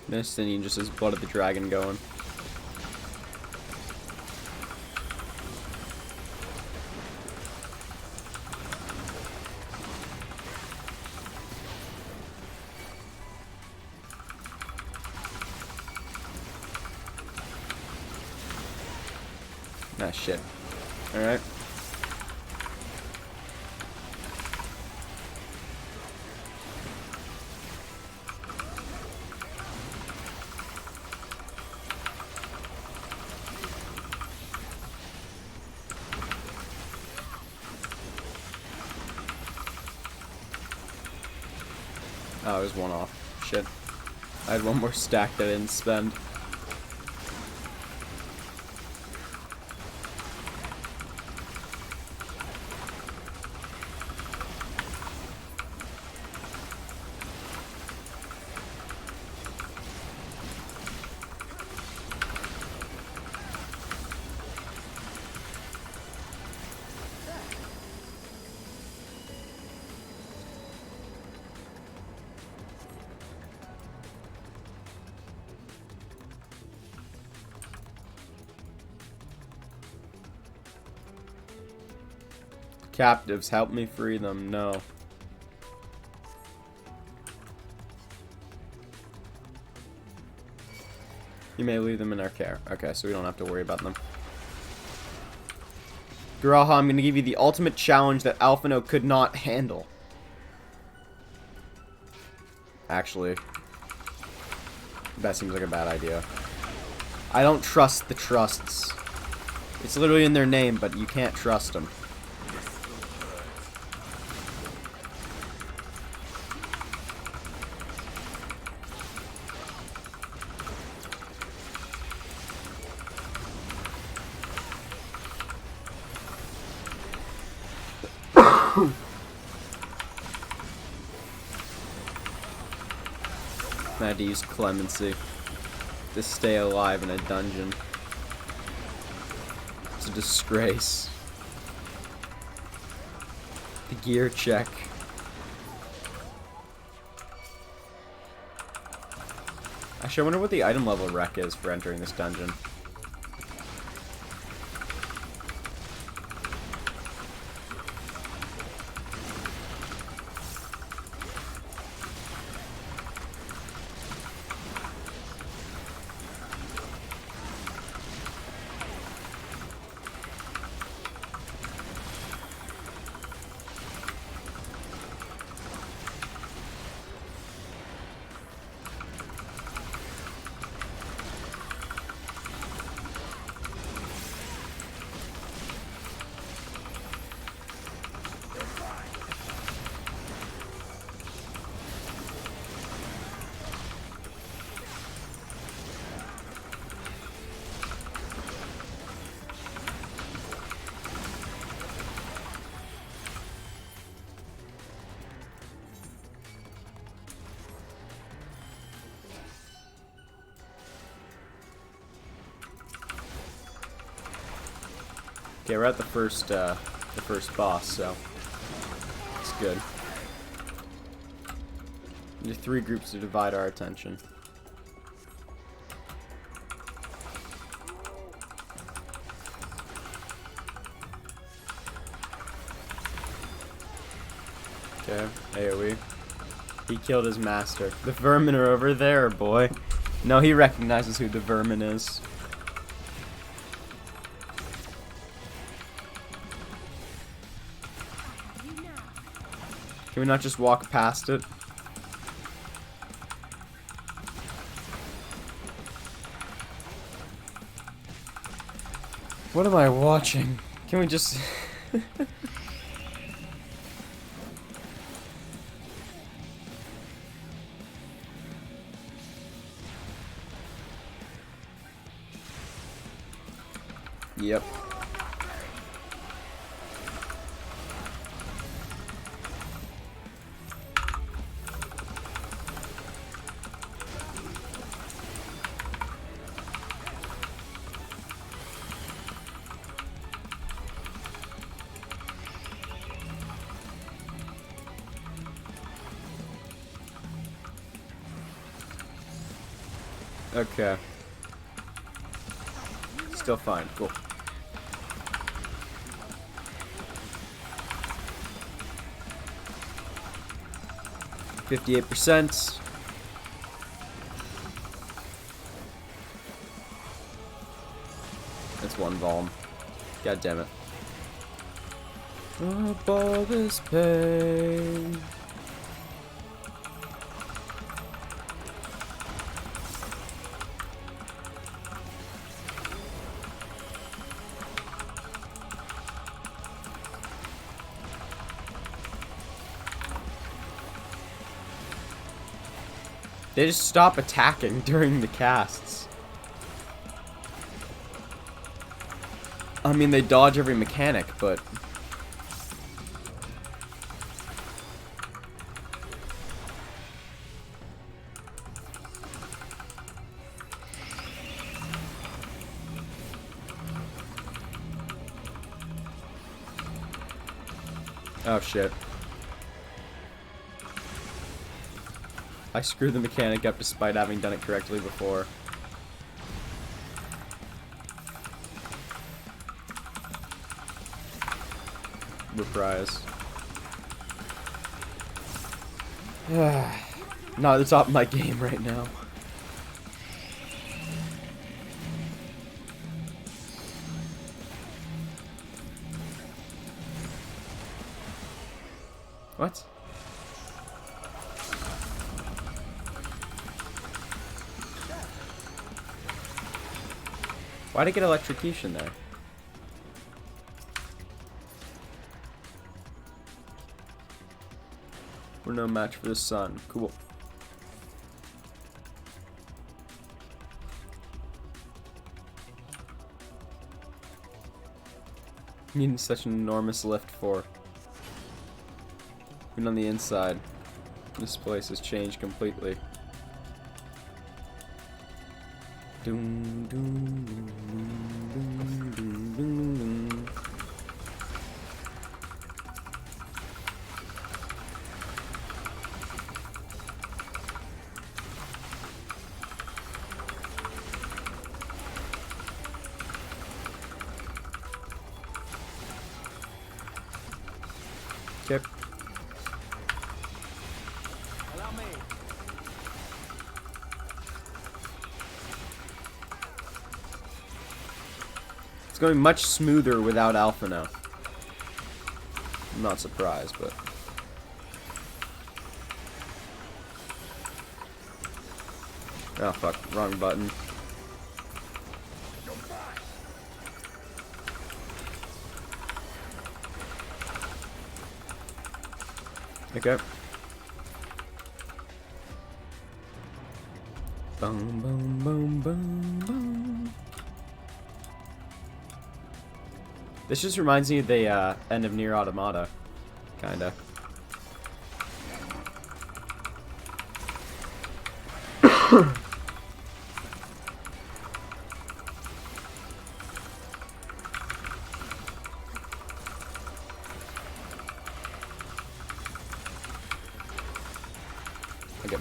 Missed, and he just has Blood of the Dragon going. Ah, shit. Alright. Oh, it was one off. Shit. I had one more stack that I didn't spend. Captives, help me free them. No. You may leave them in our care. Okay, so we don't have to worry about them. Graha, I'm going to give you the ultimate challenge that Alphino could not handle. Actually, that seems like a bad idea. I don't trust the trusts. It's literally in their name, but you can't trust them. I had to use clemency to stay alive in a dungeon. It's a disgrace. The gear check. Actually, I wonder what the item level rec is for entering this dungeon. Okay, we're at the first boss, so it's good. There are 3 groups to divide our attention. Okay, AoE. He killed his master. The vermin are over there, boy. No, he recognizes who the vermin is. Can we not just walk past it? What am I watching? Can we just... Yep. Okay. Still fine. Cool. %. That's 1 Volm. God damn it. Up all this pain. They just stop attacking during the casts. I mean, they dodge every mechanic, but... Oh, shit. I screwed the mechanic up despite having done it correctly before. Reprise. Not at the top of my game right now. What? Why'd I get electrocution there? We're no match for the sun. Cool. Needing such an enormous lift for. Even on the inside, this place has changed completely. Doom, doom, doom, doom, doom, doom, doom. Okay. Allow me. It's going much smoother without Alpha now. I'm not surprised, but... Oh fuck, wrong button. Okay. Boom, boom, boom, boom, boom. This just reminds me of the end of Nier Automata, kinda.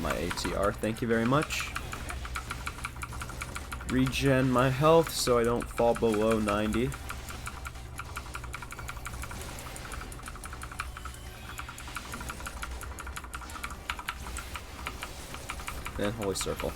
my ATR, thank you very much. Regen my health so I don't fall below 90. And Holy Circle.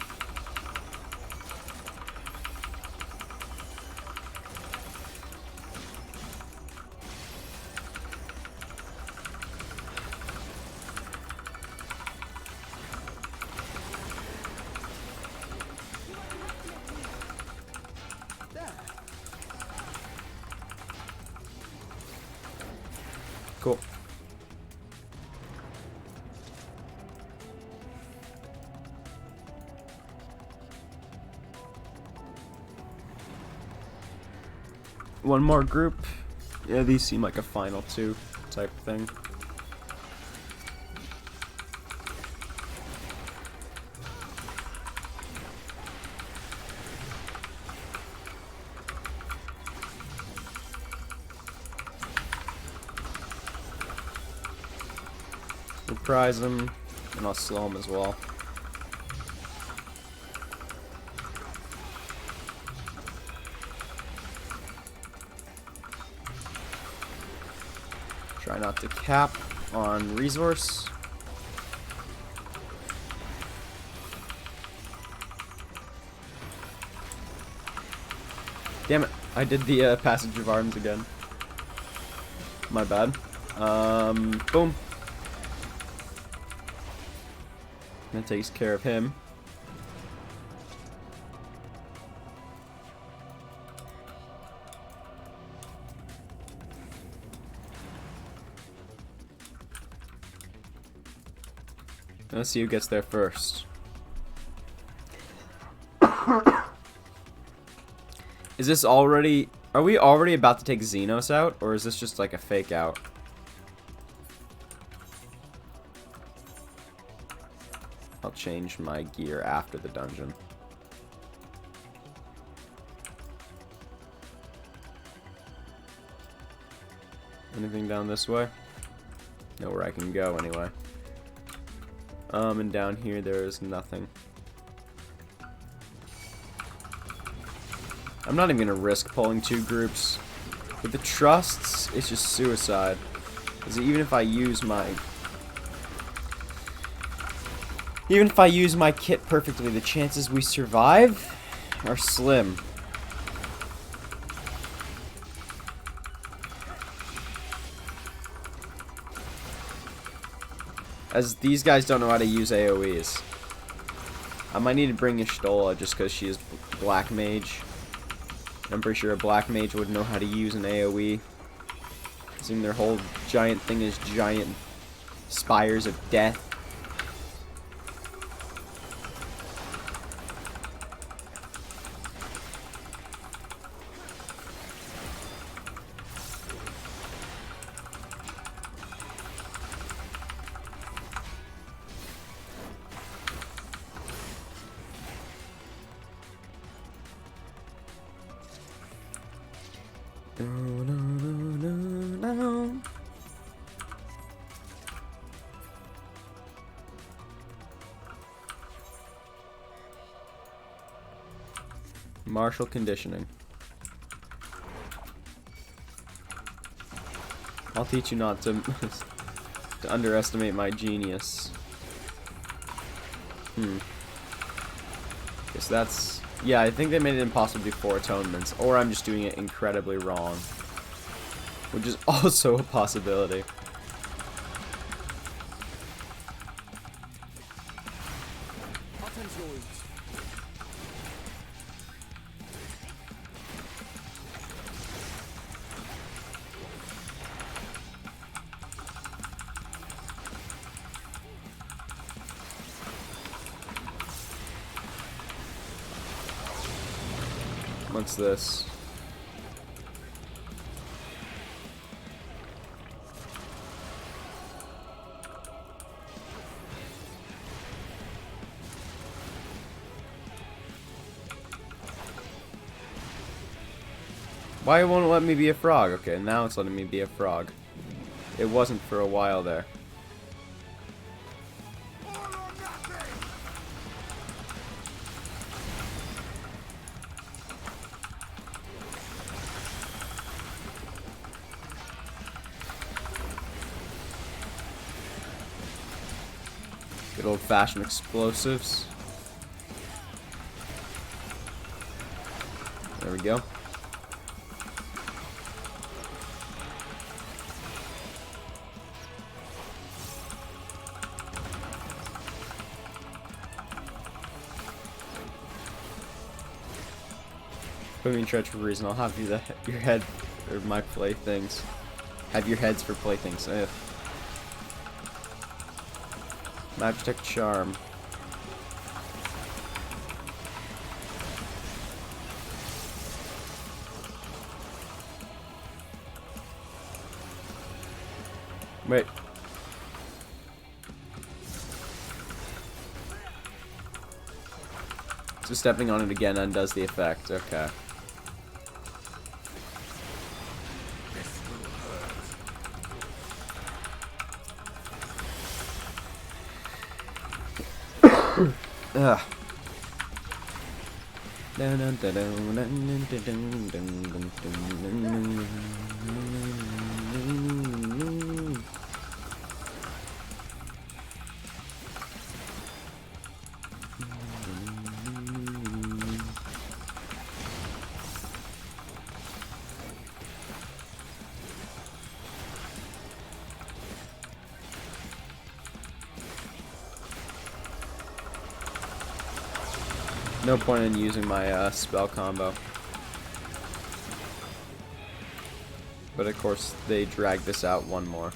Cool. One more group. Yeah, these seem like a final two type thing. Surprise him, and I'll slow him as well. Try not to cap on resource. Damn it, I did the passage of arms again. My bad. Boom. That takes care of him. Let's see who gets there first. Is this already... Are we already about to take Xenos out? Or is this just like a fake out? I'll change my gear after the dungeon. Anything down this way? Nowhere I can go anyway. And down here there is nothing. I'm not even gonna risk pulling two groups. With the trusts, it's just suicide. Because even if I use my... Even if I use my kit perfectly, the chances we survive are slim. As these guys don't know how to use AoEs. I might need to bring Ishtola just because she is Black Mage. I'm pretty sure a Black Mage would know how to use an AoE. Seeing their whole giant thing is giant spires of death. Martial conditioning. I'll teach you not to to underestimate my genius. Guess that's... Yeah, I think they made it impossible to do 4 atonements, or I'm just doing it incredibly wrong. Which is also a possibility. What's this? Why won't it let me be a frog? Okay, now it's letting me be a frog. It wasn't for a while there. Good old-fashioned explosives. There we go. Put me in charge for a reason. I'll have you your head or my playthings. Have your heads for playthings. Magic charm. Wait. So stepping on it again undoes the effect. Okay. Ugh. No point in using my spell combo. But of course, they drag this out one more.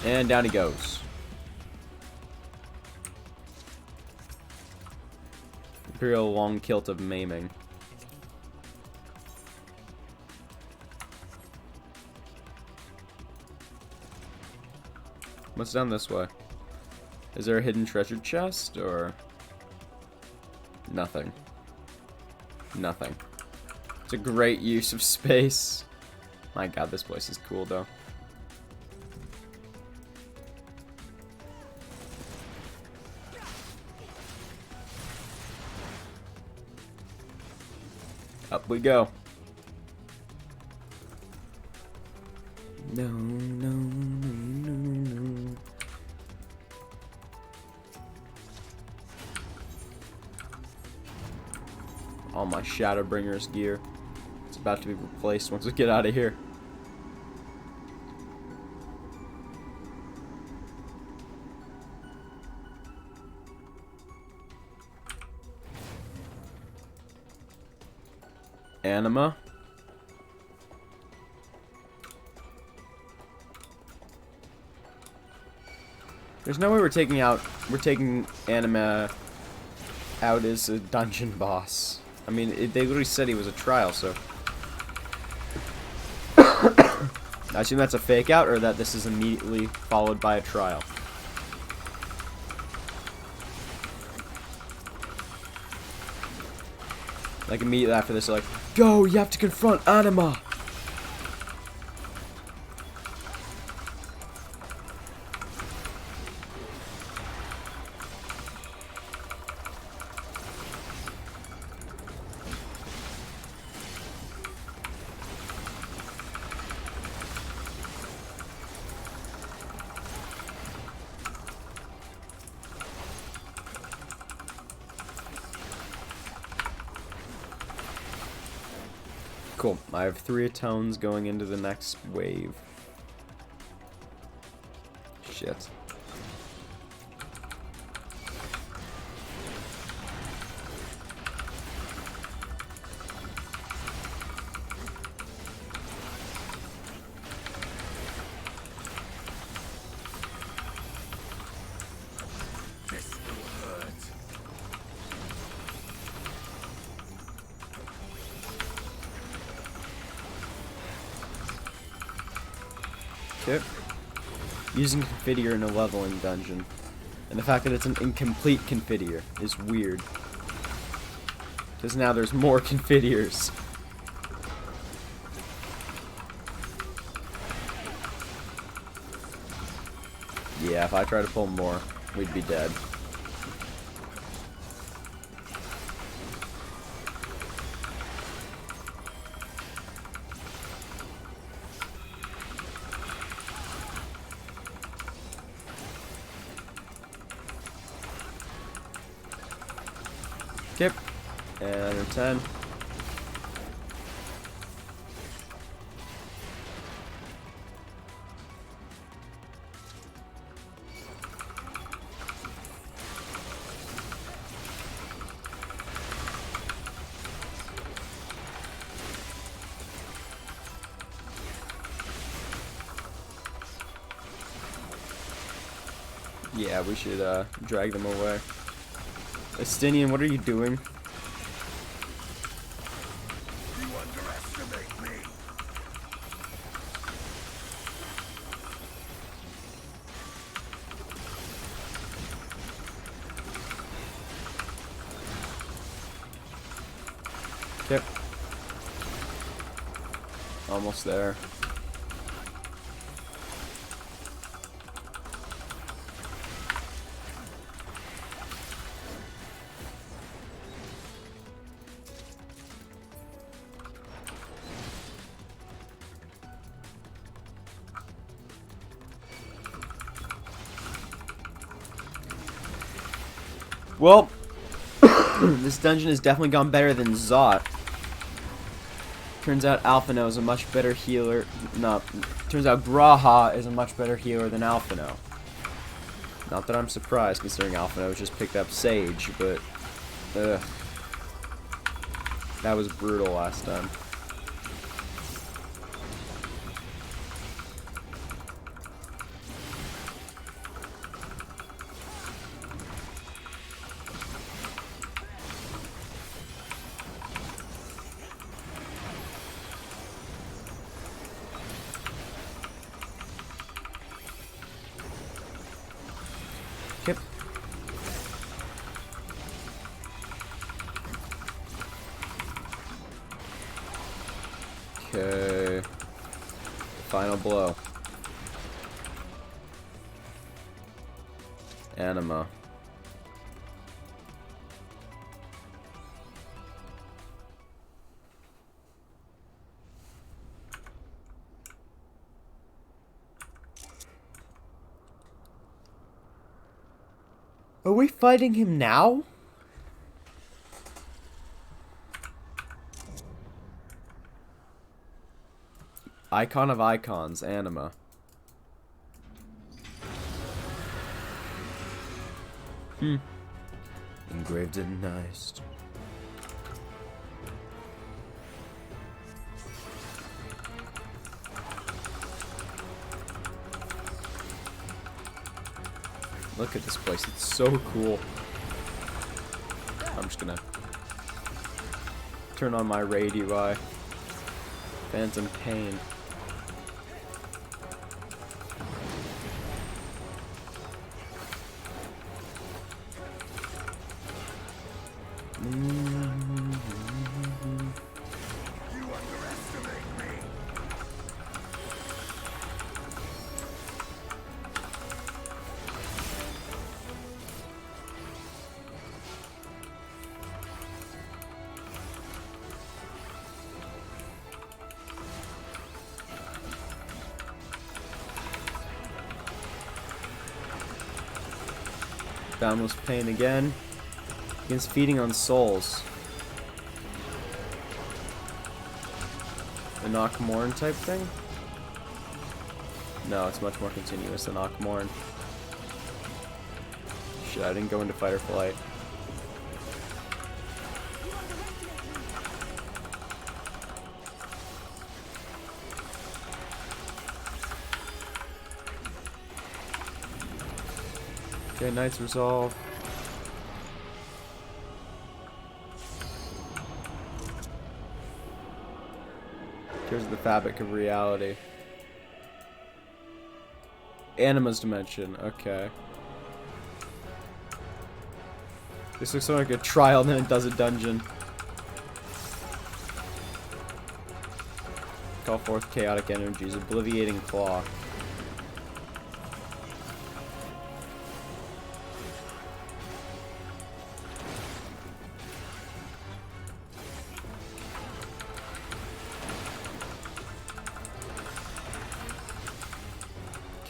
And down he goes. Imperial long kilt of maiming. What's down this way? Is there a hidden treasure chest or nothing? Nothing. It's a great use of space. My god, this place is cool though. Up we go. No, no, no, no. All my Shadowbringer's gear. It's about to be replaced once we get out of here. Anima. There's no way we're taking Anima out as a dungeon boss. I mean, they literally said he was a trial, so I assume that's a fake out, or that this is immediately followed by a trial. Like immediately after this, they're like, go, you have to confront Anima. Cool. I have 3 atones going into the next wave. Shit. Okay. Using Confidier in a leveling dungeon. And the fact that it's an incomplete Confidier is weird. Because now there's more if I try to pull more, we'd be dead. Yep. And under 10. Yeah, we should drag them away. Estinian, what are you doing? You underestimate me. Yep. Almost there. Well, this dungeon has definitely gone better than Zot. Turns out Alphino is a much better healer. No, turns out Graha is a much better healer than Alphino. Not that I'm surprised, considering Alphino just picked up Sage, but ugh, that was brutal last time. Yep. Okay. Final blow. Anima. Are we fighting him now? Icon of icons, Anima. Engraved and nice. Look at this place, it's so cool. I'm just gonna turn on my raid UI. Phantom Pain. You underestimate me. Boundless Pain again. Begins feeding on souls. The Knockmorn type thing? No, it's much more continuous than Knockmorn. Shit, I didn't go into fight or flight. Okay, Knight's Resolve. Here's the Fabric of Reality. Anima's Dimension, okay. This looks like a trial, then it does a dungeon. Call forth chaotic energies, obliviating claw.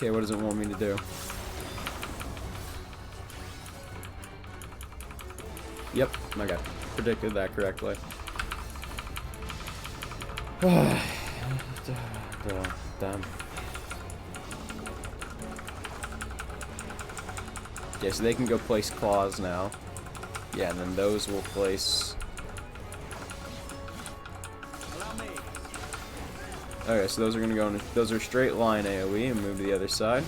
Okay, what does it want me to do? Yep, okay. Predicted that correctly. Damn. Okay, so they can go place claws now. Yeah, and then those will place... Okay, so those are gonna go in, those are straight line AoE and move to the other side.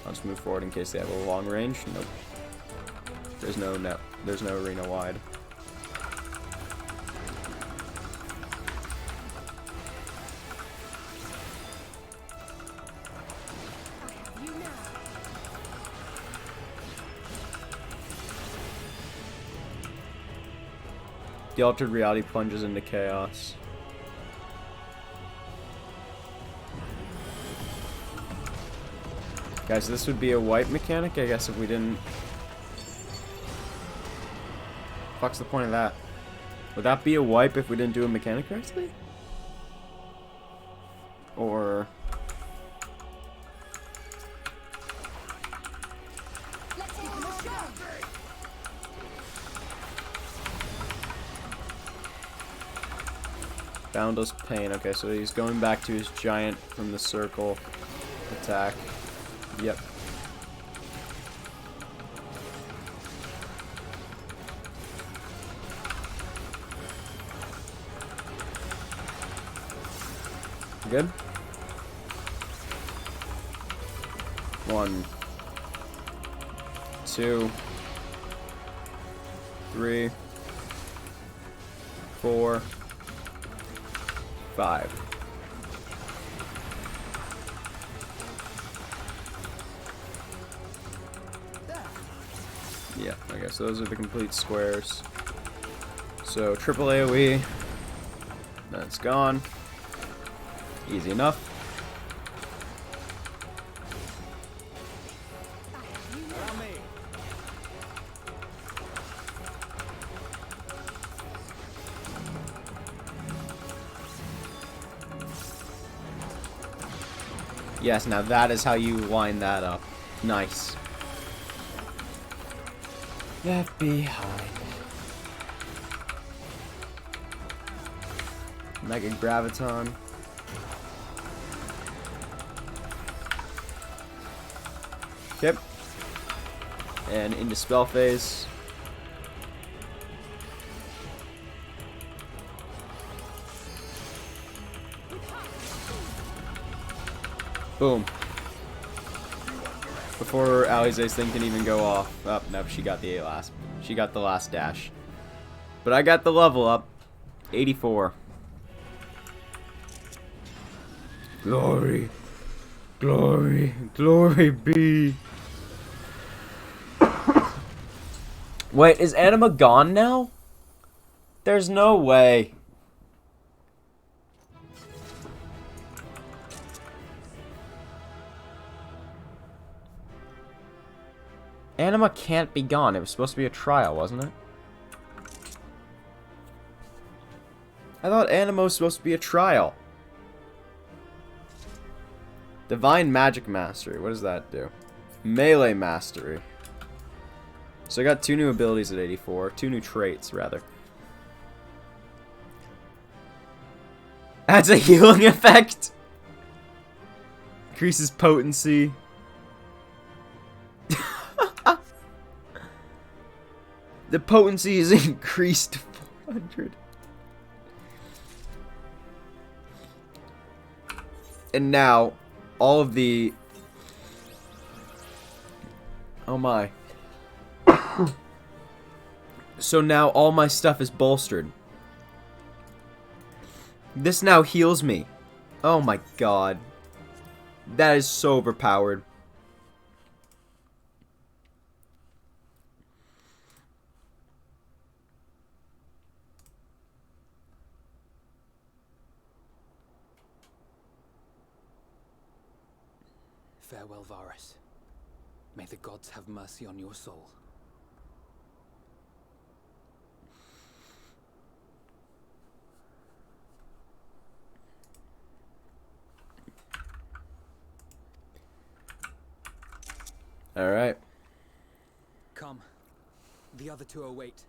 I'll just move forward in case they have a long range. Nope. There's no arena wide. The altered reality plunges into chaos. Guys, this would be a wipe mechanic, I guess, if we didn't... Fuck's the point of that? Would that be a wipe if we didn't do a mechanic correctly? Or... Boundless Pain. Okay, so he's going back to his giant from the circle attack. Yep. Good? 1, 2, 3, 4, 5. Yeah, okay, so those are the complete squares. So triple AoE, that's gone. Easy enough. Yes, now that is how you line that up. Nice. Left behind. Mega Graviton. Yep. And into spell phase. Boom. Before Alize's thing can even go off. Oh, nope, she got the last. She got the last dash. But I got the level up. 84. Glory. Glory. Glory be. Wait, is Anima gone now? There's no way. Anima can't be gone. It was supposed to be a trial, wasn't it? I thought Anima was supposed to be a trial. Divine Magic Mastery. What does that do? Melee Mastery. So I got 2 new abilities at 84. 2 new traits, rather. Adds a healing effect. Increases potency. The potency is increased to 400. And now, all of the... Oh my. So now all my stuff is bolstered. This now heals me. Oh my god. That is so overpowered. Farewell, Varus. May the gods have mercy on your soul. Alright. Come. The other two await.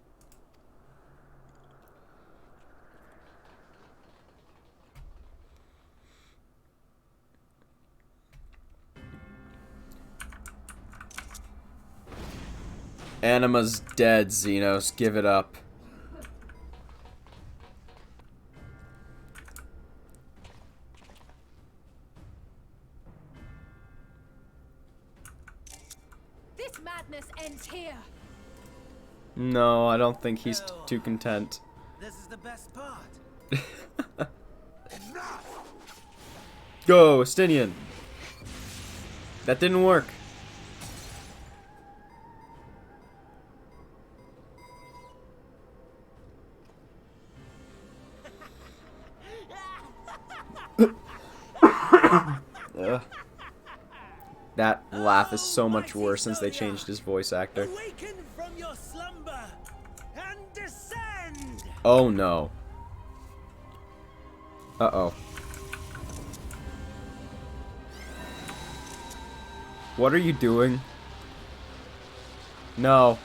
Anima's dead, Xenos. Give it up. This madness ends here. No, I don't think he's too content. This is the best part. Go, Estinian. That didn't work. Ugh. That laugh is so much worse since they changed his voice actor. Awaken from your slumber and descend. Oh no. Uh-oh. What are you doing? No.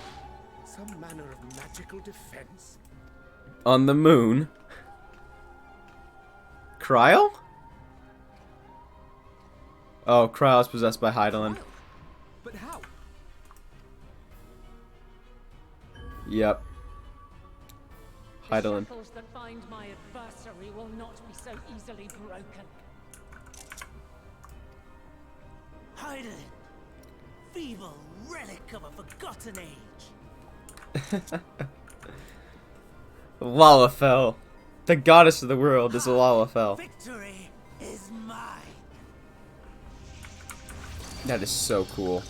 Some manner of magical defense? On the moon? Cryo? Oh, Cryo's possessed by Hydaelyn. But how? Yep. Hydaelyn. The shackles that bind my adversary will not be so easily broken. Hydaelyn, feeble relic of a forgotten age. Lalafell. The goddess of the world is a Lalafell. Victory is mine. That is so cool.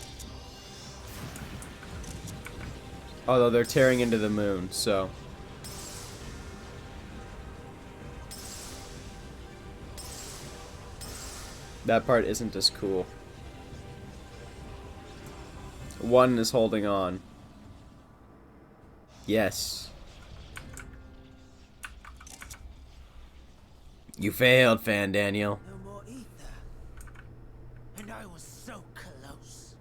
Although they're tearing into the moon, so... that part isn't as cool. One is holding on. Yes. You failed, Fan Daniel. No more ether. And I was so close.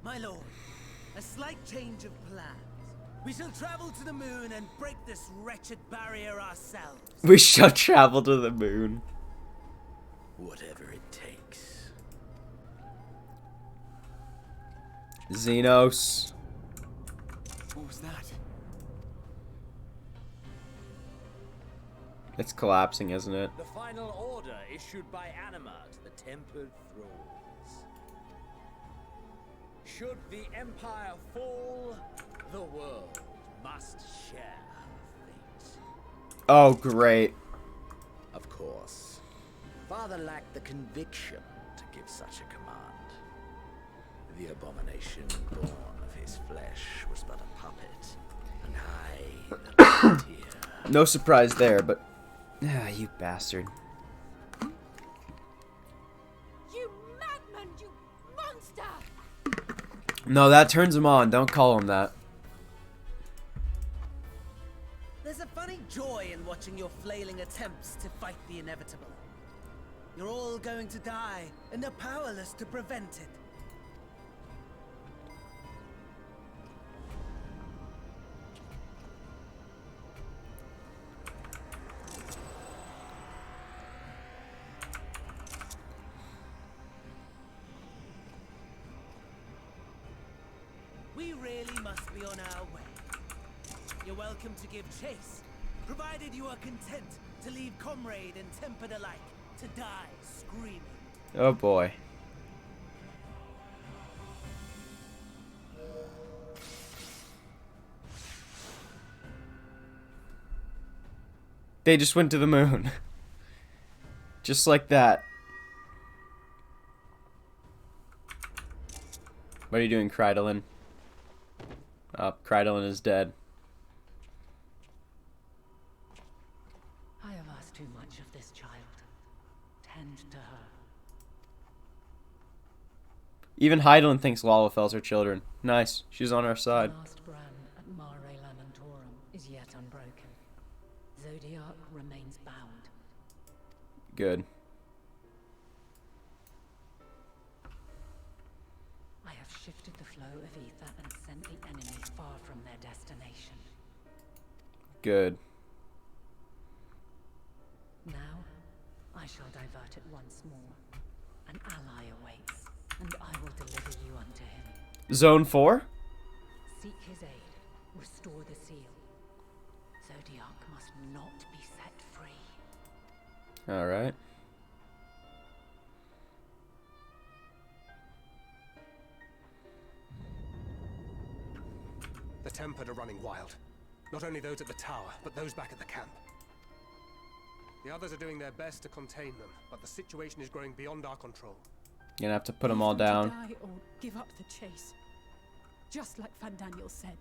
My lord, a slight change of plans. We shall travel to the moon and break this wretched barrier ourselves. We shall travel to the moon. Whatever it takes. Xenos. What was that? It's collapsing, isn't it? The final order issued by Anima to the Tempered Thralls. Should the Empire fall, the world must share her fate. Oh, great. Of course, Father lacked the conviction to give such a command. The abomination born of his flesh was but a puppet, and I, the puppeteer. No surprise there, but... ah, you bastard. You madman, you monster! No, that turns him on. Don't call him that. There's a funny joy in watching your flailing attempts to fight the inevitable. You're all going to die, and they're powerless to prevent it. We really must be on our way. You're welcome to give chase, provided you are content to leave comrade and tempered alike to die screaming. Oh boy. They just went to the moon. Just like that. What are you doing, Hydaelyn? Oh, Hydaelyn is dead. I have asked too much of this child. Tend to her. Even Hydaelyn thinks Lalafells are children. Nice. She's on our side. The last brand at Mare Lamentorum is yet unbroken. Zodiac remains bound. Good. shifted the flow of ether and sent the enemy far from their destination. Good. Now, I shall divert it once more. An ally awaits, and I will deliver you unto him. Zone 4? Seek his aid. Restore the seal. Zodiac must not be set free. Alright. The Tempered are running wild. Not only those at the tower, but those back at the camp. The others are doing their best to contain them, but the situation is growing beyond our control. You're gonna have to put them all down. Die or give up the chase. Just like Van Daniel said.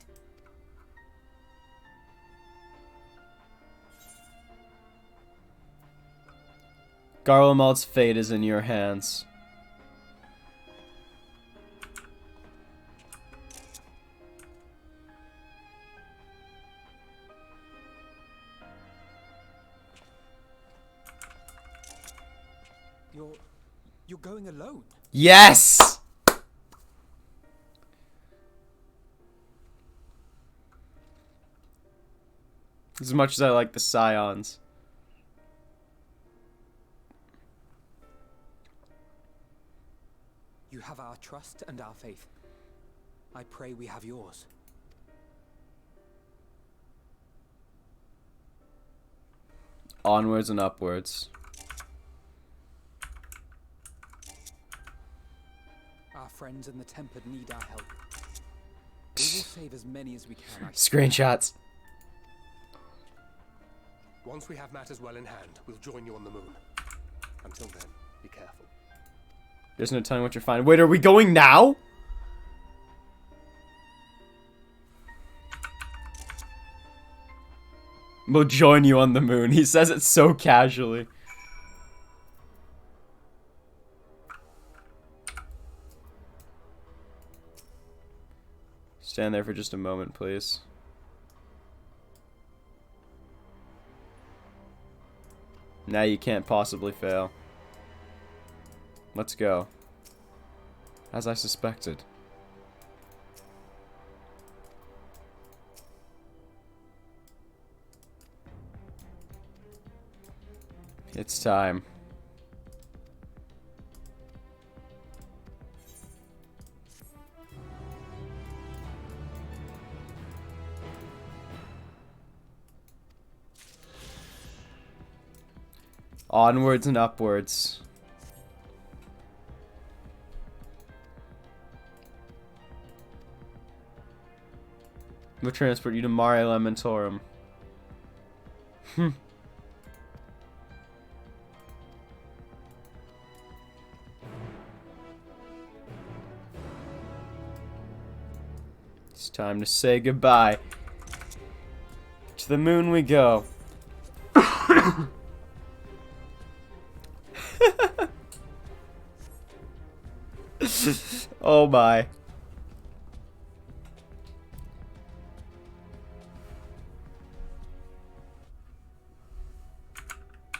Garlemald's fate is in your hands. You're going alone? Yes! As much as I like the Scions. You have our trust and our faith. I pray we have yours. Onwards and upwards. Our friends in the Tempered need our help. We will save as many as we can. Screenshots. Once we have matters well in hand, we'll join you on the moon. Until then, be careful. There's no telling what you're finding. Wait, are we going now? We'll join you on the moon. He says it so casually. Stand there for just a moment, please. Now you can't possibly fail. Let's go. As I suspected. It's time. Onwards and upwards. We'll transport you to Mare Lamentorum. It's time to say goodbye. To the moon we go. Oh my.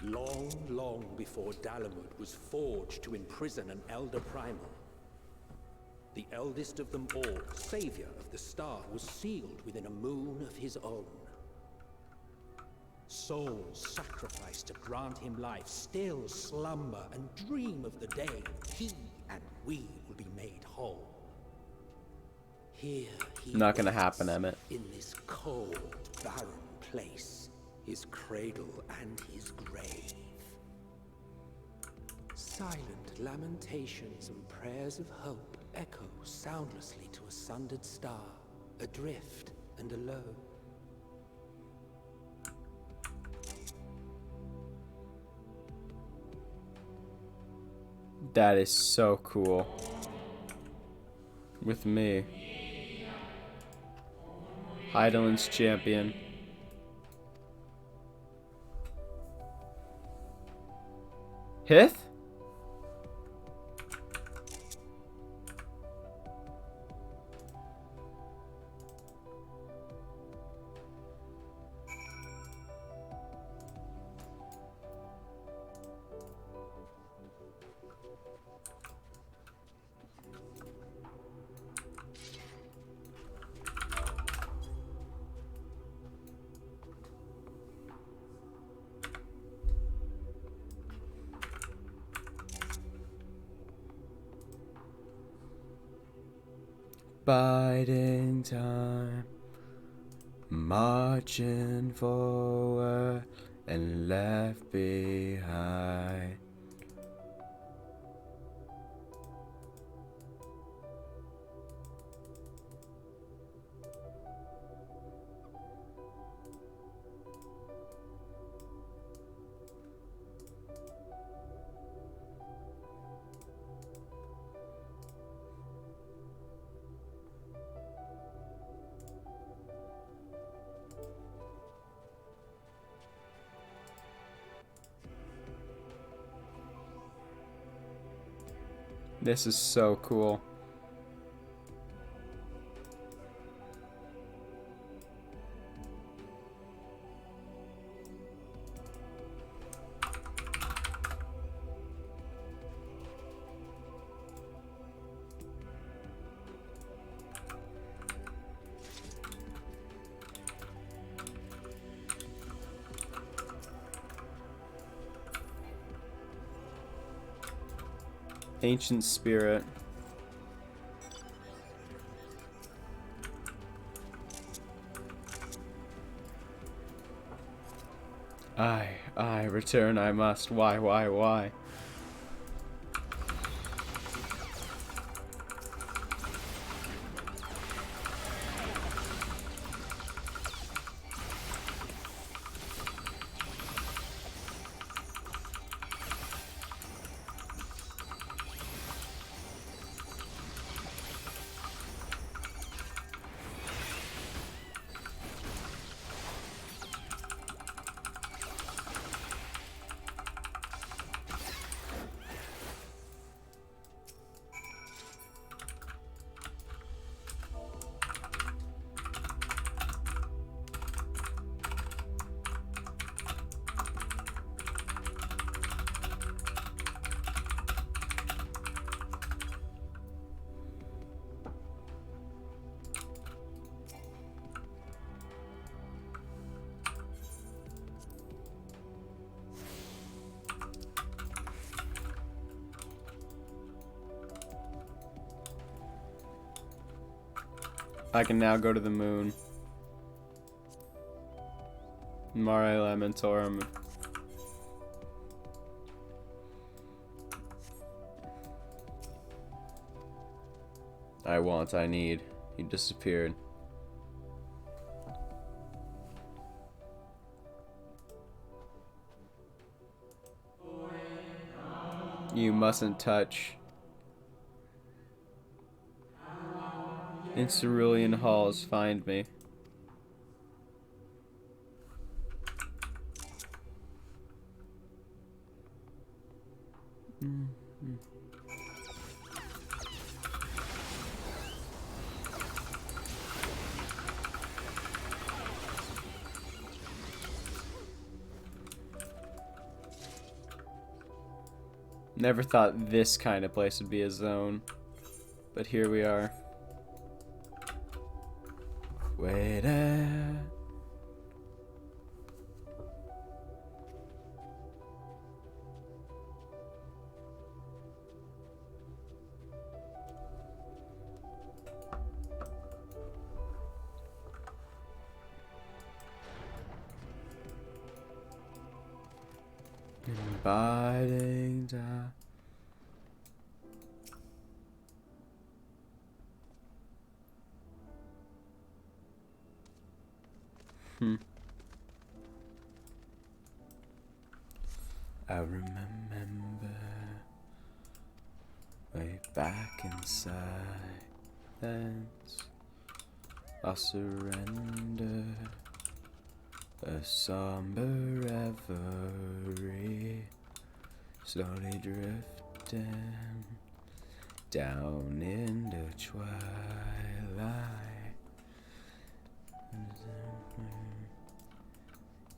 Long, long before Dalamud was forged to imprison an Elder Primal, the eldest of them all, savior of the star, was sealed within a moon of his own. Souls sacrificed to grant him life still slumber and dream of the day he and we will be made whole. Here he Not gonna waits happen, Emmett. in this cold, barren place, his cradle and his grave. Silent lamentations and prayers of hope echo soundlessly to a sundered star, adrift and alone. That is so cool. With me. Heidelin's champion. Hith? biding time, marching forward and left behind. This is so cool. Ancient spirit. I return I must. Why? I can now go to the moon. Mare Lamentorum. I need. He disappeared. You mustn't touch. In Cerulean halls, find me. Never thought this kind of place would be a zone, but here we are. Wait at. Biding time. I remember way back inside silence, I surrendered a somber reverie, slowly drifting down into twilight.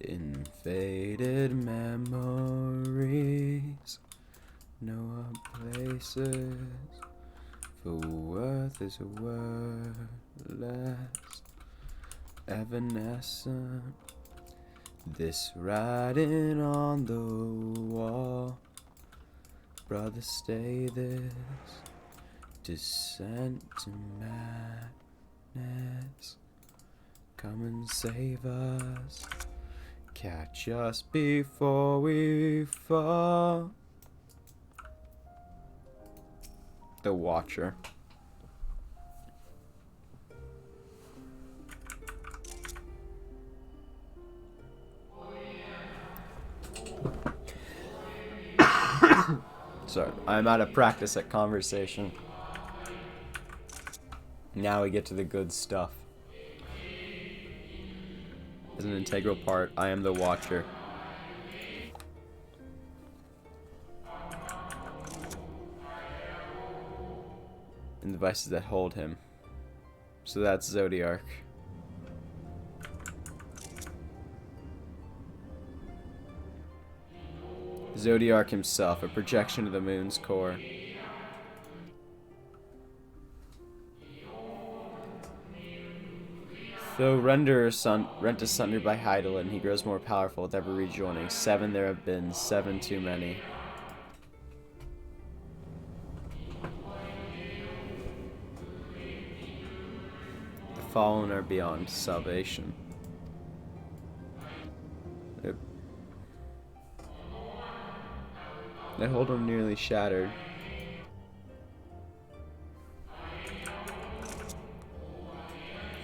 In faded memories, no places for worth is wordless, evanescent. This writing on the wall, brother, stay this descent to match. Come and save us. Catch us before we fall. The Watcher. Sorry, I'm out of practice at conversation. Now we get to the good stuff. As an integral part, I am the Watcher. And the devices that hold him. So that's Zodiark. Zodiark himself, a projection of the moon's core. Though rent asunder by Hydaelyn, he grows more powerful with every rejoining. 7 there have been, 7 too many. The fallen are beyond salvation. They hold him nearly shattered.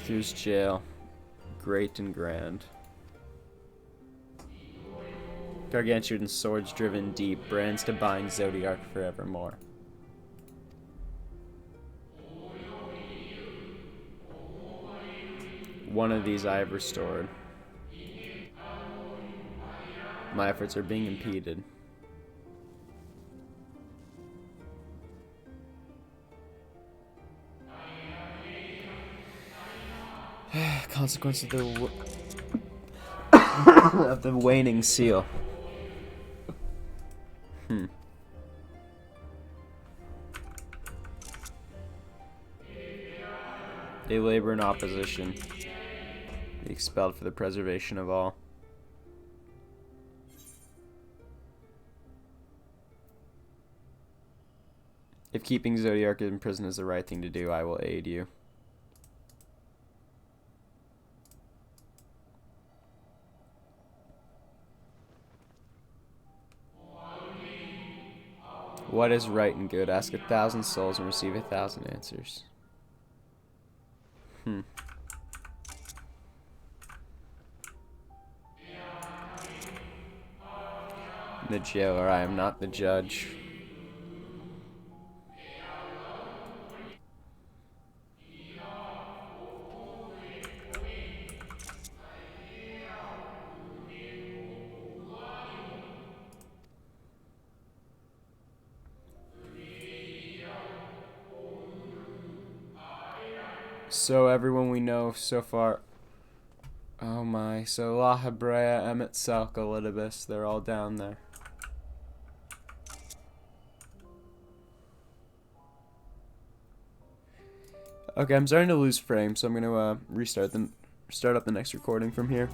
Through his jail, great and grand. Gargantuan swords driven deep, brands to bind Zodiark forevermore. One of these I have restored. My efforts are being impeded. Consequence of the of the waning seal. They labor in opposition. Be expelled for the preservation of all. If keeping Zodiark in prison is the right thing to do, I will aid you. What is right and good? Ask 1,000 souls and receive 1,000 answers. The jailer, I am not the judge. So everyone we know so far. Oh my, so La Hebrea, Emmet, Salk, Elidibus, they're all down there. Okay, I'm starting to lose frame, so I'm gonna start up the next recording from here.